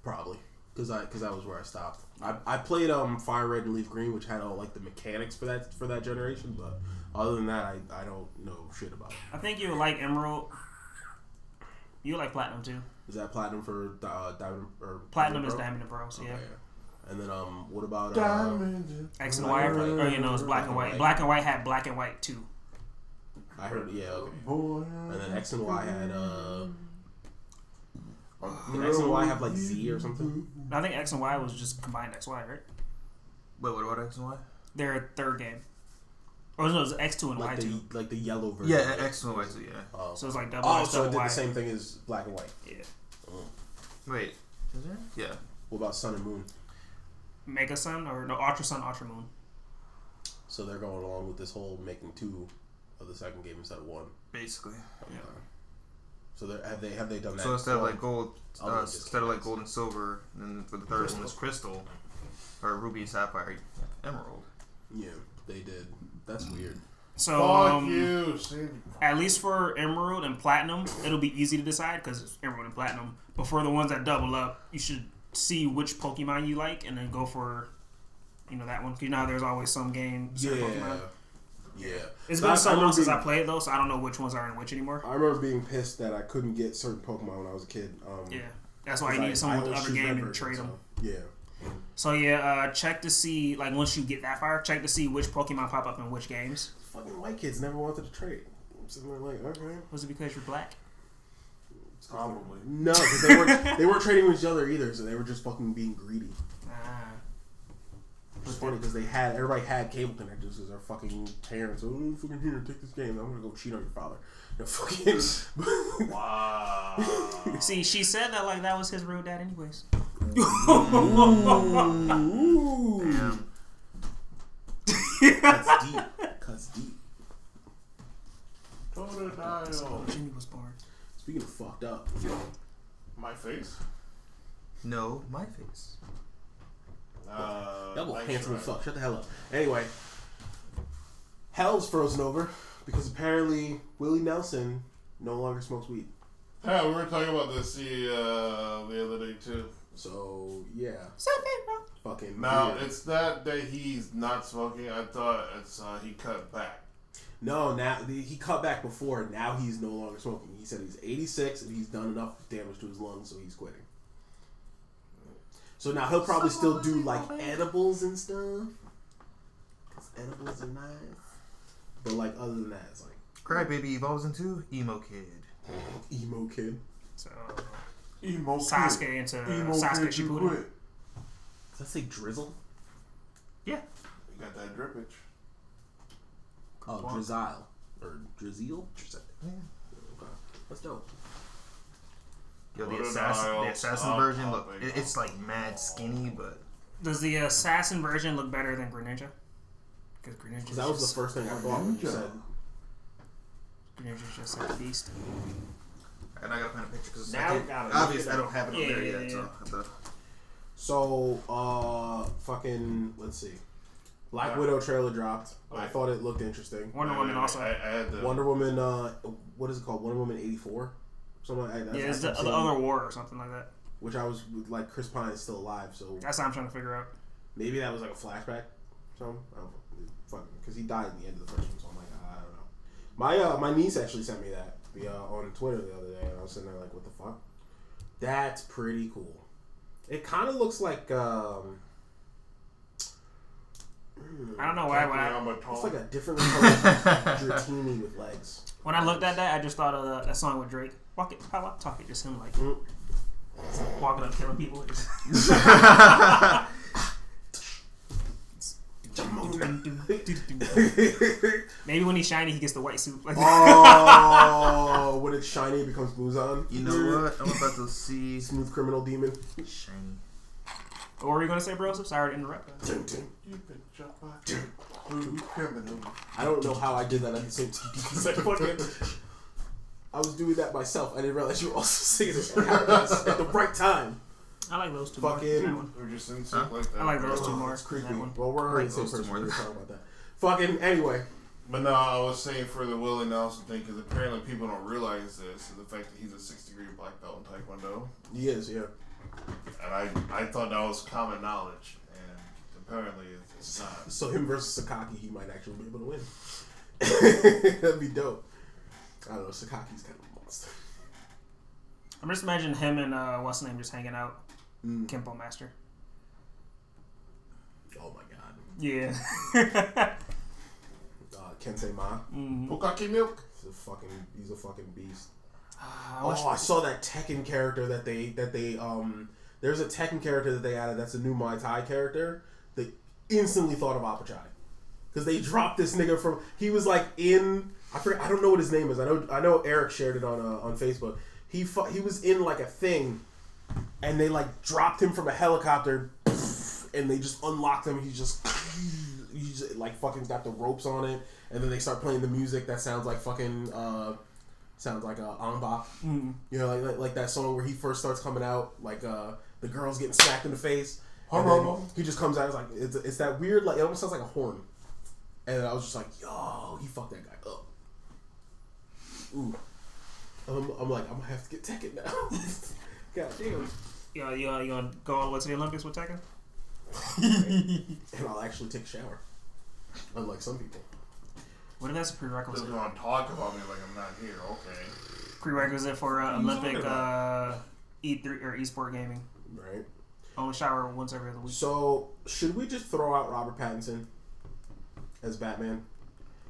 Probably because that was where I stopped. I played Fire Red and Leaf Green, which had all like the mechanics for that generation, but other than that, I don't know shit about it.
I think you would like Emerald. You would like Platinum too.
Is that Platinum for Diamond or
Platinum
Pearl?
is Diamond and Pearl, so yeah.
Okay. And then what about
X and Y, or it's black and white. Black and white had black and white too.
I heard okay. And then X and Y had X and Y have like Z or something.
I think X and Y was just combined XY, right?
Wait, what about X and Y?
Their third game. Or no, it was X2 and
Like
Y2.
the yellow version.
Yeah, X and Y too. Yeah.
So
it's like double
Oh,
X,
so it
double
did
Y.
the same thing as black and white.
Yeah.
Wait, is there? Yeah.
What about Sun and Moon?
Mega Sun or no Ultra Sun, Ultra Moon.
So they're going along with this whole making 2 of the second game instead of 1.
Basically.
Yeah.
So have they done that?
So instead of like gold,
Other than just
instead of like
cans.
gold and silver, and then for the third one was crystal, or ruby, sapphire, emerald.
Yeah, they did. That's weird.
So
Fuck you, see?
at least for Emerald and Platinum, it'll be easy to decide because it's Emerald and Platinum. But for the ones that double up, you should see which Pokemon you like and then go for, that one. You know how there's always some game, certain Pokemon.
Yeah.
It's
So
been so long
remember
since
being-
I played though, so I don't know which ones are in which anymore.
I remember being pissed that I couldn't get certain Pokemon when I was a kid.
Yeah, that's why I needed someone with the other game and trade them.
Yeah.
So yeah, check to see once you get that far, check to see which Pokemon pop up in which games.
Fucking white kids never wanted to trade. I'm sitting there like, okay.
Was it because you're black?
Probably.
No, because they weren't trading with each other either, so they were just fucking being greedy. It's funny because everybody had cable connectors because their fucking parents, fucking here, take this game. I'm gonna go cheat on your father. Fucking
Wow.
See, she said that like that was his real dad, anyways.
Damn.
Cuts deep. Cuts deep.
Jimmy was born.
Speaking of fucked up,
My face?
No, my face.
double
Nice
handsome
try.
as fuck. Shut the hell up. Anyway, hell's frozen over because apparently Willie Nelson no longer smokes weed.
Yeah, we were talking about this the other day too.
So yeah, fucking.
Now
weird.
it's not that he's not smoking. I thought it's he cut back.
No, now he cut back before. Now he's no longer smoking. He said he's 86 and he's done enough damage to his lungs, so he's quitting. So now he'll probably still do like edibles and stuff. Cause edibles are nice. But like other than that, it's like
Crybaby evolves into emo kid.
emo kid.
So
Emo
Sasuke into Sasuke Shippuden.
Does that say drizzle?
Yeah.
You got that drippage.
Oh, drizzle or drizzle. Yeah. Okay. That's dope.
Yo, the
What an
assassin
aisle.
version look, it's like mad skinny, but
Does the assassin version look better than Greninja? Because Greninja.
That was the first thing I thought when you said.
Greninja's just like a beast.
and I gotta find a picture because
obviously
I don't have it on there yet.
Yeah.
So I have to.
So, fucking, let's see. Black Widow trailer dropped. I thought it looked interesting.
Wonder Woman also.
I had the
Wonder Woman, what is it called? Wonder Woman 84? Something like that.
Yeah, it's the other war or something like that.
Which I was, like, Chris Pine is still alive, so
That's what I'm trying to figure out.
maybe that was like a flashback. Something. I don't know. Fucking, because he died in the end of the first one, so I'm like, I don't know. My niece actually sent me that on Twitter the other day, and I was sitting there like, what the fuck? That's pretty cool. It kind of looks like,
I don't know why.
it's like a different colored Dratini with legs.
When I looked at that, I just thought of that song with Drake. Walk it, how I talk it, just him like walking up killing people. Maybe when he's shiny, he gets the white suit. Like
Oh, when it's shiny, it becomes Muzan.
You know what? I'm about to see
Smooth criminal demon.
shiny.
What were you gonna say, bro? Sorry to interrupt.
You've been shot by two criminals.
I don't know how I did that at the same time. It's like fucking, I was doing that myself. I didn't realize you were also singing it at the right time.
I like those two.
Fucking-
More. That one.
We're just in sync like that.
I like those
bro.
two more.
It's creepy.
That one.
Well, we're already
I
the
like
same
those two
person.
more.
We're talking about that. Fucking anyway.
But no, I was saying for the Willie Nelson thing, because apparently people don't realize this, is the fact that he's a 6th-degree black belt in Taekwondo.
He is, yeah.
And I thought that was common knowledge, and apparently it's not.
So him versus Sakaki, he might actually be able to win. That'd be dope. I don't know. Sakaki's kind of a monster.
I'm just imagining him and what's his name just hanging out. Kempo Master.
Oh my god.
Yeah.
Kensei Ma.
Bukaki milk.
He's a fucking beast.
I
I saw that Tekken character that they there's a Tekken character that they added that's a new Muay Thai character. They instantly thought of Apachai. Because they dropped this nigga from, he was like in, I don't know what his name is. I know Eric shared it on Facebook. He was in like a thing, and they like dropped him from a helicopter, and they just unlocked him. He's just like fucking got the ropes on it, and then they start playing the music that sounds like fucking sounds like Ong-Bak. You know, like that song where he first starts coming out, like the girl's getting smacked in the face, and then he just comes out. It's like it's that weird, like it almost sounds like a horn. And I was just like, yo, he fucked that guy up. Ooh. I'm like, I'm gonna have to get Tekken now. God damn.
You gonna go all the way to the Olympics with Tekken?
And I'll actually take a shower. Unlike some people.
What if that's a
Just
prerequisite?
gonna talk about me like I'm not here. Okay.
Prerequisite for Olympic
talking
E3 or esport gaming.
Right?
Only shower once every other week.
So, should we just throw out Robert Pattinson as Batman?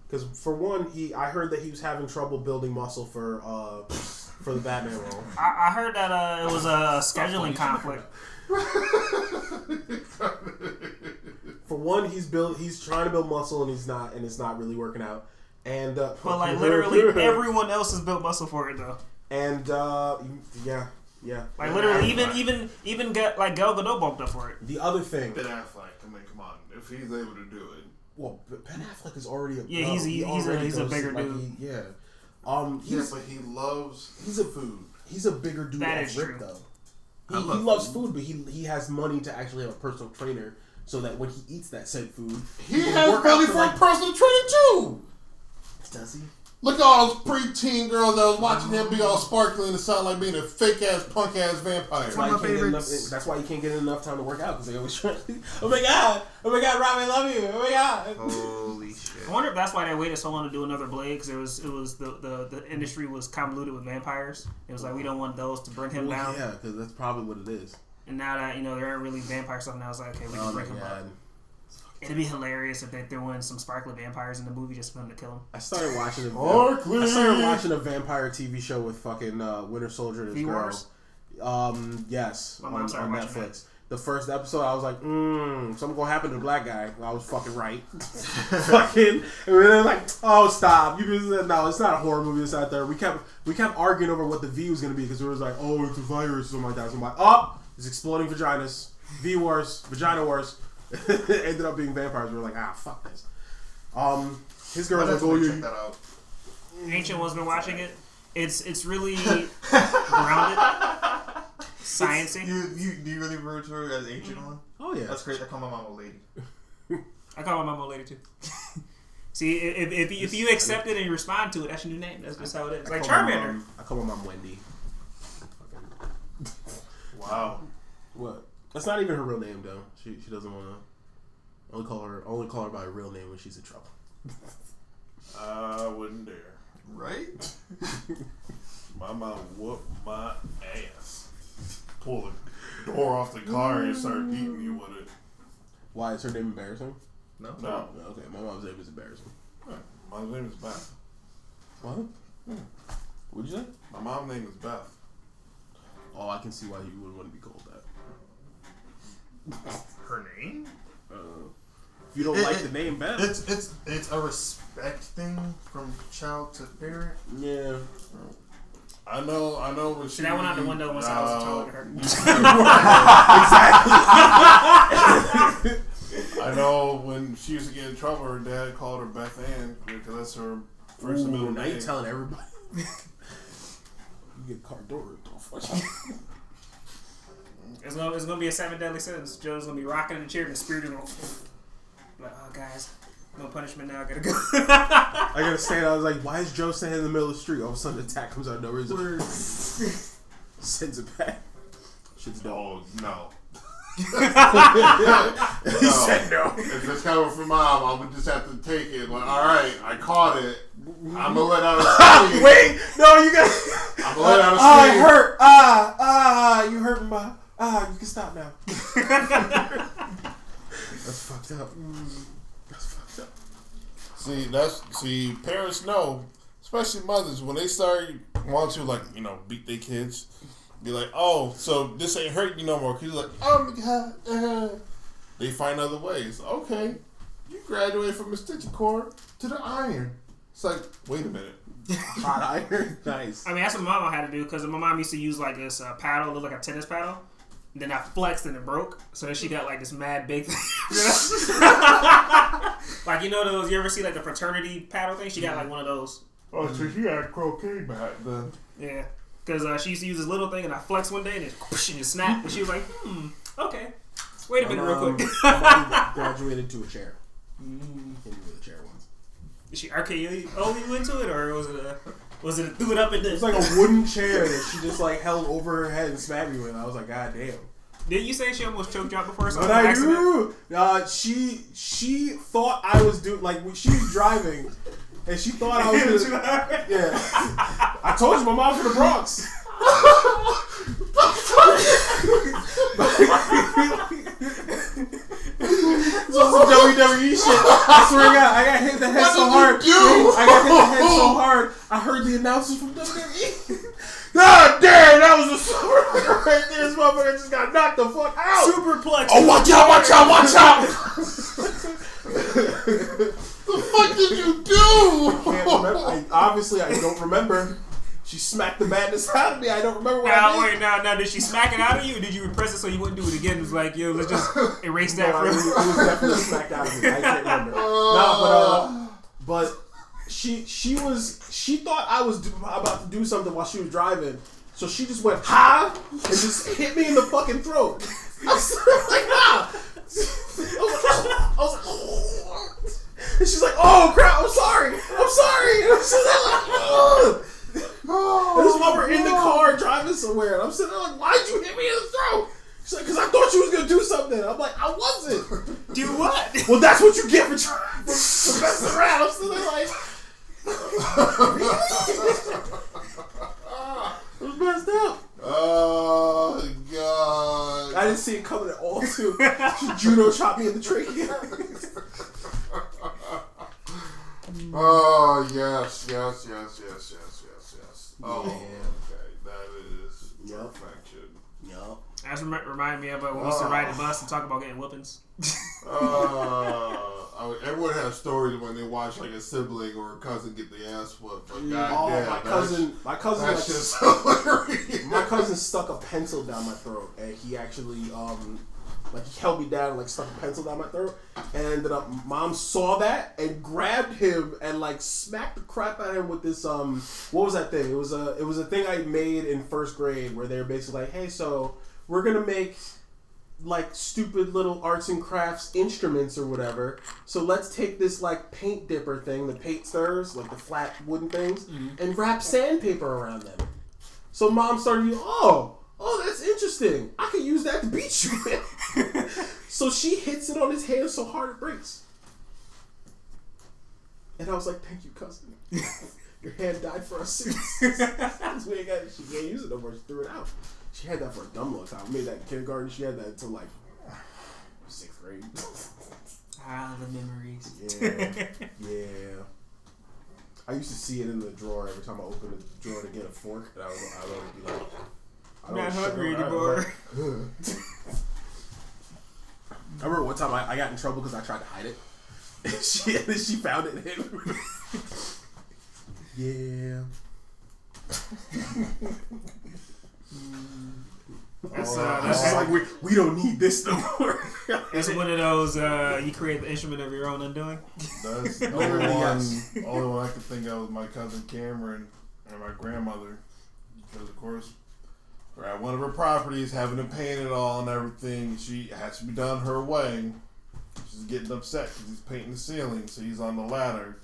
Because for one, I heard that he was having trouble building muscle for the Batman role.
I heard that it was a scheduling conflict.
For one, he's trying to build muscle and it's not really working out. And
But like literally everyone else has built muscle for it though.
And yeah.
Like literally even Gal Gadot bulked up for it.
The other thing,
Ben Affleck, come on. If he's able to do it.
well, Ben Affleck is already
he's a bigger dude.
Yeah.
But he loves food.
He's a bigger dude
That
at
is
Rick
true.
though. He loves food, but he has money to actually have a personal trainer, so that when he eats that said food,
He
can
has
work
money
out
for a personal trainer too.
Does he?
Look at all those preteen girls that was watching him be all sparkling and sound like being a fake ass, punk ass vampire.
That's why you can't get enough time to work out because they always try. Oh my god, Rob, I love you. Oh my god.
Holy shit.
I wonder if that's why they waited so long to do another Blade, because it was the industry was convoluted with vampires. It was like, we don't want those to bring him down.
Yeah, because that's probably what it is.
And now that there aren't really vampire stuff, now it's like, okay, we can bring him up. It'd be hilarious if they threw in some sparkly vampires in the movie just for him to kill him.
I started watching a vampire TV show with fucking Winter Soldier and his girl. Yes, on Netflix. The first episode, I was like, something gonna happen to the black guy. I was fucking right. And they're like, oh, stop. No, it's not a horror movie. It's out there. We kept arguing over what the V was gonna be because it was like, oh, it's a virus or something like that. So I'm like, oh, it's exploding vaginas. V wars, vagina wars. It ended up being vampires. We were like, fuck this. His girl's like, oh,
check that out.
Ancient One's been watching it. It's really grounded. Sciencey.
Do you really refer to her as Ancient One?
Oh yeah,
that's great. I call my mom old lady.
I call my mom old lady too. See, if you accept it and you respond to it, that's your new name. That's just how it is. Like Charmander.
I call my mom Wendy.
Wow.
What? That's not even her real name though. She doesn't want to. Only call her by her real name when she's in trouble.
I wouldn't dare.
Right?
My mom whooped my ass. Pull the door off the car and start beating me with it.
Why is her name embarrassing?
No.
Okay, my mom's name is embarrassing.
My name is Beth.
What? What'd you say?
My mom's name is Beth.
Oh, I can see why you would want to be called that.
Her name?
If you don't like the name Beth,
it's a respect thing from child to parent.
Yeah.
I know when she...
That went out the window once I was told her.
Exactly. I know when she used to get in trouble, her dad called her Beth Ann because that's her first and middle name.
Now you telling everybody. You get car door ripped off.
It's gonna be a 7 deadly sins. Joe's gonna be rocking in the chair and the spirit is gonna... Like, oh guys, no punishment now, I gotta go.
I gotta stand. I was like, why is Joe standing in the middle of the street? All of a sudden, an attack comes out of no reason. Sends it back. Shit's dope.
Oh, no.
He said no.
If it's coming from mom, I'm gonna just have to take it. Like, alright, I caught it. I'm gonna let out a scream.
Wait, no, you got.
I'm gonna let out a
scream.
scream.
It hurt. You hurt me, Ma. You can stop now. That's fucked up. That's fucked up.
See, parents know, especially mothers, when they start want to beat their kids, be like, oh, so this ain't hurting you no more. Kids like, oh my god, they find other ways. Okay, you graduated from the stitching cord to the iron. It's like, wait a minute.
Hot iron, nice.
I mean, that's what my mom had to do because my mom used to use like this paddle, look like a tennis paddle. And then I flexed and it broke. So then she got like this mad big thing. Like, those, you ever see like the fraternity paddle thing? She got like one of those.
Oh, so she had croquet back then.
Yeah. Because she used to use this little thing and I flexed one day and it just snapped. And she was like, okay. Wait a minute real quick.
My mom graduated to a chair. Hit me with a chair once.
Did she RKO you into it, or was it threw it up and
It was like a wooden chair that she just like held over her head and smacked me with. I was like, God damn.
Didn't you say she almost choked you out before?
What I do? She thought I was doing she was driving, and she thought I was gonna. Yeah. I told you my mom's from the Bronx. Some WWE shit. I swear to God, I got hit the head so hard. I heard the announcers from WWE. God damn, that was a super right there. This motherfucker just got knocked the fuck out.
Superplex.
Oh, watch out. The fuck did you do?
I can't remember. Obviously, I don't remember. She smacked the madness out of me. I don't remember what I did.
Now, did she smack it out of you, or did you repress it so you wouldn't do it again? It was like, yo, let's just erase that.
No, it was definitely smacked out of me. I can't remember. But she thought I was about to do something while she was driving, so she just went ha and just hit me in the fucking throat. I was like, ha. I was like, oh. And she's like, oh crap, I'm sorry. And I'm sitting there like, ugh. And this is while we're in the car driving somewhere, and I'm sitting there like, why'd you hit me in the throat? She's like, because I thought you was gonna do something. I'm like, I wasn't.
Do what?
Well, that's what you get for messing around. I'm sitting there like, it was messed up.
Oh God!
I didn't see it coming at all. Too. Judo chopped me in the trachea.
Oh yes. Oh,
Yeah.
okay. That is perfection.
Yup.
That's remind me of when we used to ride the bus and talk about getting whoopings.
I mean, everyone has stories when they watch like a sibling or a cousin get the ass whooped. But goddamn,
my cousin,
that's just hilarious.
my cousin stuck a pencil down my throat, and he actually, like he held me down and like stuck a pencil down my throat, and ended up, Mom saw that and grabbed him and like smacked the crap out of him with this what was that thing? It was a thing I made in first grade where they were basically like, hey, so we're gonna make like stupid little arts and crafts instruments or whatever. So let's take this like paint dipper thing, the paint stirrers, like the flat wooden things, and wrap sandpaper around them. So Mom started, oh, that's interesting. I could use that to beat you with. So she hits it on his hand so hard it breaks. And I was like, thank you, cousin. Your hand died for us since. She can't use it no more. She threw it out. She had that for a dumb long time. I made that in kindergarten. She had that until like 6th grade.
Ah, the memories.
Yeah. I used to see it in the drawer every time I opened the drawer to get a fork, and I would always be like,
I'm not hungry anymore.
I remember one time I got in trouble because I tried to hide it. And then she found it and hid it. Yeah.
That's
like we don't need this no more.
It's one of those you create the instrument of your own undoing.
That's the only one I could think of was my cousin Cameron and my grandmother, because of course we're at one of her properties having to paint it all and everything. She has to be done her way. She's getting upset because he's painting the ceiling, so he's on the ladder.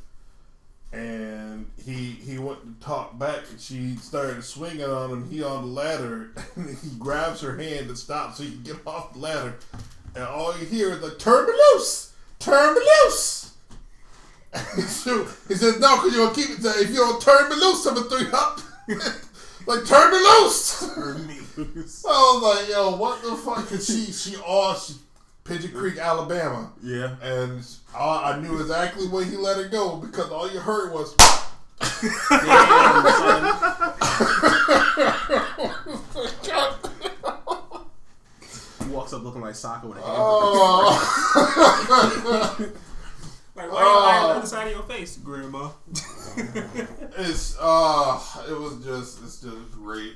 And he went to talk back, and she started swinging on him. He on the ladder, and he grabs her hand to stop so he can get off the ladder. And all you hear is like, "Turn me loose! Turn me loose!" So he says, "No, because you're gonna keep it there. If you don't turn me loose, I'm gonna throw you up." Like, turn me loose!
Turn me loose.
I was like, yo, what the fuck? Cause she Pigeon Creek, Alabama.
Yeah.
And I knew exactly when he let her go because all you heard was.
Damn, son. He walks up looking like Sokka with a hand.
Like, why are you lying on the side of your face, Grandma?
It's just great.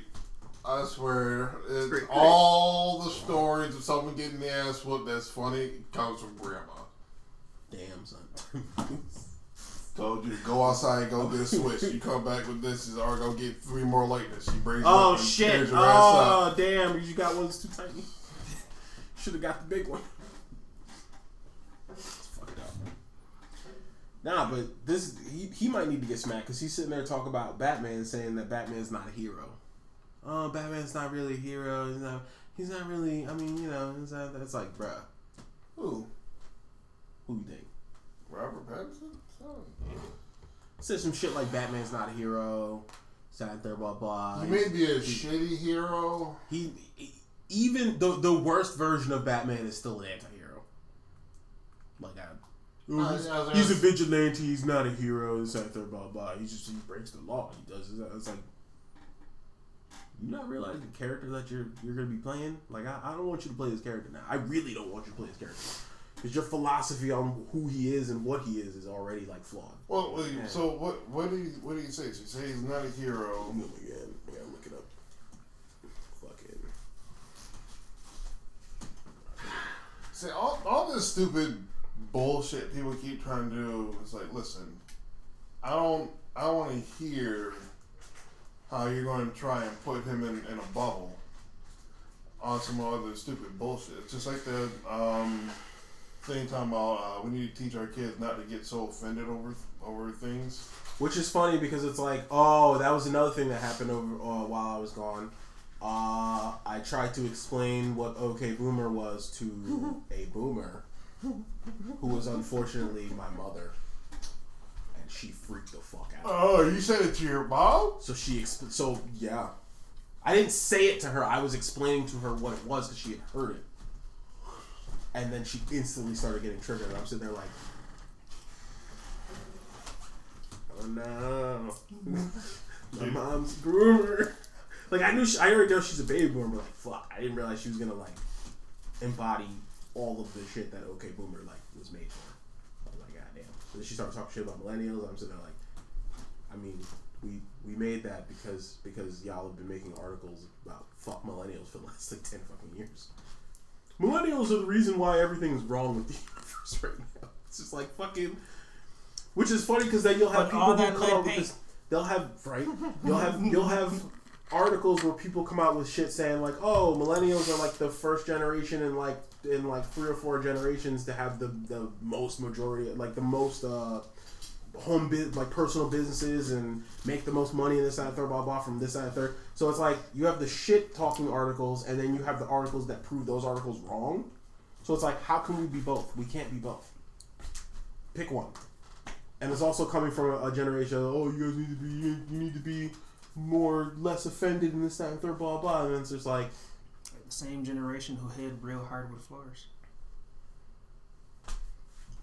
I swear, it's
great.
all the stories of someone getting their ass whooped that's funny comes from Grandma.
Damn, son.
Told you to go outside, go get a switch. You come back with this, or go get 3 more lightness. She brings you up and
shit.
tears your ass up.
Damn. You got one that's too tiny. Should have got the big one. It's fucked up. Nah, but he might need to get smacked because he's sitting there talking about Batman, saying that Batman's not a hero. Oh, Batman's not really a hero. He's not really. I mean, you know, it's like, bruh. Who you think?
Robert Pattinson?
Said some shit like Batman's not a hero. Blah blah blah.
He may be a shitty hero.
He even the worst version of Batman is still an anti-hero. Like he's a vigilante. He's not a hero. Blah blah blah. He breaks the law. He does. It's like, you not realize the character that you're gonna be playing? Like, I don't want you to play this character now. I really don't want you to play this character. Because your philosophy on who he is and what he is already like flawed.
Well, so what do you say? She say he's not a hero.
Oh my god, I gotta look it up. Fucking.
See, all this stupid bullshit people keep trying to do. It's like, listen, I don't want to hear how you're going to try and put him in a bubble on some other stupid bullshit. It's just like the thing talking about we need to teach our kids not to get so offended over things.
Which is funny because it's like, oh, that was another thing that happened over while I was gone. I tried to explain what OK Boomer was to a boomer who was unfortunately my mother. And she freaked the fuck out.
Oh, you said it to your mom?
So yeah. I didn't say it to her. I was explaining to her what it was because she had heard it. And then she instantly started getting triggered. And I'm sitting there like, oh no. My mom's a groomer. Like, I already know she's a baby boomer, but like, fuck. I didn't realize she was gonna, like, embody all of the shit that OK Boomer, like, was made for. I was like, goddamn. So then she started talking shit about millennials. I'm sitting there like, I mean, we made that because y'all have been making articles about fuck millennials for the last, like, 10 fucking years. Millennials are the reason why everything's wrong with the universe right now. It's just like fucking... Which is funny because then you'll have people who come out with this... They'll have... Right? You'll have articles where people come out with shit saying like, oh, millennials are like the first generation in like 3 or 4 generations to have the most majority, like the most like personal businesses and make the most money in this, that, third, blah, blah, from this, that, third. So it's like you have the shit talking articles and then you have the articles that prove those articles wrong. So it's like, how can we be both? We can't be both. Pick one. And it's also coming from a generation of, oh, you guys need to be less offended in this, that, and third, blah, blah. And then it's just like...
The same generation who hit real hardwood floors.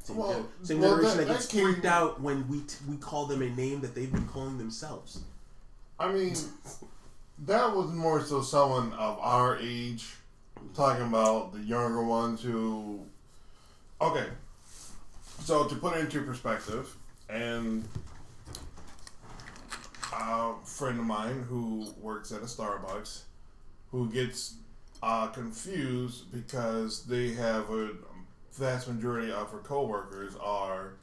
Same generation that gets freaked out when we call them a name that they've been calling themselves.
I mean, that was more so someone of our age talking about the younger ones who... Okay, so to put it into perspective, and a friend of mine who works at a Starbucks who gets confused because they have a vast majority of her coworkers are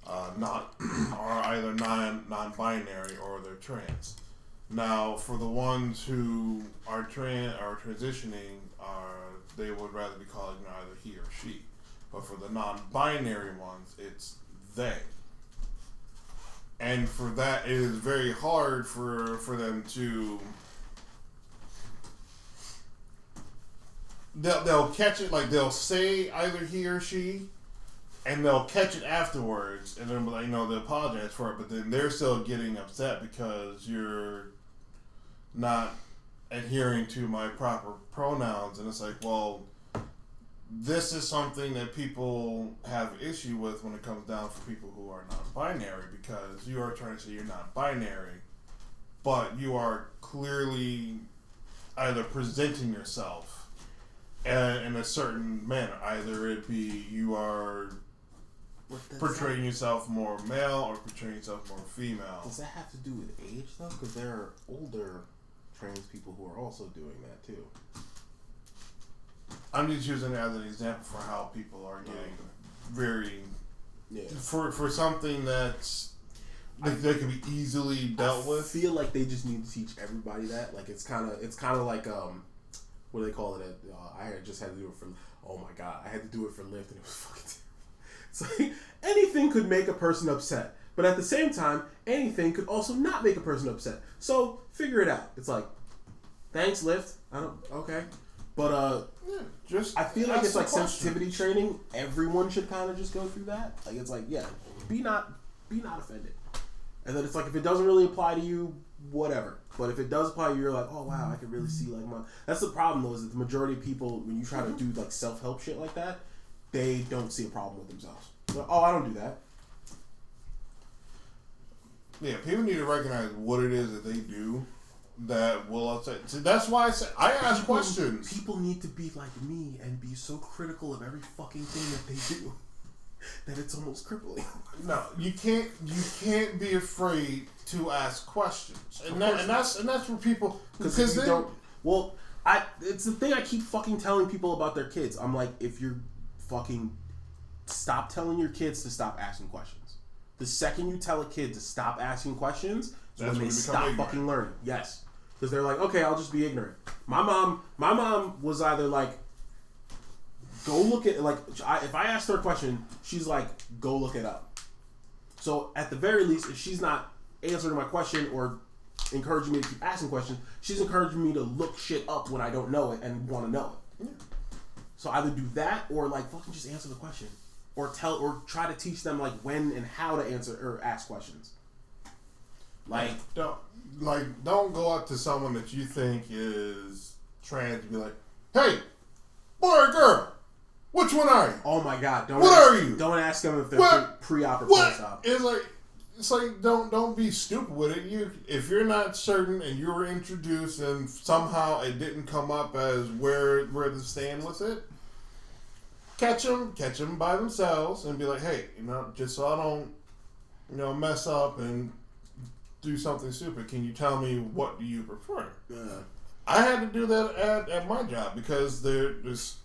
either non-binary or they're trans. Now, for the ones who are transitioning, they would rather be called either he or she. But for the non-binary ones, it's they. And for that, it is very hard for them to... They'll catch it, like they'll say either he or she, and they'll catch it afterwards, and then like, they'll apologize for it, but then they're still getting upset because you're not adhering to my proper pronouns, and it's like, well, this is something that people have issue with when it comes down for people who are non-binary, because you are trying to say you're non-binary, but you are clearly either presenting yourself in a certain manner. Either it be you are portraying yourself more male or portraying yourself more female.
Does that have to do with age though? Because there are older trans people who are also doing that too.
I'm just using it as an example for how people are getting very for something that's that can be easily dealt with.
I feel like they just need to teach everybody that. Like it's kind of like what do they call it? I just had to do it for. Oh my god, I had to do it for Lyft and it was fucking terrible. It's like anything could make a person upset, but at the same time, anything could also not make a person upset. So figure it out. It's like, thanks Lyft. Okay. But I feel like it's like sensitivity training. Everyone should kind of just go through that. Like it's like, yeah, be not offended. And then it's like if it doesn't really apply to you, whatever. But if it does apply to you, you're like, oh wow, I can really see like my. That's the problem though, is that the majority of people, when you try to do like self-help shit like that, they don't see a problem with themselves. Like, oh, I don't do that.
Yeah, people need to recognize what it is that they do that will upset. See, that's why I ask questions.
People need to be like me and be so critical of every fucking thing that they do that it's almost crippling.
No, you can't be afraid to ask questions, and that's for people because they don't.
Well, it's the thing I keep fucking telling people about their kids. I'm like, if you're fucking stop telling your kids to stop asking questions. The second you tell a kid to stop asking questions, that's when they stop ignorant. Fucking learning. Yes. Because they're like, okay, I'll just be ignorant. My mom was either like go look at if I asked her a question, she's like, go look it up. So at the very least, if she's not answering my question or encouraging me to keep asking questions, she's encouraging me to look shit up when I don't know it and want to know it. Yeah. So either do that or like fucking just answer the question, or try to teach them like when and how to answer or ask questions. Like
don't go up to someone that you think is trans and be like, hey, boy or girl, which one are you?
Oh my god,
are you?
Don't ask them if they're pre-op or post-op.
It's like don't be stupid with it. If you're not certain and you were introduced and somehow it didn't come up as where to stand with it, catch them by themselves and be like, hey, just so I don't, mess up and do something stupid, can you tell me what do you prefer? Yeah. I had to do that at my job because this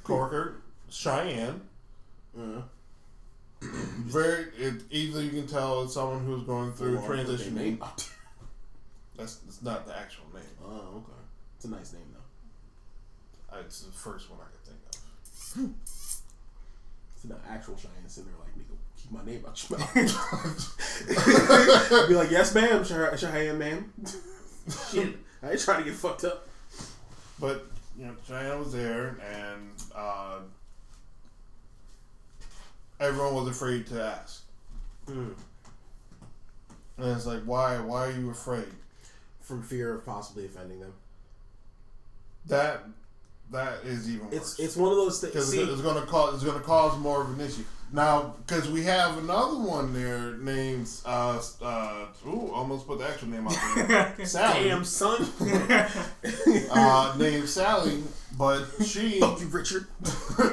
coworker, Cheyenne. Yeah. Easily you can tell it's someone who's going through transitioning. That's not the actual name.
Oh, okay. It's a nice name though.
It's the first one I could think of.
It's not actual Cheyenne sitting there like, nigga, keep my name out your mouth. Be like, yes ma'am, Cheyenne ma'am. Shit, I ain't trying to get fucked up.
But Cheyenne was there and everyone was afraid to ask. And it's like, why are you afraid?
From fear of possibly offending them.
That is even worse.
It's one of those things.
Because it's going to cause more of an issue. Now, because we have another one there named almost put the actual name out there. Sally.
Damn son.
Named Sally, but she.
Fuck you, Richard.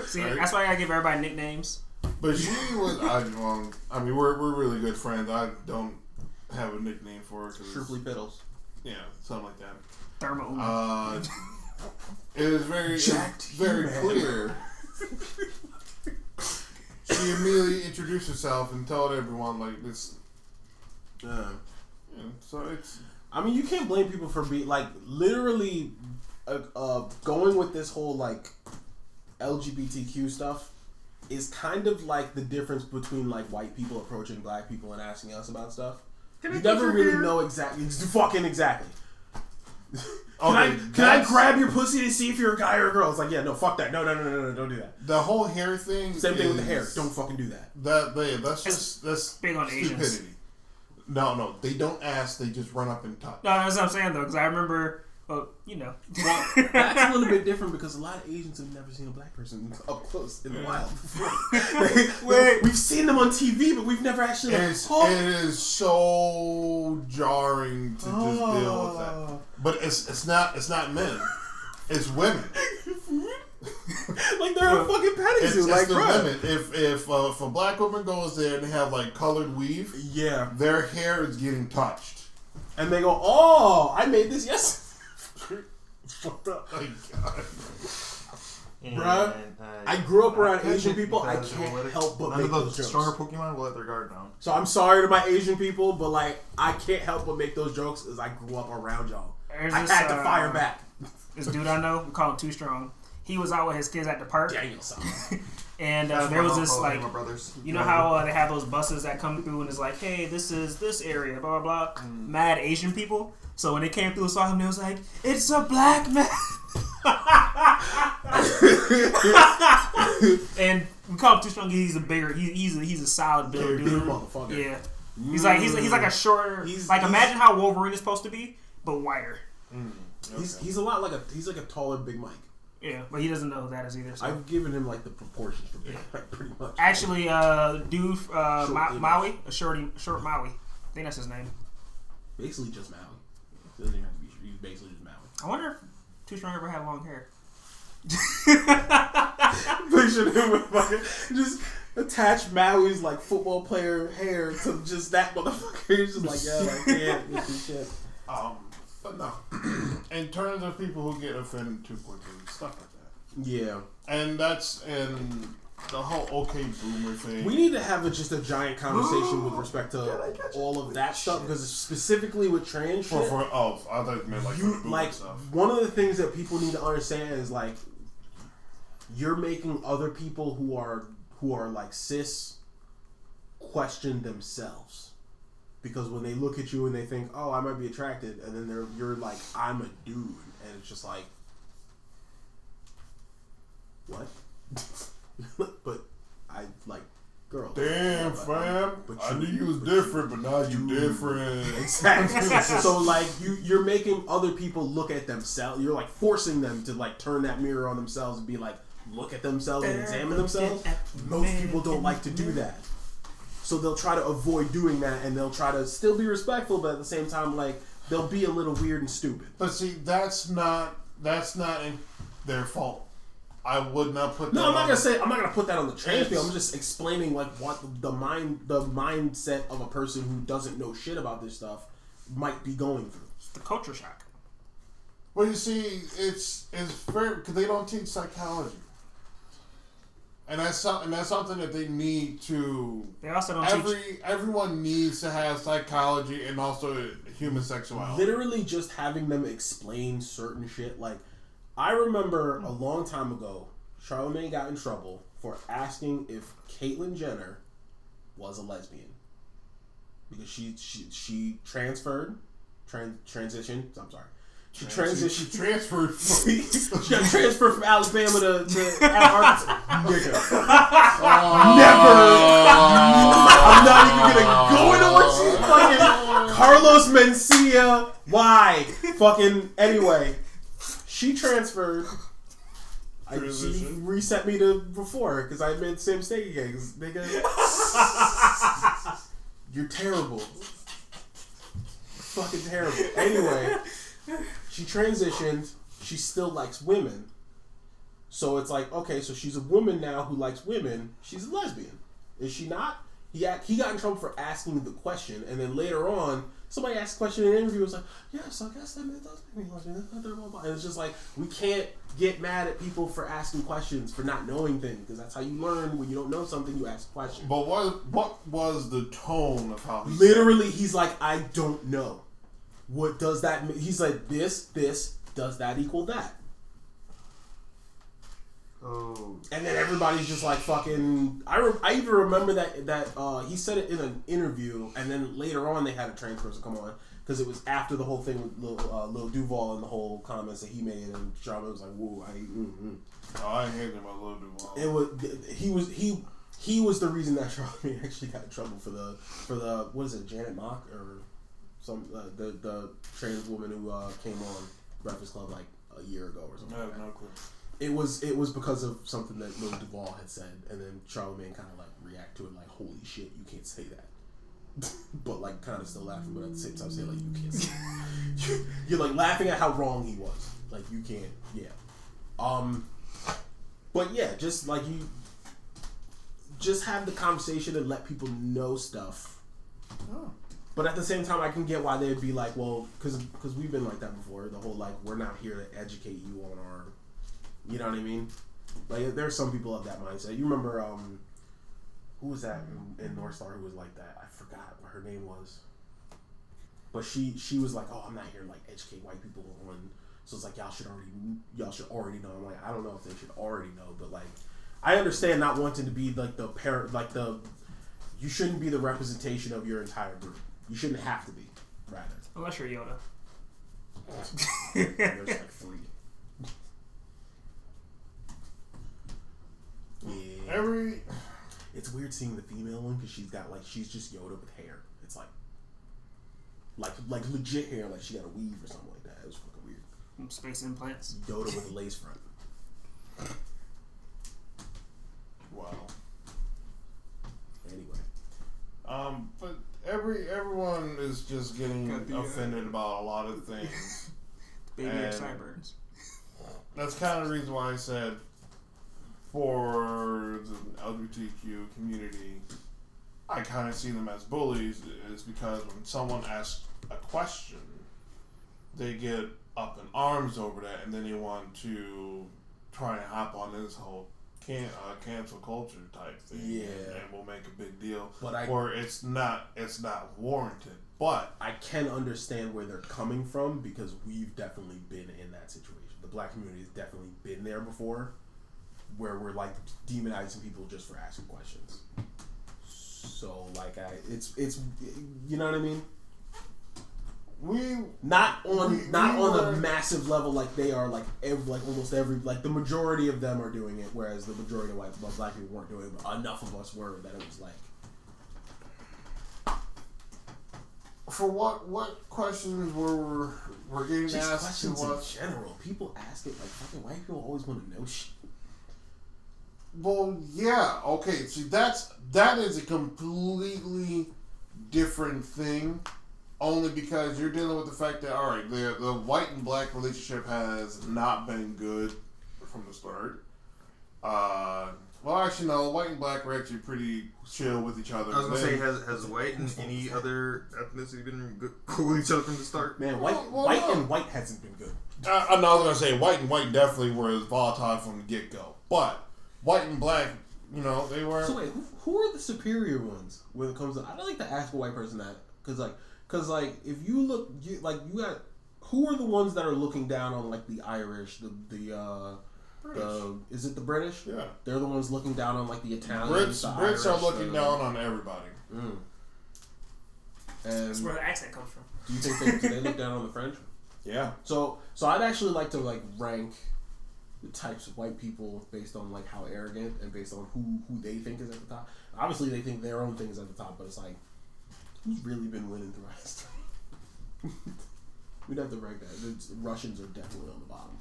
See, that's why I gotta give everybody nicknames.
But she was. I mean, we're really good friends. I don't have a nickname for her.
Triply Piddles.
Yeah, something like that.
Thermo.
It is very clear. She immediately introduced herself and told everyone like this. So it's.
I mean, you can't blame people for being like literally going with this whole like LGBTQ stuff is kind of like the difference between like white people approaching black people and asking us about stuff. You never really know exactly. Fucking exactly. Can I grab your pussy to see if you're a guy or a girl? It's like, yeah, no, fuck that. No, don't do that.
The whole hair thing.
Same thing with the hair. Don't fucking do that.
That's
big on
stupidity.
Asians.
No, they don't ask. They just run up and touch.
No, that's what I'm saying though, because I remember. Well,
that's a little bit different because a lot of Asians have never seen a black person up close in the wild before. We've seen them on TV, but we've never actually.
It is so jarring to just deal with that. But it's not men. It's women.
Like they're a fucking petty zoo. Like,
the women. If a black woman goes there and they have like colored weave,
yeah,
their hair is getting touched,
and they go, "Oh, I made this yesterday." Fucked up.
Oh God.
Bruh, I grew up around Asian people. I can't help but make those jokes.
Stronger Pokemon will let their guard down.
So I'm sorry to my Asian people, but like I can't help but make those jokes as I grew up around y'all. I had to fire back.
This dude I know, we call him Too Strong. He was out with his kids at the park. And there was this like, you know how they have those buses that come through and it's like, hey, this is this area, blah blah blah. Mad Asian people. So when they came through and saw him, they was like, it's a black man. And we call him Too Strong. He's a solid build dude.
Motherfucker.
Yeah. He's like a shorter. Imagine how Wolverine is supposed to be, but wider.
Okay. He's a lot like he's like a taller Big Mike.
Yeah, but he doesn't know who that is either. So.
I've given him like the proportions for Big Mike pretty much.
Actually, dude, Maui, short Maui. I think that's his name.
Basically just Maui. It doesn't even have to be. He's basically just Maui.
I wonder if Too Strong ever had long hair.
Picture him with fucking just attach Maui's like football player hair to just that motherfucker. He's just like, yeah, I can't get this shit.
But no. In terms of people who get offended too quickly, stuff like that.
Yeah.
And that's the whole okay boomer thing.
We need to have just a giant conversation with respect to all of that stuff because specifically with trans shit.
I thought you meant like for the boomer
like
stuff.
One of the things that people need to understand is like you're making other people who are like cis question themselves. Because when they look at you and they think, oh, I might be attracted, and then you're like, I'm a dude, and it's just like, what? But I like girls.
Damn, fam. I knew you was different, but now you different.
Exactly. So like you're making other people look at themselves. You're like forcing them to like turn that mirror on themselves and be like, look at themselves and examine themselves. Most people don't like to do that. So they'll try to avoid doing that, and they'll try to still be respectful, but at the same time, like, they'll be a little weird and stupid.
But see, that's not in their fault. I would not put that.
No, I'm not gonna put that on the trans people. I'm just explaining like what the mindset of a person who doesn't know shit about this stuff might be going through.
It's the culture shock.
Well, you see, it's very because they don't teach psychology. And that's something that they need to.
They also don't teach.
Everyone needs to have psychology and also human sexuality.
Literally, just having them explain certain shit. Like, I remember a long time ago, Charlamagne got in trouble for asking if Caitlyn Jenner was a lesbian because she transitioned. I'm sorry. She transferred. She got transferred from Alabama to Arkansas. Never. I'm not even gonna go into what she's fucking Carlos Mencia. Why? Fucking anyway. She transferred. She reset me to before because I made the same mistake again. Cause nigga, you're terrible. Fucking terrible. Anyway. She transitioned. She still likes women. So it's like, okay, so she's a woman now who likes women. She's a lesbian. Is she not? He got in trouble for asking the question. And then later on, somebody asked a question in an interview. It was like, yes, I guess that does make me lesbian. And it's just like, we can't get mad at people for asking questions, for not knowing things. Because that's how you learn. When you don't know something, you ask a question.
But what was the tone of how he
literally, he's like, I don't know. What does that mean? He's like, this, does that equal that?
Oh.
And then everybody's just like fucking... I even remember that he said it in an interview, and then later on they had a trans person come on, because it was after the whole thing with Lil Duval and the whole comments that he made, and Charlotte was like, whoa,
I ain't hearing about Lil Duval.
It was... He was the reason that Charlotte actually got in trouble for the what is it, Janet Mock, or... the trans woman who came on Breakfast Club like a year ago or something.
I have no clue.
It was because of something that Lil Duval had said, and then Charlamagne kind of like react to it like, holy shit, you can't say that. But like kind of still laughing, but at the same time saying like, you can't say that. You're like laughing at how wrong he was. Like, you can't, yeah. But yeah, just like you just have the conversation and let people know stuff.
Oh.
But at the same time, I can get why they'd be like, well, because we've been like that before. The whole, like, we're not here to educate you on our, you know what I mean? Like, there's some people of that mindset. You remember, who was that in Northstar who was like that? I forgot what her name was. But she was like, oh, I'm not here to, like, educate white people on, so it's like, y'all should already know. I'm like, I don't know if they should already know, but, like, I understand not wanting to be, like, the parent, like, you shouldn't be the representation of your entire group. You shouldn't have to be, rather.
Unless you're Yoda.
There's like 3. Yeah. It's weird seeing the female one because she's just Yoda with hair. It's like legit hair, like she got a weave or something like that. It was fucking weird.
Space implants.
Yoda with a lace front.
Wow.
Anyway.
But everyone is just getting offended about a lot of things.
Baby hair sideburns.
That's kind of the reason why I said for the LGBTQ community, I kind of see them as bullies, is because when someone asks a question, they get up in arms over that, and then they want to try and hop on this whole cancel culture type thing, and we'll make a big deal. Or it's not warranted. But
I can understand where they're coming from because we've definitely been in that situation. The black community has definitely been there before, where we're like demonizing people just for asking questions. So like it's you know what I mean. Not on a massive level like they are like almost every like the majority of them are doing it, whereas the majority of black people weren't doing it. But enough of us were that it was like.
For what questions were getting
Just
asked?
Questions in general. People ask it like fucking white people always want to know shit.
Well, yeah, okay. See, that is a completely different thing. Only because you're dealing with the fact that, all right, the white and black relationship has not been good from the start. Well, actually, no. White and black are actually pretty chill with each other.
I was gonna say, has white and any other ethnicity been cool with each other from the start?
Man, white hasn't been good.
I know I was gonna say white and white definitely were volatile from the get go, but white and black, you know, they were.
So wait, who are the superior ones when it comes to? I don't like to ask a white person that because if you look, you got who are the ones that are looking down on like the Irish, is it the British?
Yeah,
they're the ones looking down on like the Italians.
Brits are looking down on everybody.
And
that's where the accent comes from.
Do you think they look down on the French?
Yeah.
So I'd actually like to like rank the types of white people based on like how arrogant and based on who they think is at the top. Obviously, they think their own thing is at the top, but it's like who's really been winning throughout history? We'd have to rank that. The Russians are definitely on the bottom.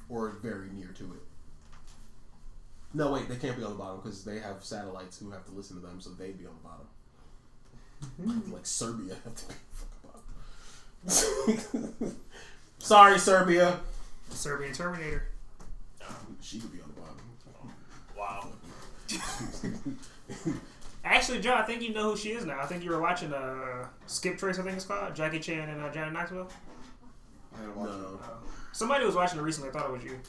Or very near to it. No, wait, they can't be on the bottom because they have satellites who have to listen to them, so they'd be on the bottom. Like Serbia have to be fucking bottom. Sorry, Serbia.
The Serbian Terminator.
She could be on the bottom.
Wow. Actually, Joe, I think you know who she is now. I think you were watching Skip Trace, I think it's called. Jackie Chan and Johnny Knoxville.
No.
Somebody was watching it recently. I thought it was you.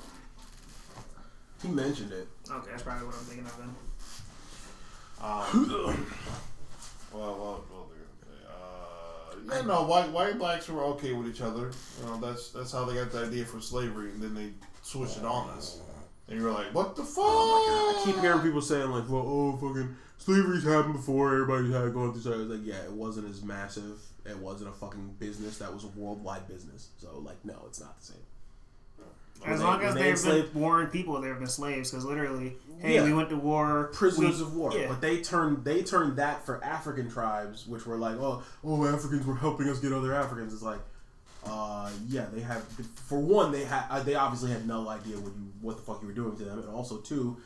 He mentioned it.
Okay, that's probably what I'm thinking of then.
Yeah, no, white and blacks were okay with each other. You know, that's how they got the idea for slavery, and then they switched it on us. And you were like, what the fuck?
Oh my God. I keep hearing people saying like, well, fucking slavery's happened before, everybody had going through. So I was like, yeah, it wasn't as massive. It wasn't a fucking business that was a worldwide business. So like, no, it's not the same.
As long as they've been warring people, there have been slaves. Because literally, hey, we went to war.
Prisoners of war.
Yeah.
But they turned that for African tribes, which were like, oh, Africans were helping us get other Africans. It's like, yeah, they have. For one, they obviously had no idea what the fuck you were doing to them, and also two,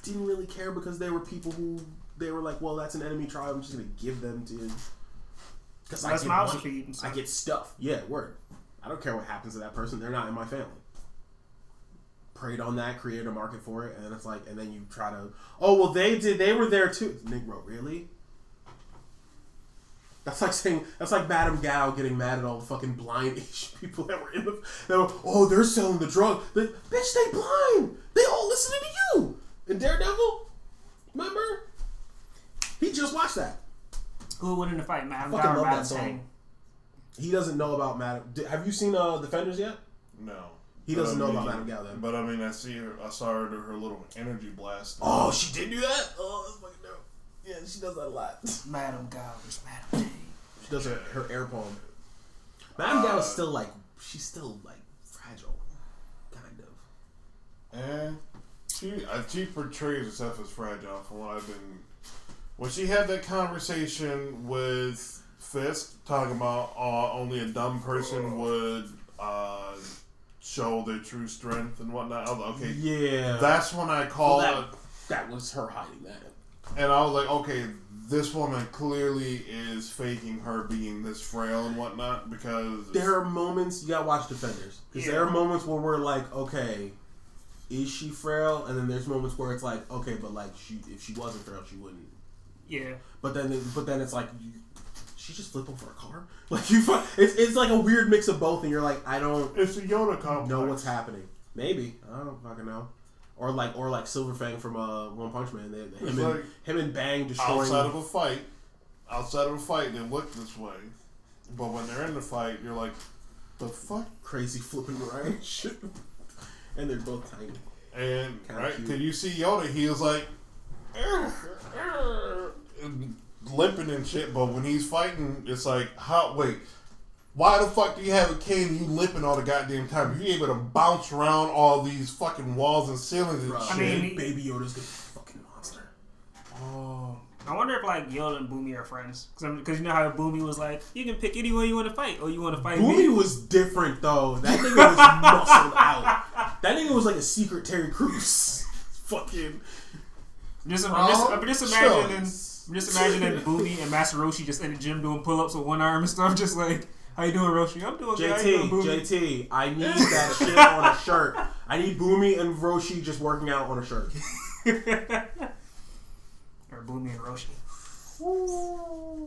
didn't really care because they were people who they were like, well, that's an enemy tribe. I'm just gonna give them to. Because I get stuff. Yeah, word. I don't care what happens to that person. They're not in my family. Preyed on that, created a market for it, and it's like, and then you try to, they were there too. Negro, really? That's like Madame Gao getting mad at all the fucking blind Asian people that were in the, they're selling the drug. Bitch, they blind. They all listening to you. And Daredevil, remember? He just watched that.
Who would win in the fight, Madame
Gao or
Madame Tang?
He doesn't know about Madame. Have you seen Defenders yet?
No.
He doesn't know about Madame Gao then.
But I mean, I saw her do her little energy blast.
Oh, she did do that? Oh, that's fucking dope. Yeah, she does that a lot.
Madame Gao is Madame Tang.
She does her air poem. Madame Gao is still like, she's still like fragile, kind of.
And she portrays herself as fragile from what I've been. When she had that conversation with Fisk talking about only a dumb person would show their true strength and whatnot. I was like, okay,
yeah,
that's when I called it.
That was her hiding that.
And I was like, okay, this woman clearly is faking her being this frail and whatnot because
there are moments you gotta watch Defenders because there are moments where we're like, okay, is she frail? And then there's moments where it's like, okay, but like if she wasn't frail, she wouldn't.
Yeah.
But then it's like, she just flip over a car? Like it's like a weird mix of both, and you're like, I don't.
It's a Yoda complex.
Know what's happening? Maybe I don't fucking know. Or like Silver Fang from One Punch Man. Him and Bang destroying.
Outside of a fight, they look this way, but when they're in the fight, you're like, the fuck?
Crazy flipping right shit. And they're both tiny.
And
Kinda
right,
cute.
because you see Yoda, he was like limping and shit. But when he's fighting, it's like, wait, why the fuck do you have a cane and you limping all the goddamn time? You able to bounce around all these fucking walls and ceilings and shit.
I mean,
Baby Yoda's a fucking monster.
Oh.
I wonder if like Yoda and Boomy are friends, because you know how Boomy was like, you can pick anyone you want to fight, or you want to fight
Boomy
me.
was different though. That nigga was muscled out. That nigga was like a secret Terry Crews. Fucking.
I'm just imagining Boomy and Master Roshi just in the gym doing pull-ups with one arm and stuff, just like, how you doing, Roshi? I'm doing good. How you doing, Boomy?
JT, I need that shit on a shirt. I need Boomy and Roshi just working out on a shirt.
Or Boomy and Roshi.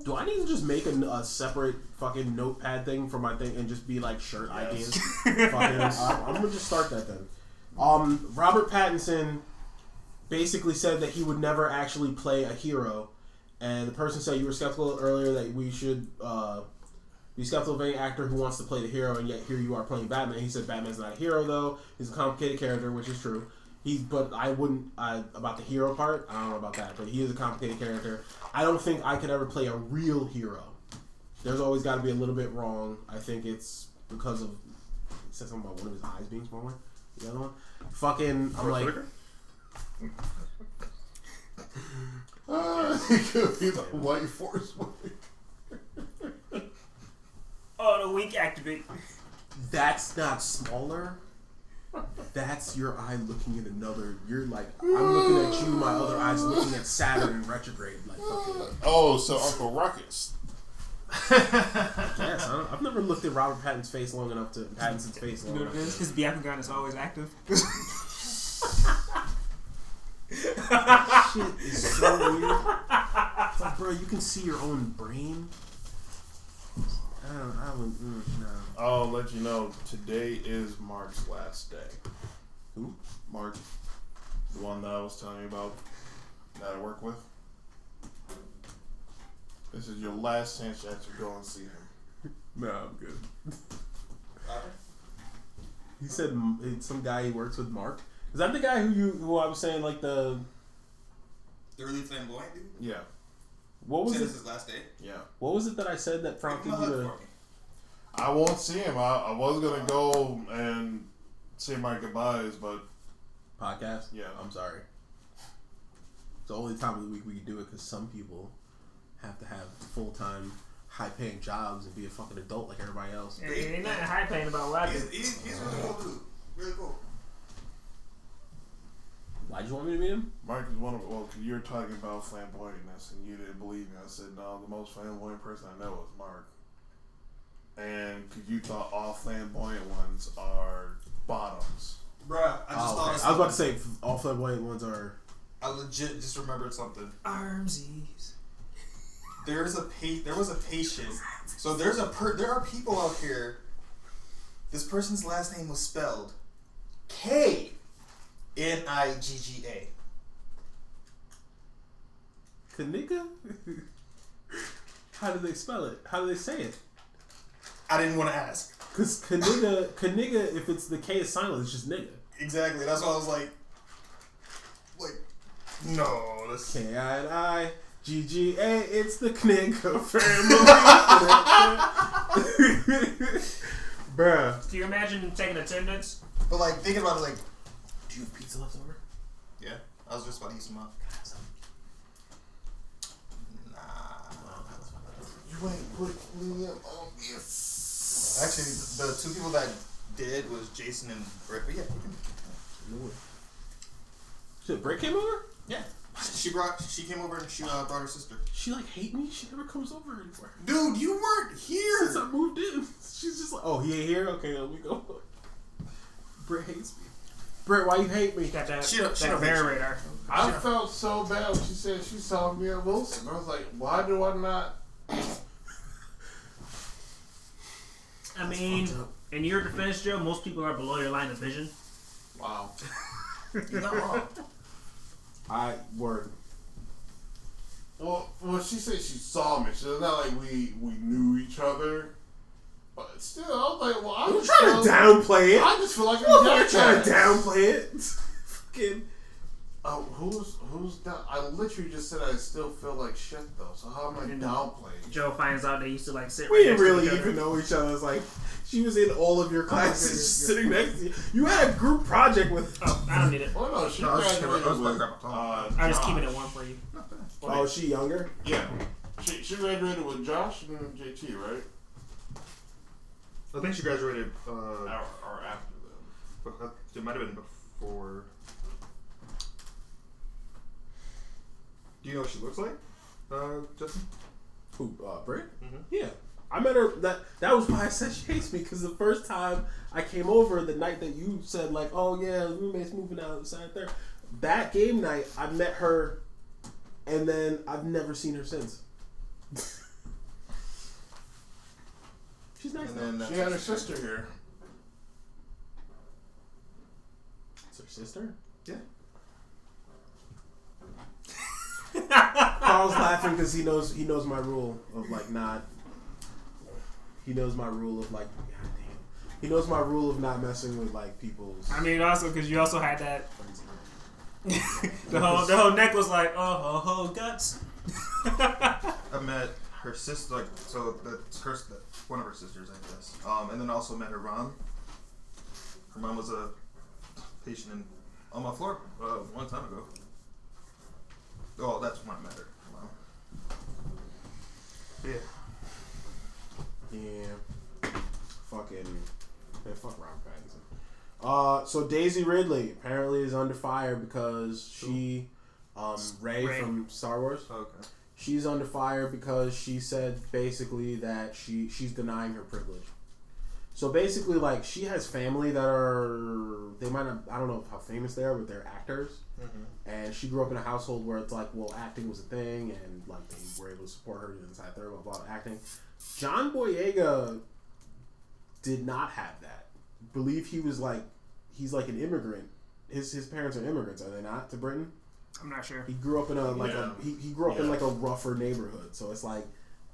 Do I need to just make a separate fucking notepad thing for my thing and just be like shirt ideas? I'm gonna just start that then. Robert Pattinson basically said that he would never actually play a hero, and the person said you were skeptical earlier that we should be skeptical of any actor who wants to play the hero, and yet here you are playing Batman. He said Batman's not a hero though; he's a complicated character, which is true. But I wouldn't about the hero part. I don't know about that, but he is a complicated character. I don't think I could ever play a real hero. There's always got to be a little bit wrong. I think it's because of he said something about one of his eyes being smaller. The other one, fucking, I'm like.
It could be the White Force.
Oh, the wink activate.
That's not smaller. That's your eye looking at another. You're like, I'm looking at you, my other eye's looking at Saturn in retrograde. Like, fucking.
Oh, so Uncle Ruckus.
Yes, I've never looked at Robert Pattinson's face long enough to Pattinson's face long
You know what it
enough.
is? His Byakugan is always active.
Shit is so weird. It's like, bro, you can see your own brain. I wouldn't. No.
I'll let you know, today is Mark's last day.
Who?
Mark. The one that I was telling you about that I work with. This is your last chance to actually go and see him.
No, I'm good. He said it's some guy he works with, Mark. Is that the guy who I was saying like the
really flamboyant dude?
Yeah.
what was
Said
it?
this is his last day.
Yeah.
What was it that I said that prompted you
Hug
to?
for me.
I won't see him. I was going to go and say my goodbyes, but
Podcast?
Yeah.
I'm sorry. It's the only time of the week we can do it because some people have to have full-time, high-paying jobs and be a fucking adult like everybody else.
Yeah, ain't nothing high paying about what I do.
He's really cool dude. Really cool.
Why'd you want me to meet him?
Mark is one of, well, 'cause you were talking about flamboyantness and you didn't believe me. I said, no, the most flamboyant person I know is Mark. And because you thought all flamboyant ones are bottoms.
Bruh, I just thought of
I was about to say all flamboyant ones are.
I legit just remembered something.
Armsies.
There was a patient. So there are people out here. This person's last name was spelled K-N-I-G-G-A.
Kaniga? How do they spell it? How do they say it?
I didn't want to ask.
Because Kaniga, if it's the K is silent, it's just nigga.
Exactly. That's why I was like, no, that's
K-I-N-I-G-G-A, it's the Kniga family. Bruh.
Do you imagine taking attendance?
But like thinking about it, like,
Do you have pizza left over?
yeah, I was just about to use some up. Nah.
You ain't put me up on this.
Actually, the two people that did was Jason and Britt. But yeah, you can.
Shit, Britt came over?
Yeah. She came over and she brought her sister.
She like hate me? She never comes over anywhere.
Dude, you weren't here.
Since I moved in. She's just like, oh, he ain't here? Okay, let me go. Britt hates me. Britt, why you hate me?
Got that,
She don't
that
hate
narrator.
I felt so bad when she said she saw me at Wilson. I was like, why do I not?
I mean, in your defense, Joe, most people are below your line of vision.
Wow.
You're not wrong.
Word.
Well, she said she saw me. So it's not like we knew each other. But still, I was like, well, I'm
I'm trying to downplay it.
I just feel like
I'm
a
not trying
jackass.
to downplay it. Kid.
Who's down? I literally just said I still feel like shit though. So how am I downplaying?
Joe finds out they used to like sit.
We
right
didn't
next to
really
each other.
even know each other. It's like she was in all of your classes, just sitting next to you. You had a group project with.
Oh, I don't need it.
Oh no, she
No, I was
graduated
just
with.
grab my phone.
I'm just
Josh.
keeping it warm for you.
Oh, is she younger?
Yeah, she graduated with Josh and JT, right?
I think she graduated.
Or after them.
It might have been before. Do you know what she looks like, Justin?
Who? Britt?
Mhm.
Yeah, I met her. That was why I said she hates me, because the first time I came over, the night that you said like, oh yeah, roommate's moving out inside there. That game night, I met her, and then I've never seen her since. She's nice.
And then
She had her sister here.
It's her sister.
Yeah.
Carl's laughing because he knows my rule of like not. He knows my rule of like. God damn. He knows my rule of not messing with like people's.
I mean, also because you also had that. the whole neck was like guts.
I met her sister, like, so that's one of her sisters, I guess. And then also met her mom. Her mom was a patient on my floor a long time ago. Oh, that's when I met her. Wow. Yeah.
Yeah. Fucking. Man, fuck Robert Pattinson. So Daisy Ridley apparently is under fire because she, Rey from Star Wars.
Oh, okay.
She's under fire because she said basically that she's denying her privilege. So basically, like, she has family that they might not, I don't know how famous they are, but they're actors.
Mm-hmm.
And she grew up in a household where it's like, well, acting was a thing, and like they were able to support her inside there about acting. John Boyega did not have that. Believe he's like an immigrant. His parents are immigrants, are they not, to Britain?
I'm not sure.
He grew up in he grew up in like a rougher neighborhood, so it's like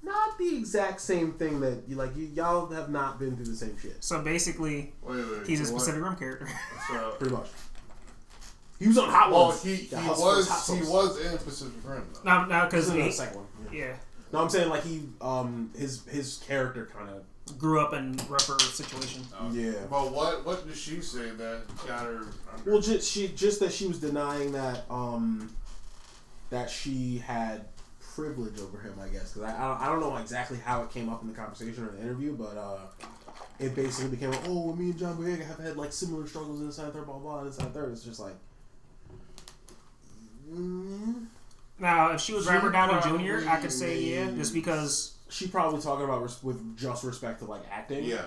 not the exact same thing that y'all have not been through the same shit.
So basically,
Wait,
he's a Pacific Rim character.
So,
Pretty much. He was on Hot
well,
Ones.
he
Hot
was
Sauce.
in Pacific Rim though.
No, because
This is the second one.
yeah,
No, I'm saying like he his character kind of
grew up in rougher situation.
yeah.
But what did she say that got her? Under?
Well, just that she was denying that that she had privilege over him, I guess. Because I don't know exactly how it came up in the conversation or the interview, but it basically became like, oh, me and John Boyega have had like similar struggles inside there, blah blah, inside there. It's just like.
Now, if she was Robert Downey
probably
Jr., I could say yeah, just because.
She probably talking about with just respect to like acting.
Yeah,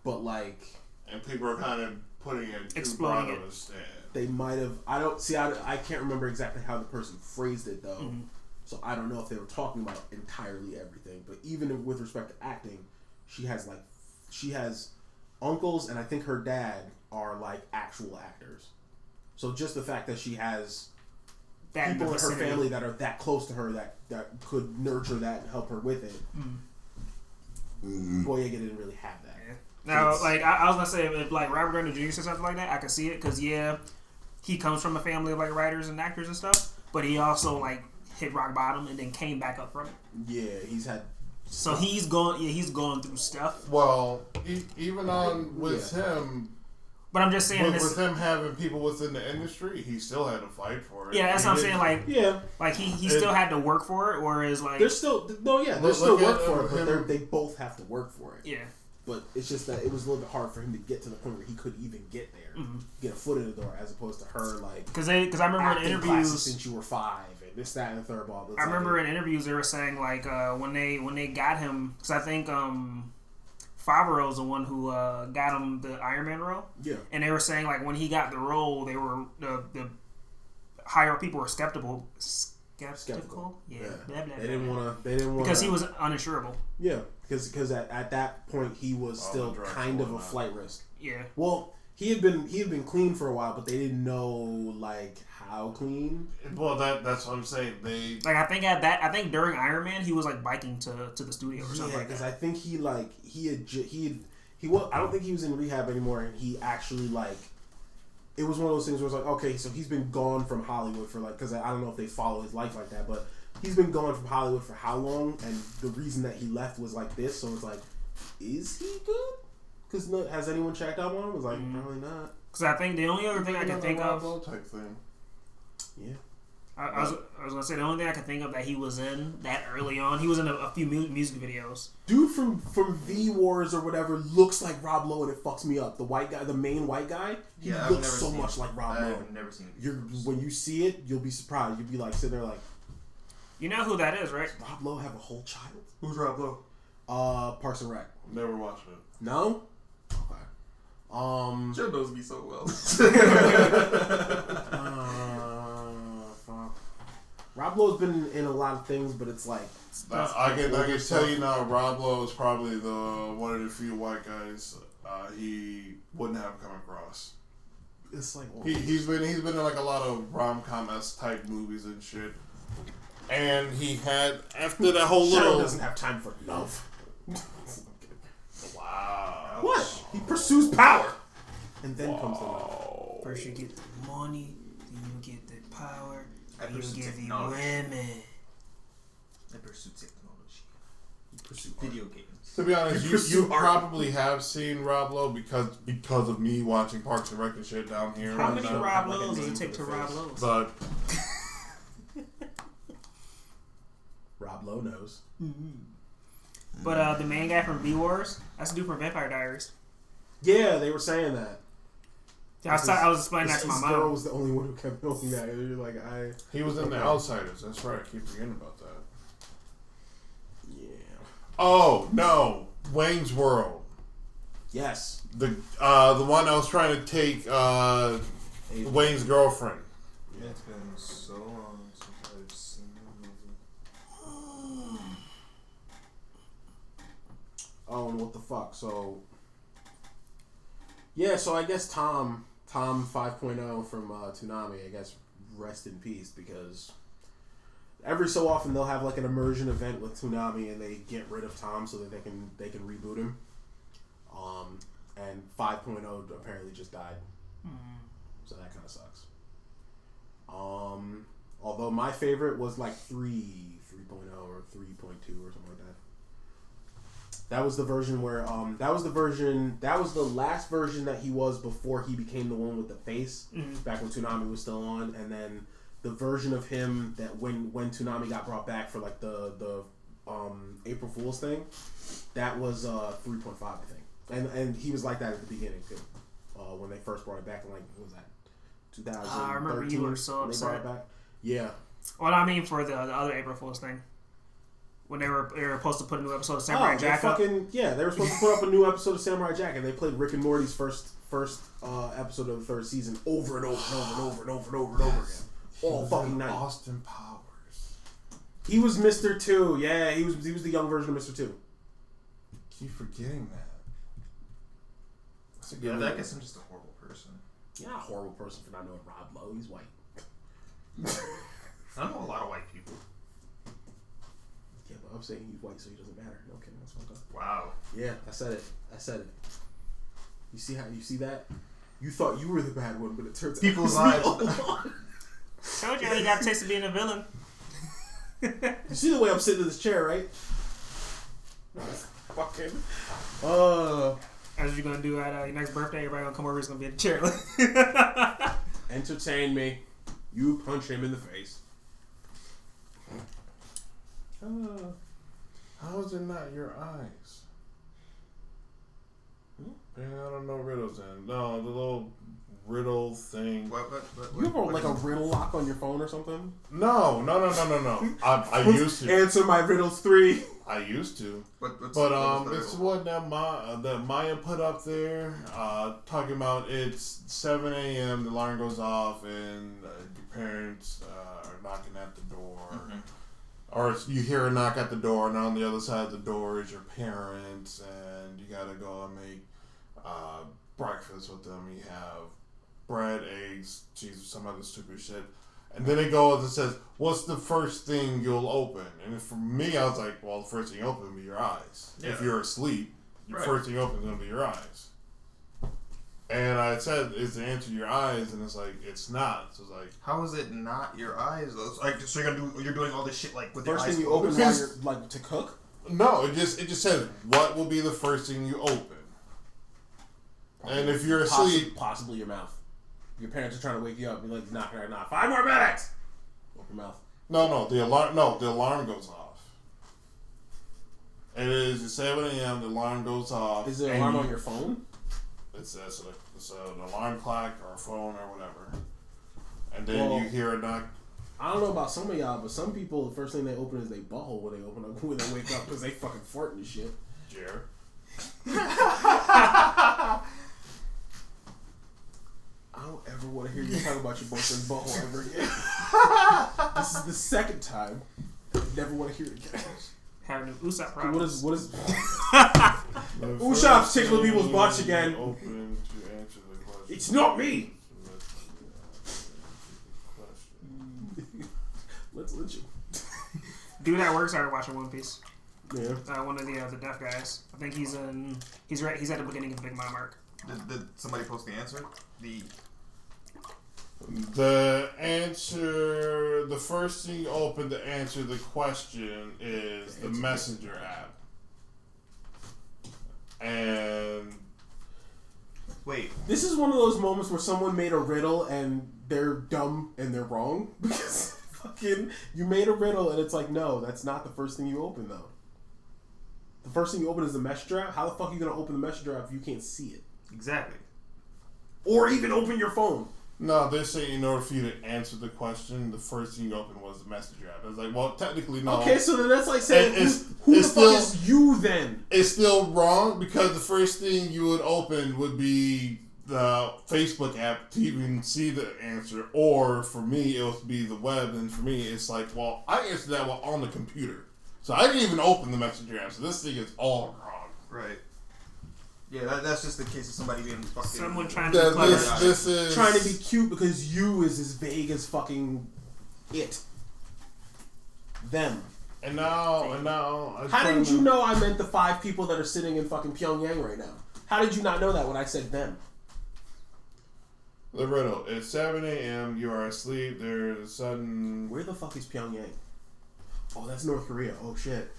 but like.
and people are kind of putting it too
Exploding
broad
it.
of a stand.
They might have. I don't see. I can't remember exactly how the person phrased it though, so I don't know if they were talking about entirely everything. But even with respect to acting, she has uncles, and I think her dad are like actual actors. So just the fact that she has
That
people in her
vicinity.
family that are that close to her that could nurture that and help her with it. Boyega didn't really have that.
Yeah. Now,
It's-
like I was gonna say, if like Robert Downey Jr. said something like that, I could see it because he comes from a family of like writers and actors and stuff, but he also like hit rock bottom and then came back up from it.
Yeah, he's had.
So he's going through stuff.
Well, even on with him,
But I'm just saying
with
this.
him having people within the industry, he still had to fight for it.
Yeah, that's
He
what I'm
didn't-
saying.
Yeah,
Like he still had to work for it, whereas like
there's still no. Yeah,
Look-
there's still
look
work
at
for it, but
him.
they both have to work for it.
yeah.
But it's just that it was a little bit hard for him to get to the point where he could even get there, get a foot in the door, as opposed to her like.
Because I remember in
acting classes
interviews.
since you were 5, and this, that, and the third ball.
I remember in interviews they were saying like when they got him, because I think Favreau's the one who got him the Iron Man role.
Yeah.
And they were saying like when he got the role, they were the higher people were skeptical. Skeptical. Yeah. Blah, blah,
They didn't
blah.
want to.
Because he was uninsurable.
Yeah, because at that point he was still
drugs
kind of
and
a
whatnot.
flight risk.
Yeah.
Well, he had been clean for a while, but they didn't know like how clean.
Well, that's what I'm saying. They
Like I think during Iron Man he was like biking to the studio or something
Yeah,
like
because
that.
I think he was. I don't think he was in rehab anymore, and he actually like it was one of those things where it's like, okay, so he's been gone from Hollywood for like, because I don't know if they follow his life like that, but he's been gone from Hollywood for how long? And the reason that he left was like this, so it's like, is he good? Because has anyone checked out on him? It was like, probably not.
Because I think the only other thing I can think of...
type thing.
Yeah.
I was gonna say the only thing I can think of that he was in that early on, he was in a few music videos.
Dude from V Wars or whatever looks like Rob Lowe and it fucks me up. The white guy, the main white guy, he looks so much like Rob Lowe.
I've never seen it.
When you see it, you'll be surprised. You'll be like sitting there like,
you know who that is, right?
does Rob Lowe have a whole child?
Who's Rob Lowe?
Parks and Rec.
Never watched it.
No? Okay.
Joe knows me so well.
Fuck. Rob Lowe's been in a lot of things, but it's like
I can tell you now, Rob Lowe is probably one of the few white guys he wouldn't have come across.
it's like
He's been in like a lot of rom-com-esque type movies and shit. And he had after that whole
Shadow
little
doesn't have time for love.
wow.
What? He pursues power, and then comes the love.
First you get the money, then you get the power,
I
then you
pursue
get the
technology.
women.
I pursue technology.
You pursue
Video games.
To be honest,
You
you
pursue art.
probably have seen Rob Lowe because of me watching Parks and Rec and shit down here.
How
right
many
now.
Rob
like a
Lowe's does
name
it take
for
to
the
Rob
face.
Lowe's?
But
Rob Lowe knows.
But the main guy from V Wars, that's the dude from Vampire Diaries.
Yeah, they were saying that.
I was explaining that to my
His girl
mom.
was the only one who kept knowing that. And you're like,
he was in The Outsiders. That's right. I keep forgetting about that.
yeah.
Oh no, Wayne's World.
Yes.
The one that was trying to take Wayne's girlfriend.
Yeah, it's been so long since I've seen the movie.
Oh, and what the fuck? So, yeah. So I guess Tom 5.0 from Toonami. I guess rest in peace, because every so often they'll have like an immersion event with Toonami and they get rid of Tom so that they can reboot him. And 5.0 apparently just died. So that kind of sucks. Although my favorite was like 3.0 or 3.2 or something like that. That was the version where that was the last version that he was before he became the one with the face. Back when Toonami was still on, and then the version of him that when Toonami got brought back for like the April Fool's thing, that was 3.5 I think. And he was like that at the beginning too. When they first brought it back in like, what was that? 2013.
I remember you were so
when they brought
upset.
it back. Yeah.
Well, I mean for the other April Fool's thing. When they were supposed to put a new episode of Samurai Jack up.
They were supposed to put up a new episode of Samurai Jack, and they played Rick and Morty's first episode of the third season over and over and over and over and over and over and over again. All fucking night.
Austin Powers.
He was Mr. 2. Yeah, he was the young version of Mr. 2.
Keep forgetting that. That's a good
Yeah, I
movie.
guess I'm just a horrible person.
You're not a horrible person for not knowing Rob Lowe. He's white.
I know a lot of white people.
Yeah, but I'm saying he's white, so he doesn't matter. Okay, that's fucked up.
Wow.
Yeah, I said it. You see that? You thought you were the bad one, but it turns out
People's
it was me
lives.
all along.
Told you he got a taste of being a villain.
You see the way I'm sitting in this chair, right? Fucking.
That's what you're gonna do at your next birthday. Everybody gonna come over. It's gonna be in the chair.
Entertain me. You punch him in the face.
How is it not your eyes? Yeah, I don't know riddles then. No, the little riddle thing.
What?
You ever like a riddle lock on your phone or something?
No. I used to.
Answer my riddles 3.
I used to.
What's
But
the
it's
riddle?
one that Maya put up there, talking about it's 7 a.m. The alarm goes off and your parents are knocking at the door, or you hear a knock at the door, and on the other side of the door is your parents, and you gotta go and make breakfast with them. You have bread, eggs, cheese, some other stupid shit. And then it goes and says, what's the first thing you'll open? And for me, I was like, well, the first thing you open will be your eyes.
Yeah.
If you're asleep, your
Right.
first thing you open is going to be your eyes. And I said, "Is the answer your eyes?" And it's like, it's not. So it's like,
how is it not your eyes though? Like, so you're doing all this shit like with your
First
eyes
thing you
closed?
open while you're like to cook.
no. It just says what will be the first thing you open. And if you're asleep,
possibly your mouth. Your parents are trying to wake you up. You're like, knock. 5 more minutes. Open your mouth.
No, the alarm goes off. It is 7 a.m. The alarm goes off.
Is it an alarm on your phone?
It's an alarm clock or a phone or whatever. And then you hear a knock.
I don't know about some of y'all, but some people, the first thing they open is their butthole when they wake up because they fucking fart and shit.
Jared.
I don't ever want to hear you talk about your boyfriend's butthole ever again. This is the second time. I never want to hear it again.
Having Usopp problems.
What is Usopp's tickling people's butts again.
Open to answer the question.
It's not me. Let's lynch him.
Dude at work started watching One Piece.
Yeah.
One of the deaf guys. I think he's at the beginning of Big Mom arc.
Did somebody post the answer?
The answer, the first thing you open to answer the question is the Messenger app. And
wait,
this is one of those moments where someone made a riddle and they're dumb and they're wrong because fucking you made a riddle and it's like, no, that's not the first thing you open though. The first thing you open is the Messenger app. How the fuck are you gonna open the Messenger app if you can't see it?
exactly.
Or even open your phone.
no, they're saying in order for you to answer the question, the first thing you open was the Messenger app. I was like, well, technically no.
Okay, so then that's like saying who
it's
the fuck is you then?
It's still wrong because the first thing you would open would be the Facebook app to even see the answer, or for me it would be the web, and for me it's like, well, I answered that while on the computer, so I didn't even open the Messenger app. So this thing is all wrong.
Right. Yeah, that's just the case of somebody being fucking.
Someone trying to be clever.
This is
Trying to be cute because you is as vague as fucking it. Them.
And now.
How didn't you know I meant the 5 people that are sitting in fucking Pyongyang right now? How did you not know that when I said them?
The riddle. It's 7 a.m. You are asleep. There's a sudden.
Where the fuck is Pyongyang? Oh, that's North Korea. Oh shit.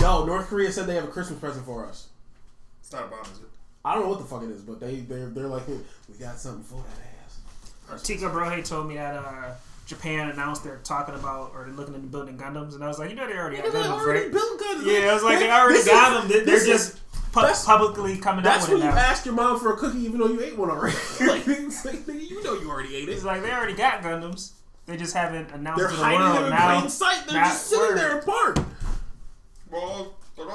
Yo, North Korea said they have a Christmas present for us.
It's not a bomb, is it?
I don't know what the fuck it is, but they're like, we got something for that ass.
Tika Brohe told me that Japan announced they're talking about or they're looking into building Gundams, and I was like, you know, they already got Gundams, right?
Built Gundams.
Yeah, I was like, they already got them. They're just publicly coming out
That's
with
when
it
you
now.
ask your mom for a cookie even though you ate one already. Like, nigga, you know you already ate it.
It's like they already got Gundams. They just haven't announced
They're
to the
hiding
world
them in
now.
plain sight. They're just sitting there apart.
Well,
Did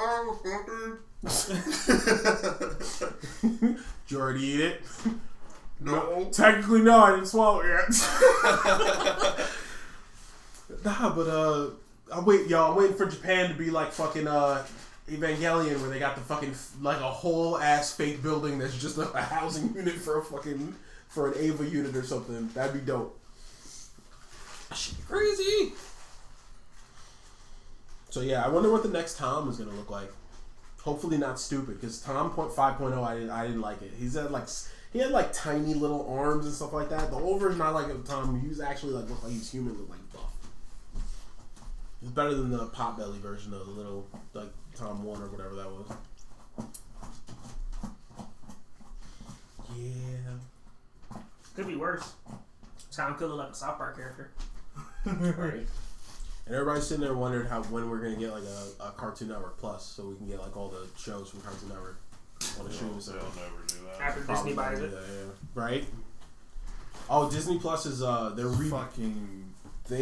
you already eat it?
no.
Technically, no. I didn't swallow it yet. Nah, but I'm waiting for Japan to be like fucking Evangelion, where they got the fucking like a whole ass fake building that's just a housing unit for an Ava unit or something. That'd be dope. That shit be crazy. So yeah, I wonder what the next Tom is gonna look like. Hopefully not stupid, because Tom 5.0 I didn't like it. He had like tiny little arms and stuff like that. The old version I like of Tom, he was actually like looked like he's human, looked like buff. It's better than the Potbelly version of the little like Tom 1 or whatever that was. Yeah.
Could be worse. Tom could look like a South Park character.
Right. And everybody's sitting there wondering when we're gonna get like a Cartoon Network Plus, so we can get like all the shows from Cartoon Network on the shoes.
They'll never do that.
After Disney buys it.
Yeah. Right? Oh, Disney Plus is they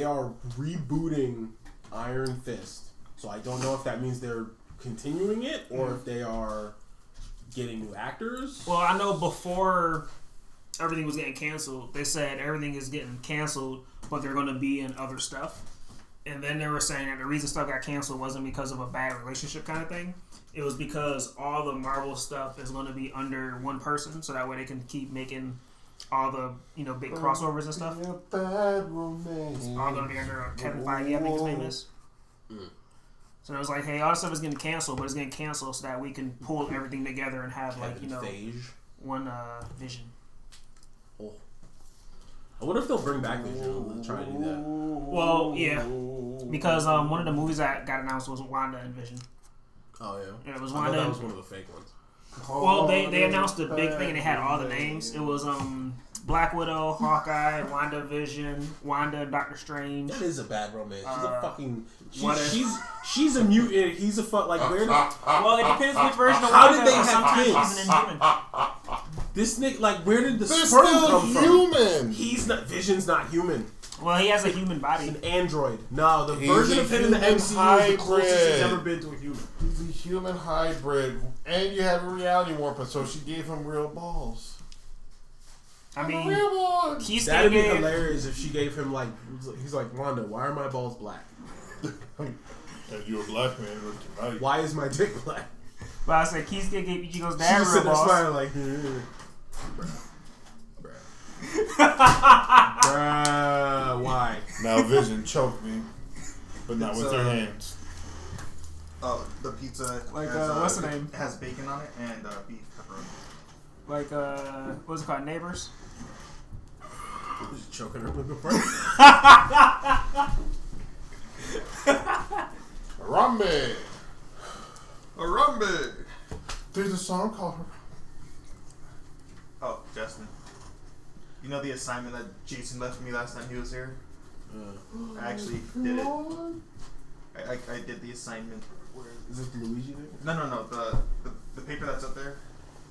are rebooting Iron Fist. So I don't know if that means they're continuing it or if they are getting new actors.
Well, I know before everything was getting canceled, they said everything is getting canceled, but they're going to be in other stuff. And then they were saying that the reason stuff got canceled wasn't because of a bad relationship kind of thing. It was because all the Marvel stuff is going to be under one person, so that way they can keep making all the big crossovers and stuff. It's all going to be under Kevin Feige, I think his name is. So it was like, hey, all this stuff is getting canceled, but it's getting canceled so that we can pull everything together and have like
Phage.
one Vision.
Oh. I wonder if they'll bring back Vision and try to do that.
Well, yeah, because one of the movies that got announced was Wanda and Vision.
Oh yeah.
Yeah, it was
I
Wanda.
thought that was one of the fake ones.
Well, they announced the big thing and they had all the names. It was Black Widow, Hawkeye, Wanda Vision, Wanda and Doctor Strange.
That is a bad romance. She's a fucking.
what if-
She's a mutant. He's a like where?
Well, it depends which version of
How
Wanda.
did they have
Sometimes
kids?
she's an Inhuman.
This Nick, like, where did the
They're
sperm
still
come from?
human.
He's not. Vision's not human.
Well, he has a human body.
He's an android. No, the
He's
version
a
of him in the
human
MCU is the closest he's
hybrid.
ever been to a human.
He's a human hybrid, and you have a reality warper, so she gave him real balls.
I mean,
real balls.
he still
That'd be
gave.
hilarious if she gave him like. He's like, Wanda, why are my balls black?
And you're a black man, look tonight.
Why is my dick black?
But I said, Keith still gave Ichigo's
She
dad
just
real
sitting there
balls.
smiling like, bruh, why?
Now Vision choked me, but not with her hands.
Oh, the pizza.
Like,
has,
what's the name?
Has bacon on it and beef pepperoni.
Like, what's it called? Neighbors?
Just choking her with the front.
Harambe!
Harambe!
There's a song called Harambe.
Oh, Justin. You know the assignment that Jason left me last time he was here? I actually did it. I did the assignment.
Where is it the Luigi thing?
No. The paper that's up there.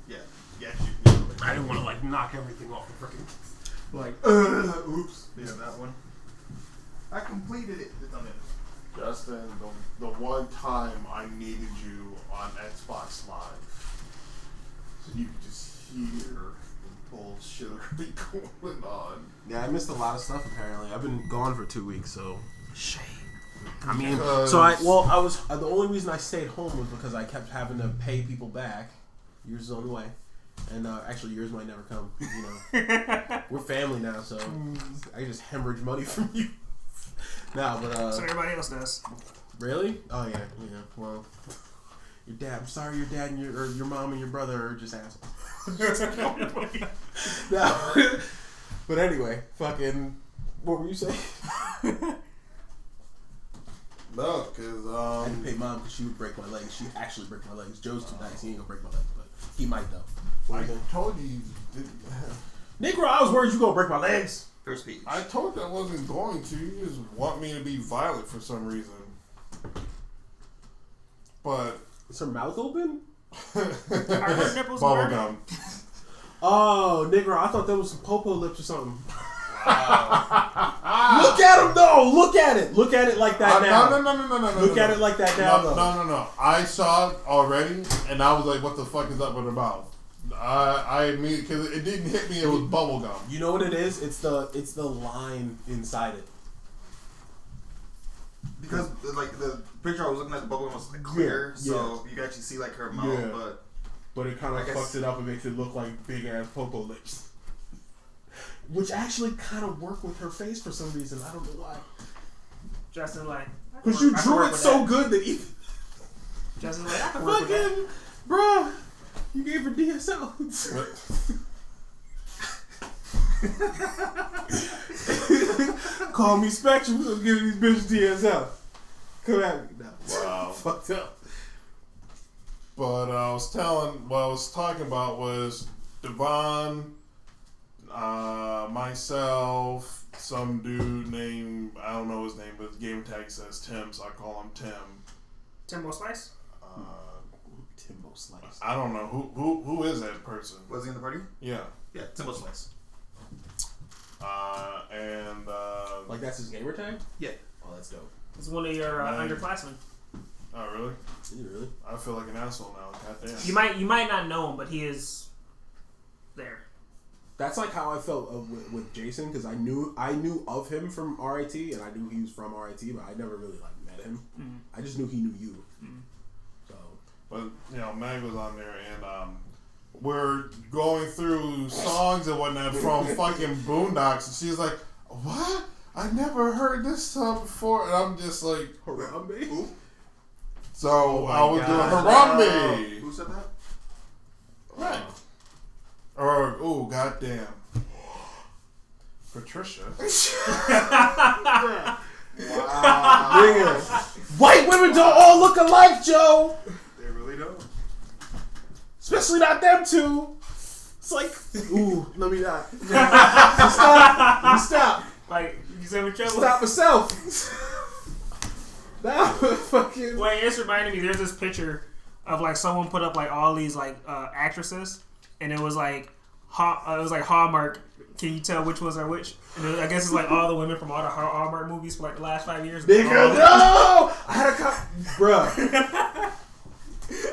Yeah.
I didn't want to like knock everything off the freaking. Like, oops.
Yeah, that one. I completed it. It's on it.
Justin, the one time I needed you on Xbox Live, so you could just hear the bullshit going on.
Yeah, I missed a lot of stuff apparently. I've been gone for 2 weeks, so shame. I mean,
Because-
I was the only reason I stayed home was because I kept having to pay people back. Yours is on the way, and actually yours might never come. You know, we're family now, so I just hemorrhage money from you. No, but
So everybody else does.
really? Oh yeah. Well, your dad. I'm sorry, your dad and your mom and your brother are just assholes. No. But anyway, fucking. What were you saying?
No, because
I had to pay mom because she would break my legs. She'd actually break my legs. Joe's too nice. He ain't gonna break my legs, but he might though. What
I
you think?
told you didn't.
Negro, I was worried you gonna break my legs.
First speech.
I told you I wasn't going to. You just want me to be violent for some reason. But
Is her mouth open?
Are her nipples
bubble
burning?
gum.
Oh, Negro, I thought that was some popo lips or something. Look at him though. Look at it. Look at it like that now.
No.
Look at it like that now though.
No. I saw it already, and I was like, "What the fuck is up with her mouth?" I immediately, because it didn't hit me. It was bubble gum.
You know what it is? It's the line inside it.
Because like the picture I was looking at, the bubble was like, clear,
Yeah,
so you can actually see like her mouth,
Yeah. But it kind
I
of
guess-
fucks it up and makes it look like big ass popo lips. Which actually kind of work with her face for some reason. I don't know why.
Justin like.
Because you drew it so good that even
Justin like, I can work with that.
fucking bruh, you gave her DSL. Call me Spectrum. I'm giving these bitches DSL. Come at me now.
Wow.
Fucked up.
But what I was talking about was Devon, myself, some dude named, I don't know his name, but his game tag says Tim, so I call him Tim.
Timbo Slice?
Timbo Slice.
I don't know who is that person.
was he in the party?
Yeah.
Yeah, Timbo Slice.
And
Like that's his gamer tag?
Yeah.
Oh, that's dope.
It's one of your
Nice.
underclassmen.
oh really?
Is it really?
I feel like an asshole now. Goddamn.
You might not know him, but he is there.
That's like how I felt with Jason because I knew of him from RIT and I knew he was from RIT, but I never really like met him.
Mm-hmm.
I just knew he knew you.
Mm-hmm.
So
But you know, Mag was on there, and we're going through songs and whatnot from fucking Boondocks, and she's like, "What? I never heard this song before," and I'm just like,
Harambe.
Who?
So
Oh my
I was
God.
doing Harambe.
Who said that?
Right. Oh, goddamn. Patricia.
Wow. Nigga. White women don't all look alike, Joe.
They really don't.
Especially not them two. It's like, ooh, let me not. Stop. Let me stop.
Like, you said with trouble?
Stop myself. That was fucking.
Wait, it's reminding me, there's this picture of like someone put up like all these like actresses, and it was like Hallmark. Can you tell which ones are which? And I guess it's like all the women from all the Hallmark movies for like the last 5 years.
Nigga, no! I had a bruh.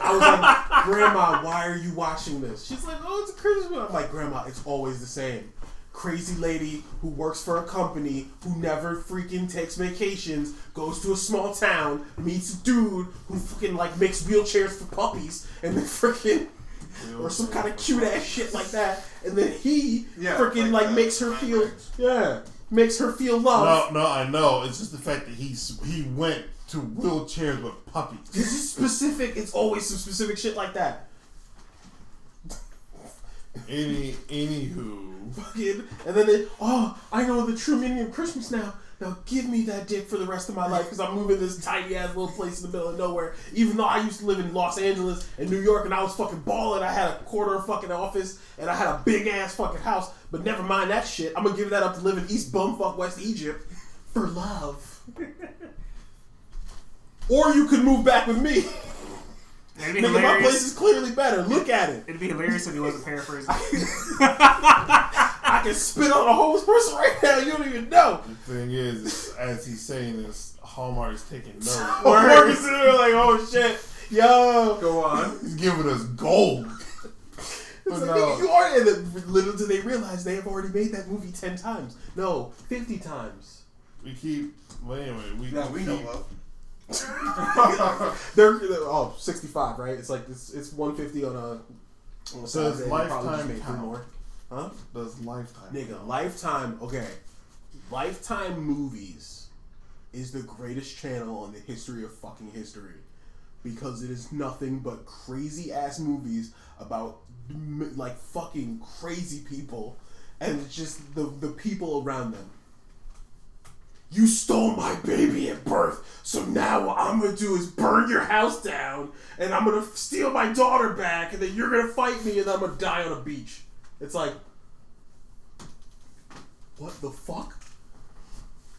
I was like, Grandma, why are you watching this? She's like, oh, it's a Christmas movie. I'm like, Grandma, it's always the same. Crazy lady who works for a company who never freaking takes vacations, goes to a small town, meets a dude who fucking like makes wheelchairs for puppies, and then freaking or some kind of cute ass shit like that, and then he freaking like makes her feel makes her feel loved.
No, I know. It's just the fact that he went to wheelchairs with puppies.
This is specific. It's always some specific shit like that.
Anywho.
Fucking, and then I know the true meaning of Christmas now. Now give me that dick for the rest of my life because I'm moving this tiny ass little place in the middle of nowhere. Even though I used to live in Los Angeles and New York and I was fucking balling. I had a quarter fucking office and I had a big ass fucking house. But never mind that shit. I'm gonna give that up to live in East Bumfuck, West Egypt for love. Or you could move back with me. Nigga, my place is clearly better. Look at it.
It'd be hilarious if he wasn't paraphrasing.
I can spit on a homeless person right now. You don't even know.
The thing is, as he's saying this, Hallmark is taking notes.
Hallmark is sitting there like, oh shit, yo.
Go on.
He's giving us gold.
It's like, nigga, you are. And then little do they realize they have already made that movie 10 times. No, 50 times.
We keep. Well, anyway, we
know of.
they're 65, right? It's like it's 150 on a
Saturday.
Lifetime
Made
3 more. Huh?
Does Lifetime?
Nigga, Lifetime. Okay, Lifetime Movies is the greatest channel in the history of fucking history because it is nothing but crazy ass movies about like fucking crazy people and it's just the people around them. You stole my baby at birth, so now what I'm gonna do is burn your house down, and I'm gonna steal my daughter back, and then you're gonna fight me, and I'm gonna die on a beach. It's like, what the fuck?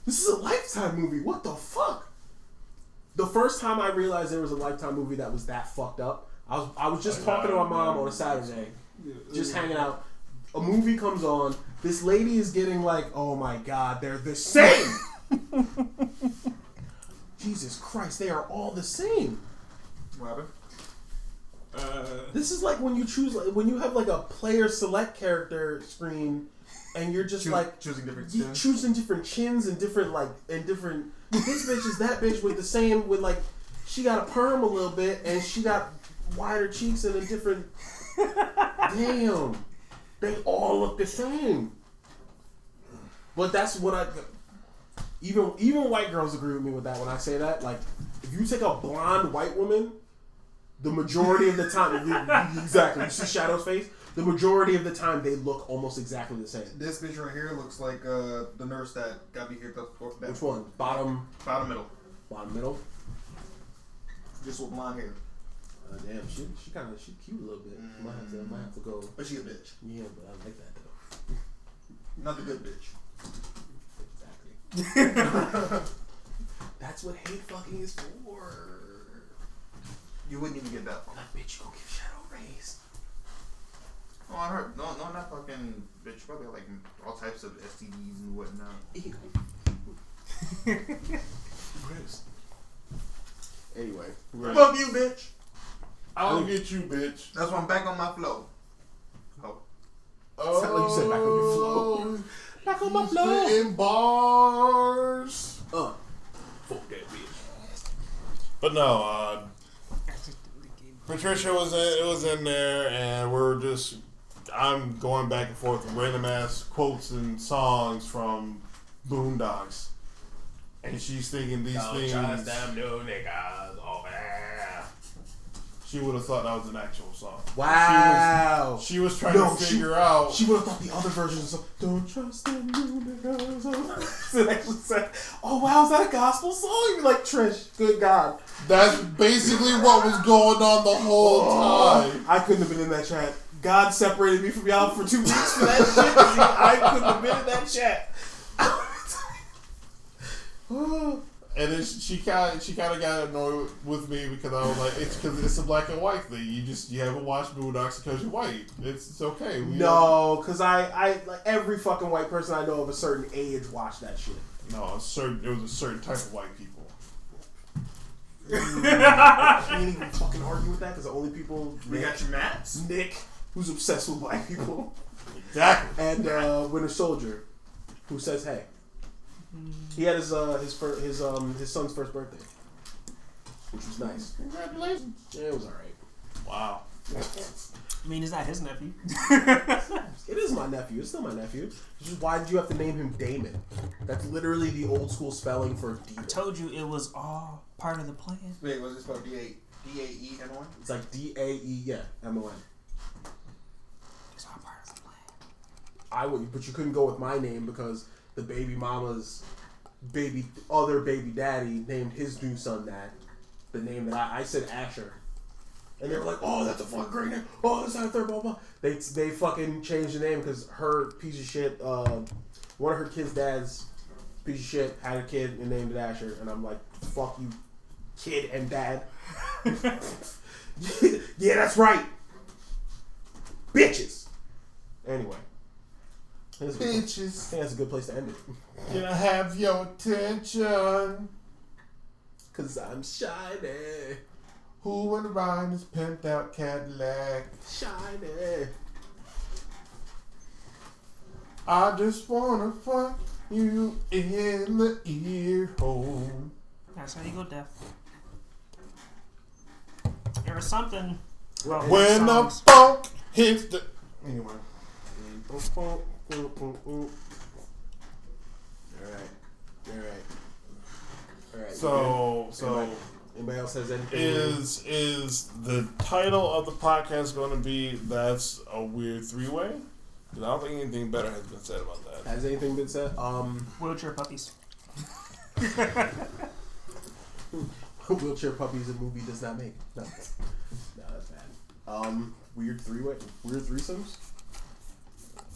This is a Lifetime movie. What the fuck? The first time I realized there was a Lifetime movie that was that fucked up, I was just talking to my mom on a Saturday, just hanging out. A movie comes on. This lady is getting like, oh my god, they're the same. Jesus Christ, they are all the same.
What happened?
This is like when you choose, when you have like a player select character screen, and you're just like
choosing different chins.
Choosing different chins and different like and different. This bitch is that bitch with the same with like she got a perm a little bit and she got wider cheeks and a different. Damn, they all look the same. But that's what I. Even white girls agree with me with that when I say that. Like, if you take a blonde white woman, the majority of the time, exactly, you see Shadow's face? The majority of the time, they look almost exactly the same.
This bitch right here looks like the nurse that got me here.
Which one? Bottom
middle.
Bottom middle?
Just with blonde hair.
Damn, she cute a little bit. Might have to go.
But she a bitch.
Yeah, but I like that, though.
Not the good bitch.
That's what hate fucking is for.
You wouldn't even get that far.
That bitch go give Shadow raise.
Oh, I heard. No, not fucking bitch. Probably like all types of STDs and whatnot.
Anyway,
Fuck you, bitch.
I'll get you, bitch.
That's why I'm back on my flow.
Sound like you said back on your flow. Back on my flow.
In bars.
Fuck that bitch.
But no, Patricia was in there, and I'm going back and forth with random ass quotes and songs from Boondocks, and she's thinking these things.
Trust them new niggas over there.
she would have thought that was an actual song.
Wow.
She was trying to figure out.
She would have thought the other versions of "Don't Trust Them Niggas." It actually said, "Oh wow, is that a gospel song?" You'd be like, Trish, good God.
That's basically what was going on the whole time.
I couldn't have been in that chat. God separated me from y'all for 2 weeks for that shit. I couldn't have been in that chat.
And then she kind of got annoyed with me because I was like, it's a black and white thing. You haven't watched Boondocks because you're white. It's okay.
No, because I like every fucking white person I know of a certain age watched that shit.
No, it was a certain type of white people.
I can't even fucking argue with that because the only people
We got your Mats.
Nick, who's obsessed with black people,
Exactly.
and Winter Soldier, who says hey. He had his son's first birthday, which was nice.
Congratulations.
Yeah, it was alright.
Wow.
I mean, is that his nephew?
It is my nephew. It's still my nephew. It's just, why did you have to name him Damon? That's literally the old school spelling for
I
demon.
told you it was all part of the plan.
Wait, was it spelled D-A-E-M-O-N?
It's like D-A-E, yeah, M-O-N.
It's all part of the plan.
I would, but you couldn't go with my name because the baby mama's other baby daddy named his new son that. The name that I said Asher. And they were like, oh, that's a fucking great name. Oh, that's that third, blah, blah. They fucking changed the name because her piece of shit, one of her kids' dads, piece of shit, had a kid and named it Asher. And I'm like, fuck you, kid and dad. Yeah, that's right. Bitches. Anyway.
Bitches.
I think that's a good place to end it.
Can I have your attention?
Cause I'm shiny.
Who would ride this pimped out Cadillac?
Shiny.
I just wanna fuck you in the ear hole.
That's how you go deaf. There was something. About
When the
songs.
funk hits the. Anyway.
Alright.
So
Anybody else has anything?
is the title of the podcast going to be "That's a Weird Three-Way"? Because I don't think anything better has been said about that.
Has anything been said?
Wheelchair puppies.
Wheelchair Puppies a movie does not make. No, that's bad. Weird three-way, weird threesomes.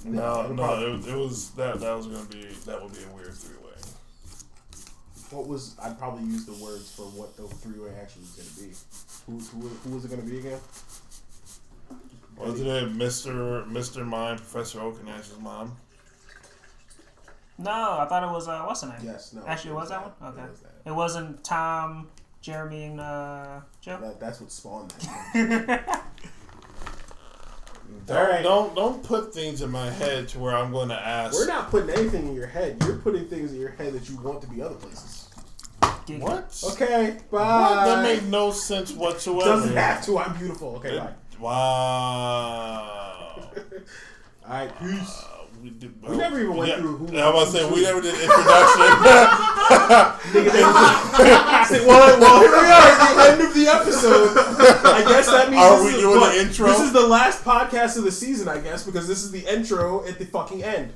No, it was that would be a weird three-way.
I'd probably use the words for what the three-way actually was going to be. Who was it going to be again?
Wasn't it Mr. Mime, Professor Oak, and Ash's mom?
No, I thought it was what's the name?
Yes, no.
Actually, it was that one. Okay,
It was that.
it wasn't Tom, Jeremy, and Joe.
That's what spawned that.
Don't put things in my head to where I'm going to ask.
We're not putting anything in your head. You're putting things in your head that you want to be other places.
What?
Okay, bye.
What? That made no sense whatsoever.
Doesn't have to. I'm beautiful. Okay, bye.
Wow.
All right, peace.
We
never even went through who.
I was about to say, we never did introduction.
Well, here we are at the end of the episode. I guess that means
Are we doing the intro?
This is the last podcast of the season, I guess, because this is the intro at the fucking end.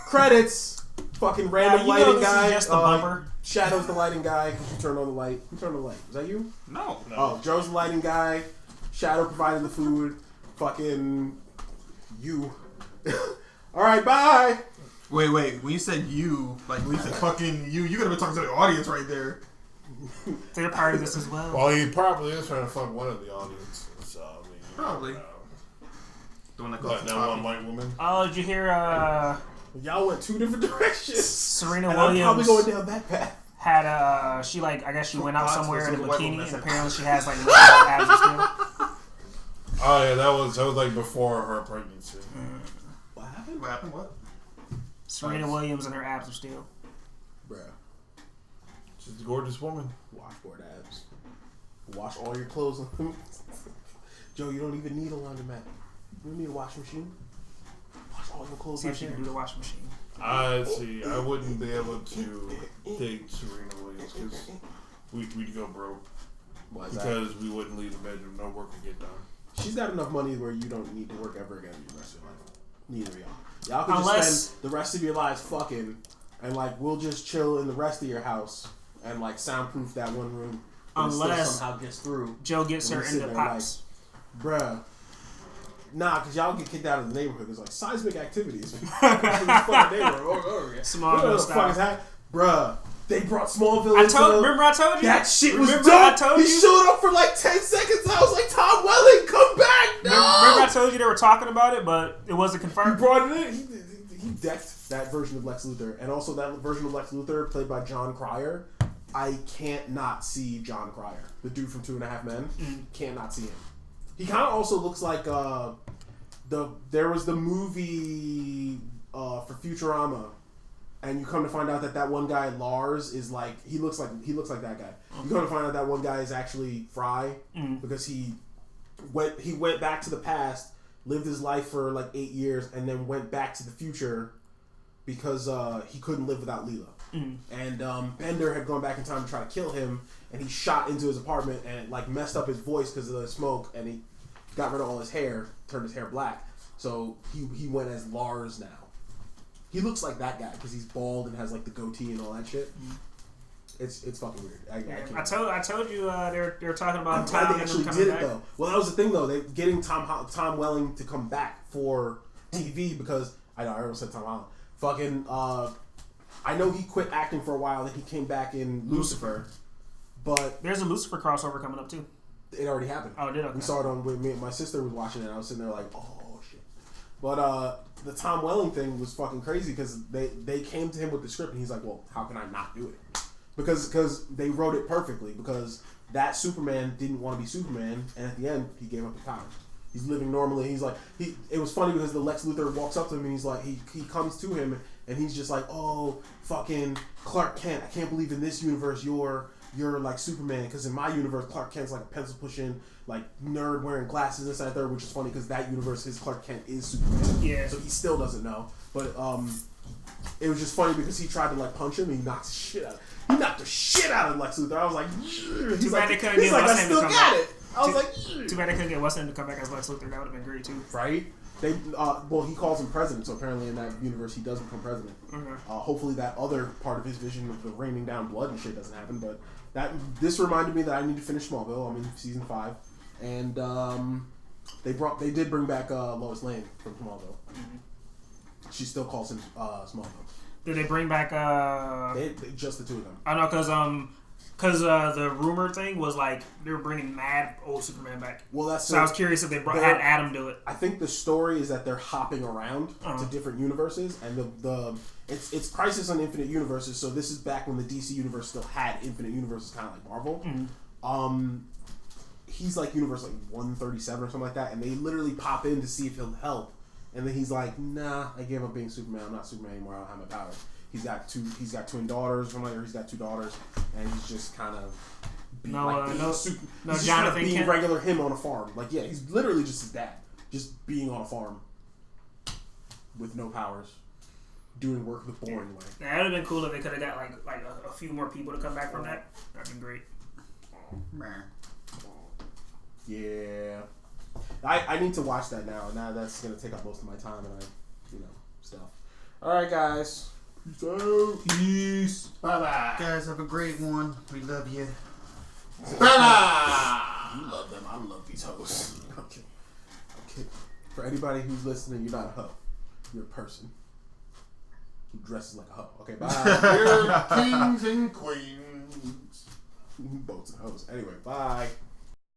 Credits. Fucking random lighting
this
guy.
is just the bumper.
Shadow's the lighting guy because you turned on the light. Who turned on the light? Was that you?
No.
Oh, Joe's the lighting guy. Shadow provided the food. Fucking you. All right, bye.
Wait. When you said you, like when you said fucking you could have been talking to the audience right there.
They're part of this as well.
Well, he probably is trying to fuck one of the audience. So, I mean,
Probably. The one that calls
that one white woman.
Oh, did you hear?
Y'all went two different directions.
Serena
And
Williams
I'm probably going down that path.
had she I guess she went out somewhere in a bikini and apparently she has like little abs and stuff.
Oh yeah, that was like before her pregnancy.
What happened?
What happened? What?
Serena Williams and her abs of steel.
Bruh.
She's a gorgeous woman.
Washboard abs. Wash all your clothes on them. Joe, you don't even need a laundromat. You don't need a washing machine. Wash all your clothes
See if
right
she
there.
can do the washing machine.
I see. I wouldn't be able to date Serena Williams because we'd go broke.
Why is that?
Because we wouldn't leave the bedroom. No work would get done.
She's got enough money where you don't need to work ever again for the rest of your life. Neither of y'all. Y'all can just spend the rest of your lives fucking, and like we'll just chill in the rest of your house and like soundproof that one room.
Unless
somehow gets through.
Joe gets her into pops.
Like, bruh. Nah, because y'all get kicked out of the neighborhood. There's like seismic activities.
Smallville style.
Bruh. They brought Smallville
remember I told you?
That shit was
remember
dope. He showed up for like 10 seconds. I was like, Tom Welling, come back. No!
Remember I told you they were talking about it, but it wasn't confirmed?
He brought it in. He decked that version of Lex Luthor. And also that version of Lex Luthor played by John Cryer. I can't not see John Cryer. The dude from 2.5 Men. Can't not see him. He kind of also looks like there was the movie for Futurama. And you come to find out that one guy Lars is like he looks like that guy. You come to find out that one guy is actually Fry because he went back to the past, lived his life for like 8 years, and then went back to the future because he couldn't live without Leela. And Bender had gone back in time to try to kill him, and he shot into his apartment and it like messed up his voice because of the smoke, and he got rid of all his hair, turned his hair black. So he went as Lars now. He looks like that guy because he's bald and has like the goatee and all that shit. It's fucking weird. I
told you they were talking about
I'm glad they actually did
back.
it though. Well, that was the thing though. They getting Tom Welling to come back for TV because I almost said Tom Holland. Fucking I know he quit acting for a while and he came back in Lucifer. But
there's a Lucifer crossover coming up too.
It already happened.
Oh, did it? Okay.
We saw it on with me. My sister was watching it. And I was sitting there like, oh shit. But the Tom Welling thing was fucking crazy because they came to him with the script and he's like, well, how can I not do it? Because they wrote it perfectly because that Superman didn't want to be Superman and at the end he gave up his powers. He's living normally. He's like it was funny because the Lex Luthor walks up to him and he's like he comes to him and he's just like, oh fucking Clark Kent, I can't believe in this universe you're like Superman because in my universe Clark Kent's like a pencil pushing like nerd wearing glasses and that third, which is funny because that universe his Clark Kent is Superman.
Yeah.
So he still doesn't know, but it was just funny because he tried to like punch him and he knocked the shit out. He knocked the shit out of Lex Luthor. I was like,
too bad they couldn't get
I still got it. I was like,
too bad they couldn't get Weston to come back as Lex Luthor. That would have been great too.
Right? They well, he calls him president, so apparently in that universe he does become president. Hopefully that other part of his vision of the raining down blood and shit doesn't happen. But this reminded me that I need to finish Smallville. I'm in season 5, and they did bring back Lois Lane from Smallville. She still calls him Smallville. Did they bring back
They
just the two of them?
I know because the rumor thing was like they were bringing mad old Superman back.
Well,
I was curious if they had Adam do it.
I think the story is that they're hopping around to different universes, and it's Crisis on Infinite Universes. So this is back when the DC universe still had infinite universes, kind of like Marvel. He's like universe like 137 or something like that, and they literally pop in to see if he'll help, and then he's like, "Nah, I gave up being Superman. I'm not Superman anymore. I don't have my powers." He's got twin daughters or something, or he's got 2 daughters, and he's just kind of being
Jonathan
being
Kent?
regular him on a farm. Like, yeah, he's literally just his dad, just being on a farm with no powers, doing work the boring way.
That would have been cool if they could have got like a few more people to come back from that. That'd been great.
Yeah, I need to watch that now. Now that's gonna take up most of my time and stuff. All right, guys. Peace out. Peace. Bye-bye.
Guys, have a great one. We love you.
Bye-bye. You love them. I love these hoes. Okay. For anybody who's listening, you're not a hoe. You're a person who dresses like a hoe. Okay, bye.
You're kings and queens.
Boats and hoes. Anyway, bye.